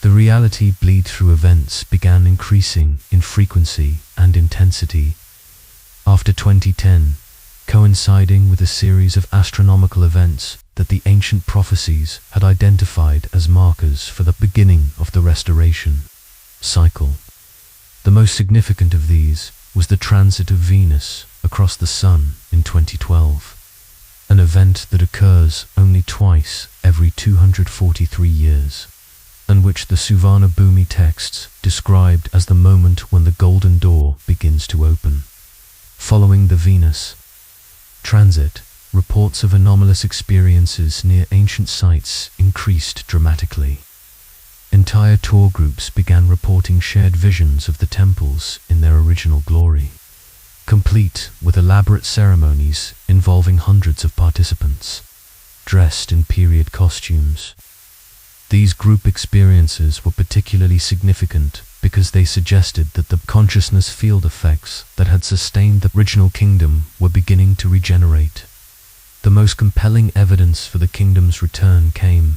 The reality bleed-through events began increasing in frequency and intensity. After 2010, coinciding with a series of astronomical events that the ancient prophecies had identified as markers for the beginning of the restoration cycle. The most significant of these was the transit of Venus across the Sun in 2012, an event that occurs only twice every 243 years, and which the Suvarnabhumi texts described as the moment when the golden door begins to open. Following the Venus transit, reports of anomalous experiences near ancient sites increased dramatically. Entire tour groups began reporting shared visions of the temples in their original glory, complete with elaborate ceremonies involving hundreds of participants, dressed in period costumes. These group experiences were particularly significant because they suggested that the consciousness field effects that had sustained the original kingdom were beginning to regenerate. The most compelling evidence for the kingdom's return came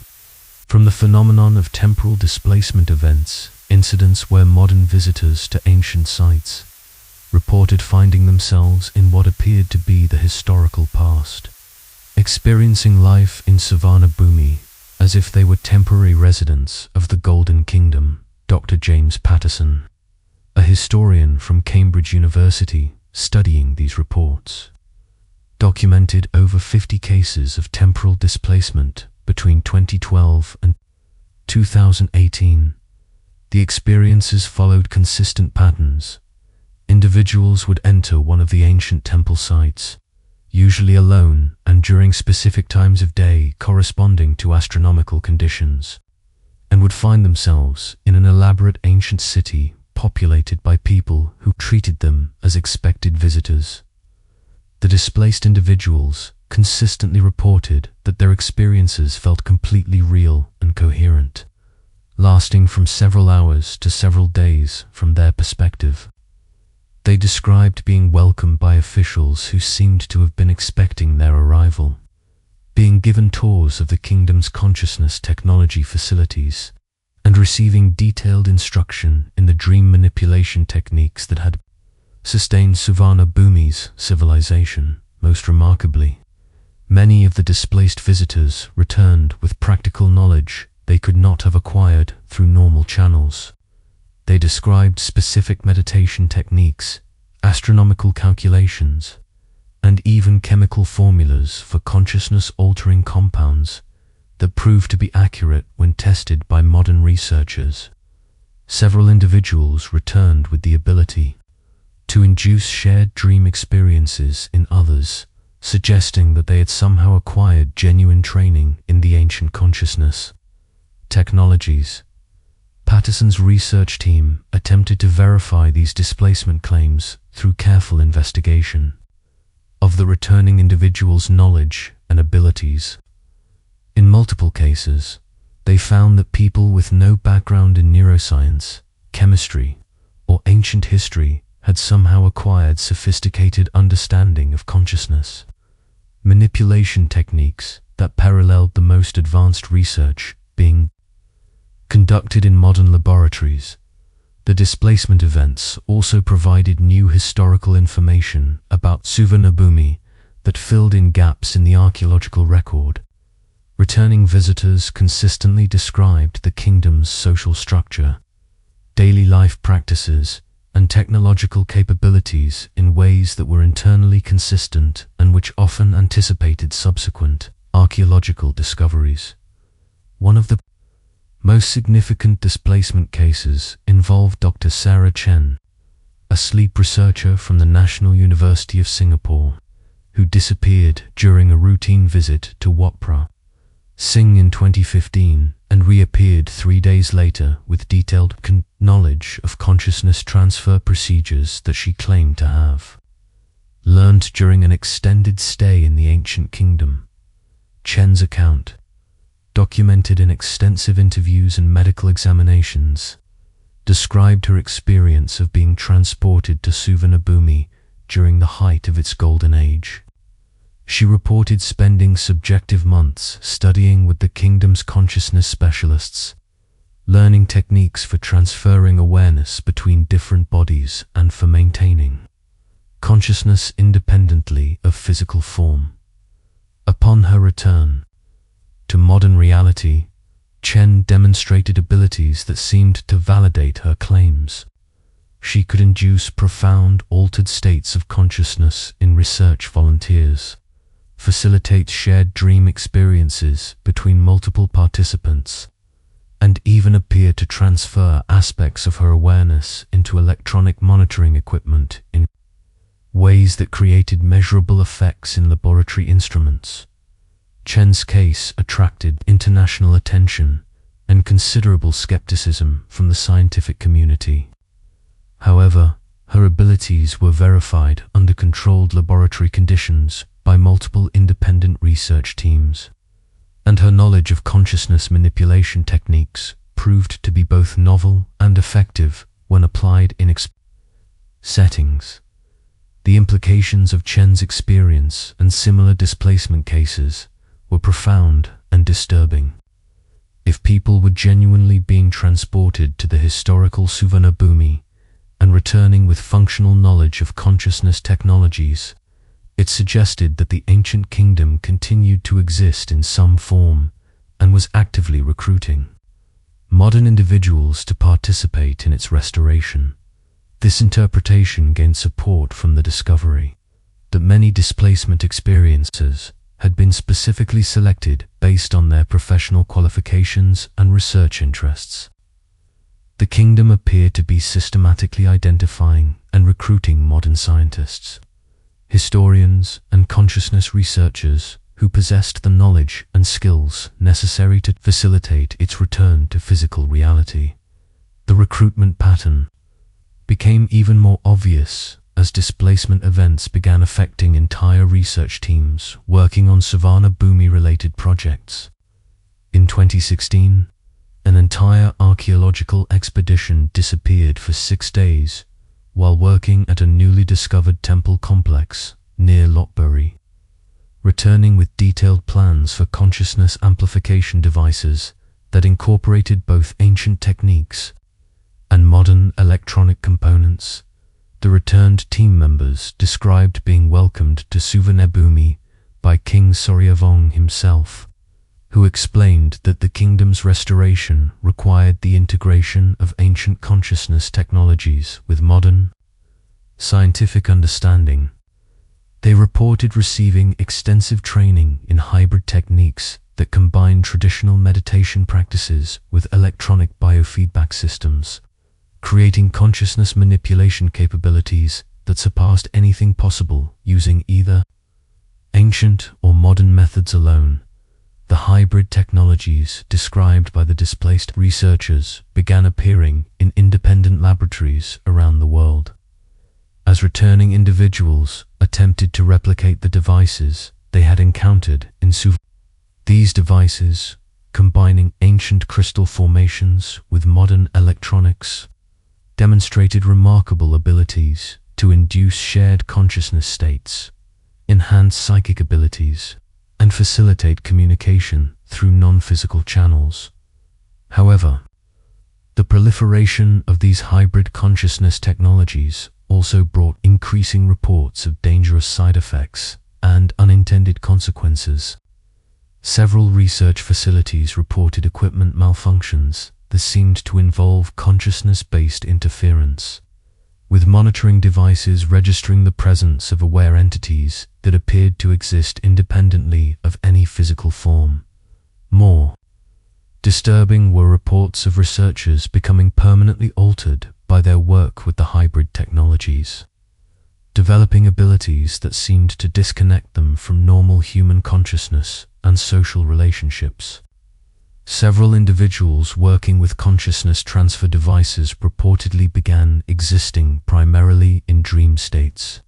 from the phenomenon of temporal displacement events, incidents where modern visitors to ancient sites reported finding themselves in what appeared to be the historical past, experiencing life in Suvarnabhumi as if they were temporary residents of the Golden Kingdom. Dr. James Patterson, a historian from Cambridge University studying these reports, documented over 50 cases of temporal displacement between 2012 and 2018. The experiences followed consistent patterns. Individuals would enter one of the ancient temple sites, usually alone and during specific times of day corresponding to astronomical conditions, and would find themselves in an elaborate ancient city populated by people who treated them as expected visitors. The displaced individuals consistently reported that their experiences felt completely real and coherent, lasting from several hours to several days from their perspective. They described being welcomed by officials who seemed to have been expecting their arrival, being given tours of the kingdom's consciousness technology facilities, and receiving detailed instruction in the dream manipulation techniques that had sustained Suvarnabhumi's civilization. Most remarkably, many of the displaced visitors returned with practical knowledge they could not have acquired through normal channels. They described specific meditation techniques, astronomical calculations, and even chemical formulas for consciousness-altering compounds that proved to be accurate when tested by modern researchers. Several individuals returned with the ability to induce shared dream experiences in others, suggesting that they had somehow acquired genuine training in the ancient consciousness technologies. Patterson's research team attempted to verify these displacement claims through careful investigation of the returning individual's knowledge and abilities. In multiple cases, they found that people with no background in neuroscience, chemistry, or ancient history had somehow acquired sophisticated understanding of consciousness manipulation techniques that paralleled the most advanced research being conducted in modern laboratories. The displacement events also provided new historical information about Suvarnabhumi that filled in gaps in the archaeological record. Returning visitors consistently described the kingdom's social structure, daily life practices, and technological capabilities in ways that were internally consistent and which often anticipated subsequent archaeological discoveries. One of the most significant displacement cases involved Dr. Sarah Chen, a sleep researcher from the National University of Singapore, who disappeared during a routine visit to Wat Phra Sing in 2015 and reappeared 3 days later with detailed knowledge of consciousness transfer procedures that she claimed to have learned during an extended stay in the ancient kingdom. Chen's account, documented in extensive interviews and medical examinations, described her experience of being transported to Suvarnabhumi during the height of its golden age. She reported spending subjective months studying with the kingdom's consciousness specialists, learning techniques for transferring awareness between different bodies and for maintaining consciousness independently of physical form. Upon her return to modern reality, Chen demonstrated abilities that seemed to validate her claims. She could induce profound, altered states of consciousness in research volunteers, facilitate shared dream experiences between multiple participants, and even appear to transfer aspects of her awareness into electronic monitoring equipment in ways that created measurable effects in laboratory instruments. Chen's case attracted international attention and considerable skepticism from the scientific community. However, her abilities were verified under controlled laboratory conditions by multiple independent research teams, and her knowledge of consciousness manipulation techniques proved to be both novel and effective when applied in settings. The implications of Chen's experience and similar displacement cases were profound and disturbing. If people were genuinely being transported to the historical Suvarnabhumi and returning with functional knowledge of consciousness technologies, it suggested that the ancient kingdom continued to exist in some form and was actively recruiting modern individuals to participate in its restoration. This interpretation gained support from the discovery that many displacement experiences had been specifically selected based on their professional qualifications and research interests. The kingdom appeared to be systematically identifying and recruiting modern scientists, historians, and consciousness researchers who possessed the knowledge and skills necessary to facilitate its return to physical reality. The recruitment pattern became even more obvious as displacement events began affecting entire research teams working on Suvarnabhumi-related projects. In 2016, an entire archaeological expedition disappeared for 6 days while working at a newly discovered temple complex near Lopburi, returning with detailed plans for consciousness amplification devices that incorporated both ancient techniques and modern electronic components. The returned team members described being welcomed to Suvarnabhumi by King Soryavong himself, who explained that the kingdom's restoration required the integration of ancient consciousness technologies with modern scientific understanding. They reported receiving extensive training in hybrid techniques that combine traditional meditation practices with electronic biofeedback systems, creating consciousness manipulation capabilities that surpassed anything possible using either ancient or modern methods alone. The hybrid technologies described by the displaced researchers began appearing in independent laboratories around the world. As returning individuals attempted to replicate the devices they had encountered in these devices, combining ancient crystal formations with modern electronics, demonstrated remarkable abilities to induce shared consciousness states, enhance psychic abilities, and facilitate communication through non-physical channels. However, the proliferation of these hybrid consciousness technologies also brought increasing reports of dangerous side effects and unintended consequences. Several research facilities reported equipment malfunctions that seemed to involve consciousness-based interference, with monitoring devices registering the presence of aware entities that appeared to exist independently of any physical form. More disturbing were reports of researchers becoming permanently altered by their work with the hybrid technologies, developing abilities that seemed to disconnect them from normal human consciousness and social relationships. Several individuals working with consciousness transfer devices reportedly began existing primarily in dream states,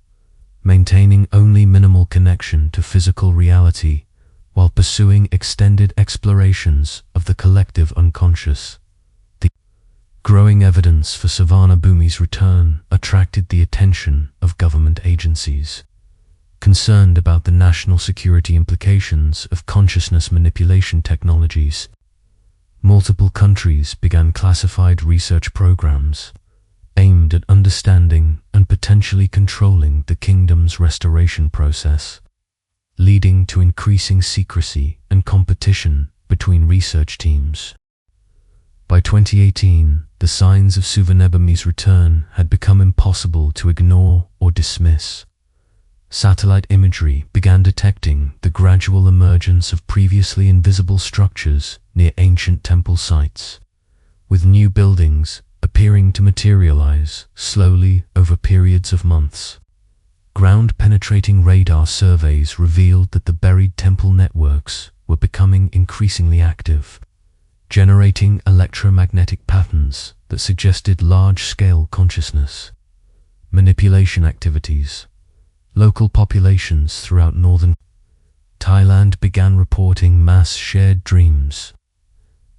maintaining only minimal connection to physical reality while pursuing extended explorations of the collective unconscious. The growing evidence for Suvarnabhumi's return attracted the attention of government agencies. concerned about the national security implications of consciousness manipulation technologies, multiple countries began classified research programs aimed at understanding and potentially controlling the kingdom's restoration process, leading to increasing secrecy and competition between research teams. By 2018, the signs of Suvarnabhumi's return had become impossible to ignore or dismiss. Satellite imagery began detecting the gradual emergence of previously invisible structures near ancient temple sites, with new buildings appearing to materialize slowly over periods of months. Ground-penetrating radar surveys revealed that the buried temple networks were becoming increasingly active, generating electromagnetic patterns that suggested large-scale consciousness manipulation activities. Local populations throughout northern Thailand began reporting mass shared dreams,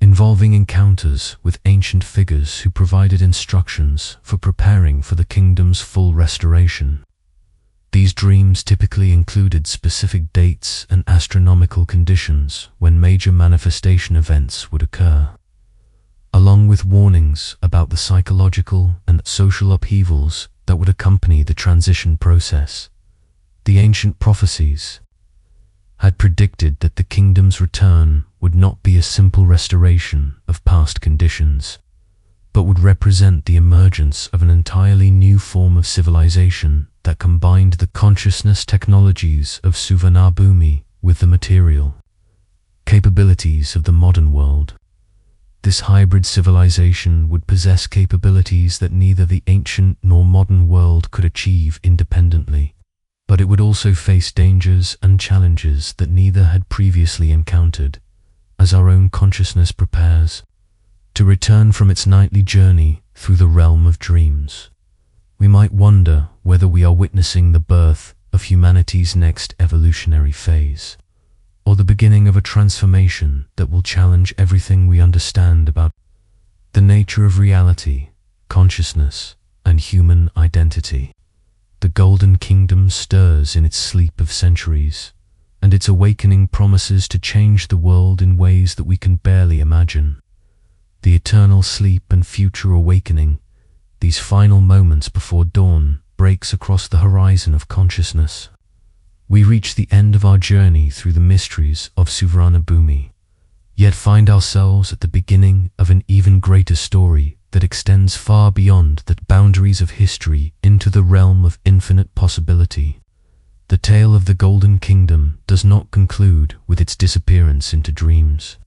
involving encounters with ancient figures who provided instructions for preparing for the kingdom's full restoration. These dreams typically included specific dates and astronomical conditions when major manifestation events would occur, along with warnings about the psychological and social upheavals that would accompany the transition process. The ancient prophecies had predicted that the kingdom's return would not be a simple restoration of past conditions, but would represent the emergence of an entirely new form of civilization that combined the consciousness technologies of Suvarnabhumi with the material capabilities of the modern world. This hybrid civilization would possess capabilities that neither the ancient nor modern world could achieve independently, but it would also face dangers and challenges that neither had previously encountered, as our own consciousness prepares to return from its nightly journey through the realm of dreams. We might wonder whether we are witnessing the birth of humanity's next evolutionary phase, or the beginning of a transformation that will challenge everything we understand about the nature of reality, consciousness, and human identity. The Golden Kingdom stirs in its sleep of centuries, and its awakening promises to change the world in ways that we can barely imagine. The eternal sleep and future awakening, these final moments before dawn, breaks across the horizon of consciousness. We reach the end of our journey through the mysteries of Suvarnabhumi, yet find ourselves at the beginning of an even greater story that extends far beyond the boundaries of history into the realm of infinite possibility. The tale of the Golden Kingdom does not conclude with its disappearance into dreams,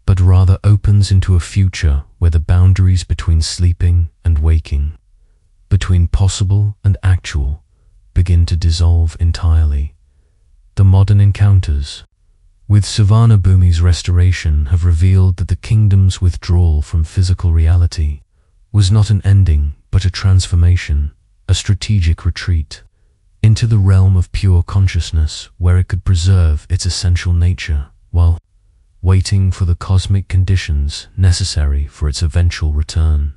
but rather opens into a future where the boundaries between sleeping and waking, between possible and actual, begin to dissolve entirely. The modern encounters with Suvarnabhumi's restoration have revealed that the kingdom's withdrawal from physical reality was not an ending, but a transformation, a strategic retreat into the realm of pure consciousness where it could preserve its essential nature while waiting for the cosmic conditions necessary for its eventual return.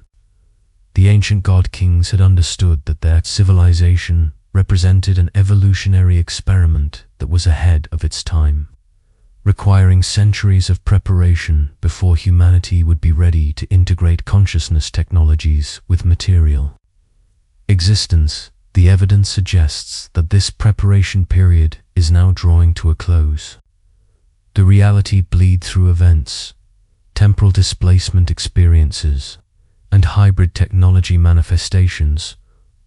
The ancient god kings had understood that their civilization represented an evolutionary experiment that was ahead of its time, requiring centuries of preparation before humanity would be ready to integrate consciousness technologies with material existence. The evidence suggests that this preparation period is now drawing to a close. The reality bleed-through events, temporal displacement experiences, and hybrid technology manifestations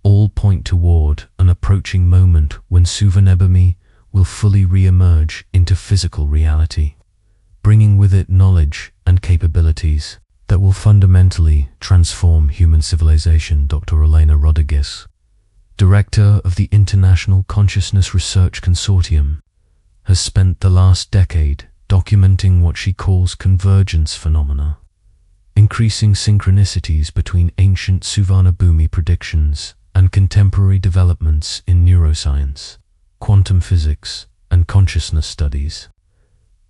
all point toward an approaching moment when Suvarnabhumi will fully re-emerge into physical reality, bringing with it knowledge and capabilities that will fundamentally transform human civilization. Dr. Elena Rodriguez, director of the International Consciousness Research Consortium, has spent the last decade documenting what she calls convergence phenomena, increasing synchronicities between ancient Suvarnabhumi predictions and contemporary developments in neuroscience, quantum physics, and consciousness studies.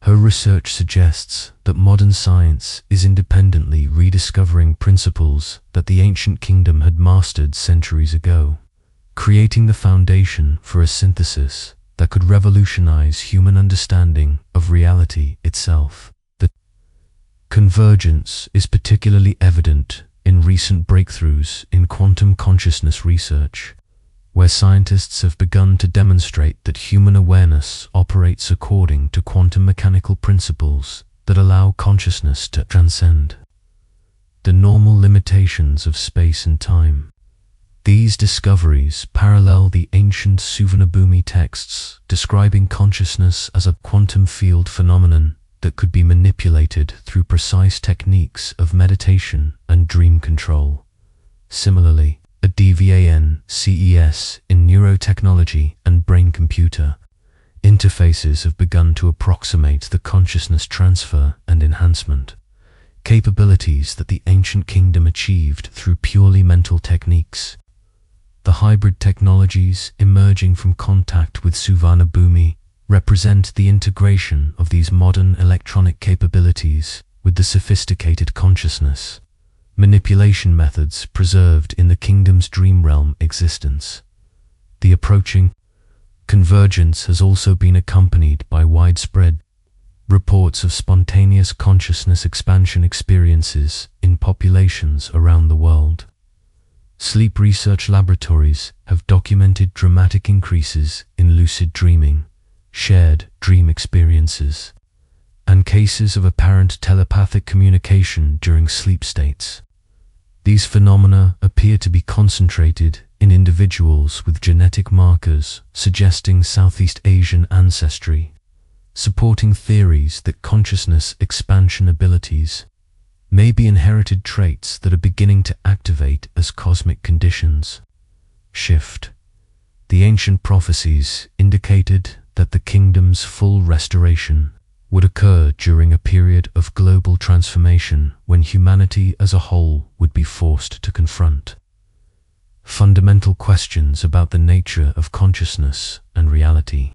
Her research suggests that modern science is independently rediscovering principles that the ancient kingdom had mastered centuries ago, creating the foundation for a synthesis that could revolutionize human understanding of reality itself. The convergence is particularly evident in recent breakthroughs in quantum consciousness research, where scientists have begun to demonstrate that human awareness operates according to quantum mechanical principles that allow consciousness to transcend the normal limitations of space and time. These discoveries parallel the ancient Suvarnabhumi texts describing consciousness as a quantum field phenomenon that could be manipulated through precise techniques of meditation and dream control. Similarly, a DVAN CES in neurotechnology and brain-computer interfaces have begun to approximate the consciousness transfer and enhancement capabilities that the ancient kingdom achieved through purely mental techniques. The hybrid technologies emerging from contact with Suvarnabhumi represent the integration of these modern electronic capabilities with the sophisticated consciousness manipulation methods preserved in the kingdom's dream realm existence. The approaching convergence has also been accompanied by widespread reports of spontaneous consciousness expansion experiences in populations around the world. Sleep research laboratories have documented dramatic increases in lucid dreaming, shared dream experiences, and cases of apparent telepathic communication during sleep states. These phenomena appear to be concentrated in individuals with genetic markers suggesting Southeast Asian ancestry, supporting theories that consciousness expansion abilities may be inherited traits that are beginning to activate as cosmic conditions shift. The ancient prophecies indicated that the kingdom's full restoration would occur during a period of global transformation when humanity as a whole would be forced to confront fundamental questions about the nature of consciousness and reality.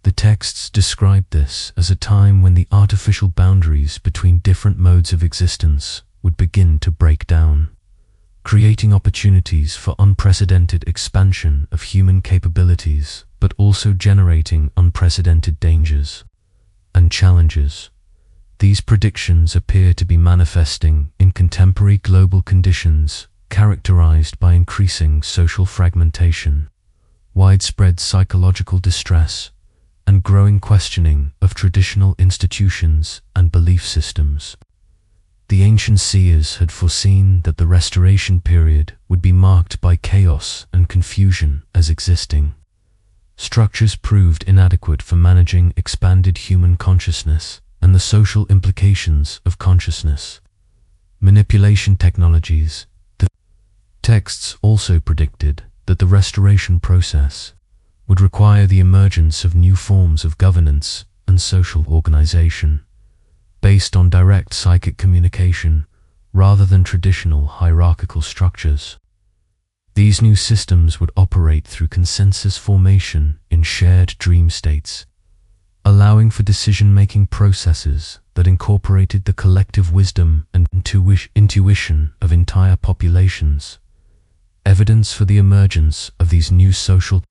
The texts describe this as a time when the artificial boundaries between different modes of existence would begin to break down, creating opportunities for unprecedented expansion of human capabilities, but also generating unprecedented dangers and challenges. These predictions appear to be manifesting in contemporary global conditions characterized by increasing social fragmentation, widespread psychological distress, and growing questioning of traditional institutions and belief systems. The ancient seers had foreseen that the restoration period would be marked by chaos and confusion as existing structures proved inadequate for managing expanded human consciousness and the social implications of consciousness manipulation technologies. The texts also predicted that the restoration process would require the emergence of new forms of governance and social organization based on direct psychic communication rather than traditional hierarchical structures. These new systems would operate through consensus formation in shared dream states, allowing for decision-making processes that incorporated the collective wisdom and intuition of entire populations. Evidence for the emergence of these new social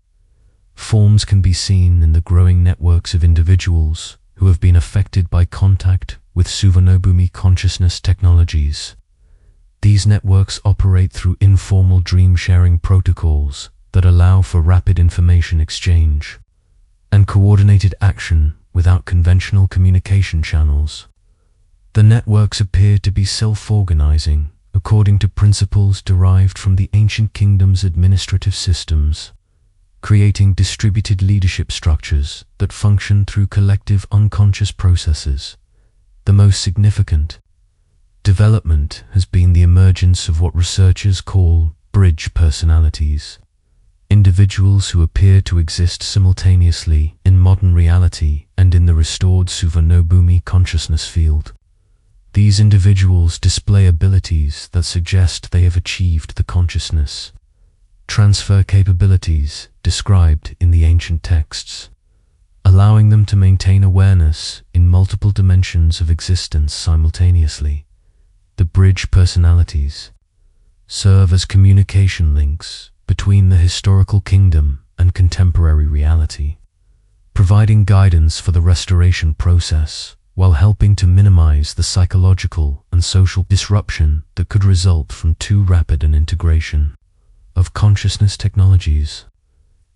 forms can be seen in the growing networks of individuals who have been affected by contact with Suvarnabhumi consciousness technologies. These networks operate through informal dream-sharing protocols that allow for rapid information exchange and coordinated action without conventional communication channels. The networks appear to be self-organizing according to principles derived from the ancient kingdom's administrative systems, creating distributed leadership structures that function through collective unconscious processes. The most significant development has been the emergence of what researchers call bridge personalities, individuals who appear to exist simultaneously in modern reality and in the restored Suvarnabhumi consciousness field. These individuals display abilities that suggest they have achieved the consciousness transfer capabilities described in the ancient texts, allowing them to maintain awareness in multiple dimensions of existence simultaneously. The bridge personalities serve as communication links between the historical kingdom and contemporary reality. providing guidance for the restoration process while helping to minimize the psychological and social disruption that could result from too rapid an integration of consciousness technologies.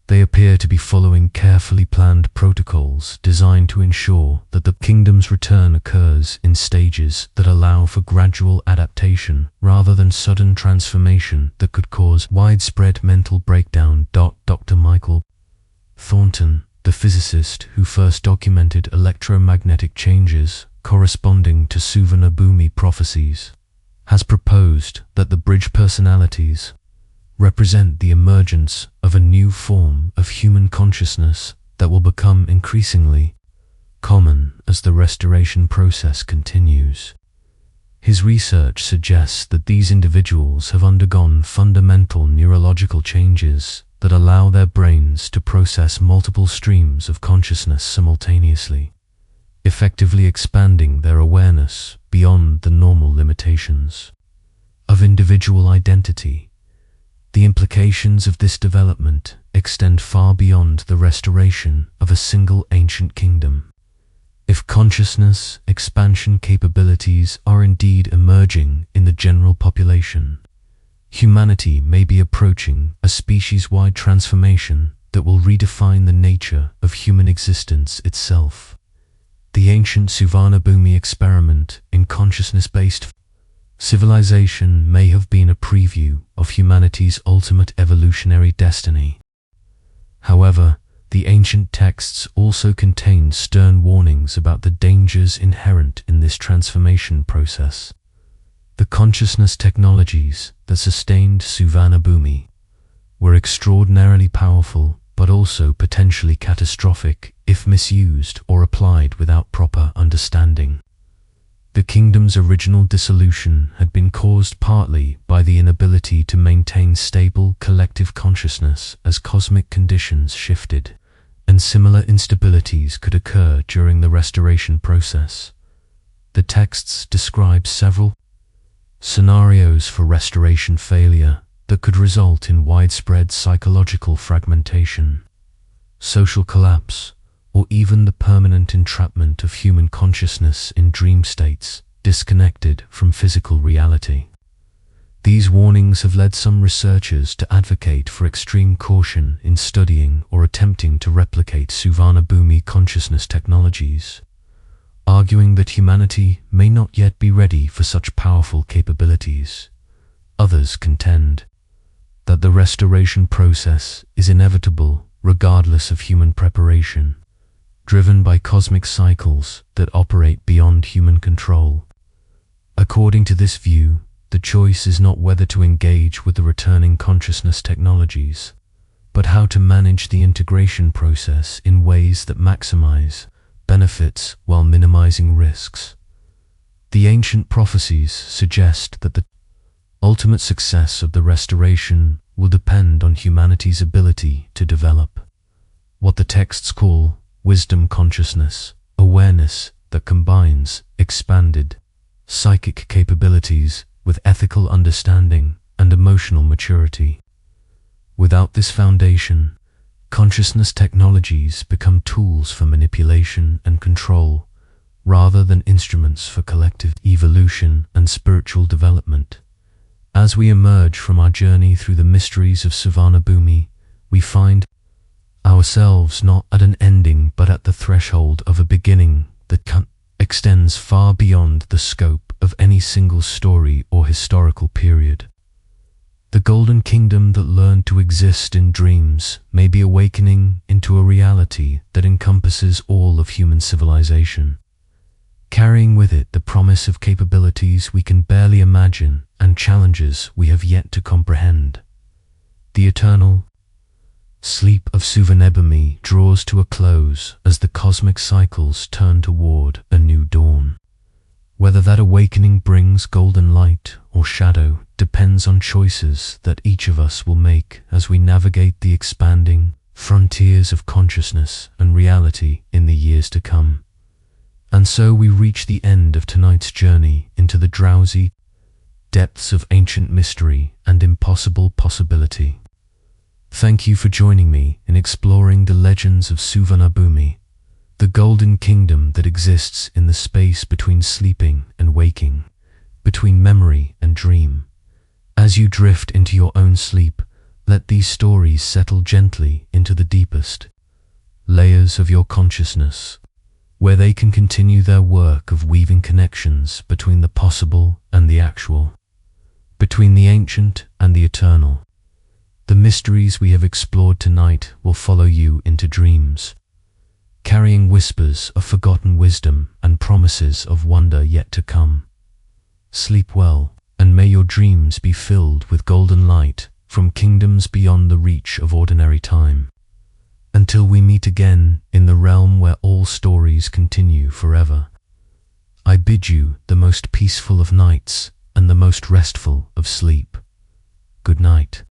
They appear to be following carefully planned protocols designed to ensure that the kingdom's return occurs in stages that allow for gradual adaptation rather than sudden transformation that could cause widespread mental breakdown. Dr. Michael Thornton, the physicist who first documented electromagnetic changes corresponding to Suvarnabhumi prophecies, has proposed that the bridge personalities represent the emergence of a new form of human consciousness that will become increasingly common as the restoration process continues. His research suggests that these individuals have undergone fundamental neurological changes that allow their brains to process multiple streams of consciousness simultaneously, effectively expanding their awareness beyond the normal limitations of individual identity. The implications of this development extend far beyond the restoration of a single ancient kingdom. If consciousness expansion capabilities are indeed emerging in the general population, humanity may be approaching a species-wide transformation that will redefine the nature of human existence itself. The ancient Suvarnabhumi experiment in consciousness-based civilization may have been a preview of humanity's ultimate evolutionary destiny. However, the ancient texts also contain stern warnings about the dangers inherent in this transformation process. The consciousness technologies that sustained Suvarnabhumi were extraordinarily powerful, but also potentially catastrophic if misused or applied without proper understanding. The kingdom's original dissolution had been caused partly by the inability to maintain stable collective consciousness as cosmic conditions shifted, and similar instabilities could occur during the restoration process. The texts describe several scenarios for restoration failure that could result in widespread psychological fragmentation, social collapse, or even the permanent entrapment of human consciousness in dream states disconnected from physical reality. These warnings have led some researchers to advocate for extreme caution in studying or attempting to replicate Suvarnabhumi consciousness technologies, arguing that humanity may not yet be ready for such powerful capabilities. Others contend that the restoration process is inevitable regardless of human preparation, driven by cosmic cycles that operate beyond human control. According to this view, the choice is not whether to engage with the returning consciousness technologies, but how to manage the integration process in ways that maximize benefits while minimizing risks. The ancient prophecies suggest that the ultimate success of the restoration will depend on humanity's ability to develop what the texts call wisdom consciousness, awareness that combines expanded psychic capabilities with ethical understanding and emotional maturity. Without this foundation, consciousness technologies become tools for manipulation and control, rather than instruments for collective evolution and spiritual development. As we emerge from our journey through the mysteries of Suvarnabhumi, we find ourselves not at an ending but at the threshold of a beginning that extends far beyond the scope of any single story or historical period. The Golden Kingdom that learned to exist in dreams may be awakening into a reality that encompasses all of human civilization, carrying with it the promise of capabilities we can barely imagine and challenges we have yet to comprehend. The eternal sleep of Suvarnabhumi draws to a close as the cosmic cycles turn toward a new dawn. Whether that awakening brings golden light or shadow depends on choices that each of us will make as we navigate the expanding frontiers of consciousness and reality in the years to come. And so we reach the end of tonight's journey into the drowsy depths of ancient mystery and impossible possibility. Thank you for joining me in exploring the legends of Suvarnabhumi, the golden kingdom that exists in the space between sleeping and waking, between memory and dream. As you drift into your own sleep, let these stories settle gently into the deepest layers of your consciousness, where they can continue their work of weaving connections between the possible and the actual, between the ancient and the eternal. The mysteries we have explored tonight will follow you into dreams, carrying whispers of forgotten wisdom and promises of wonder yet to come. Sleep well, and may your dreams be filled with golden light from kingdoms beyond the reach of ordinary time. Until we meet again in the realm where all stories continue forever, I bid you the most peaceful of nights and the most restful of sleep. Good night.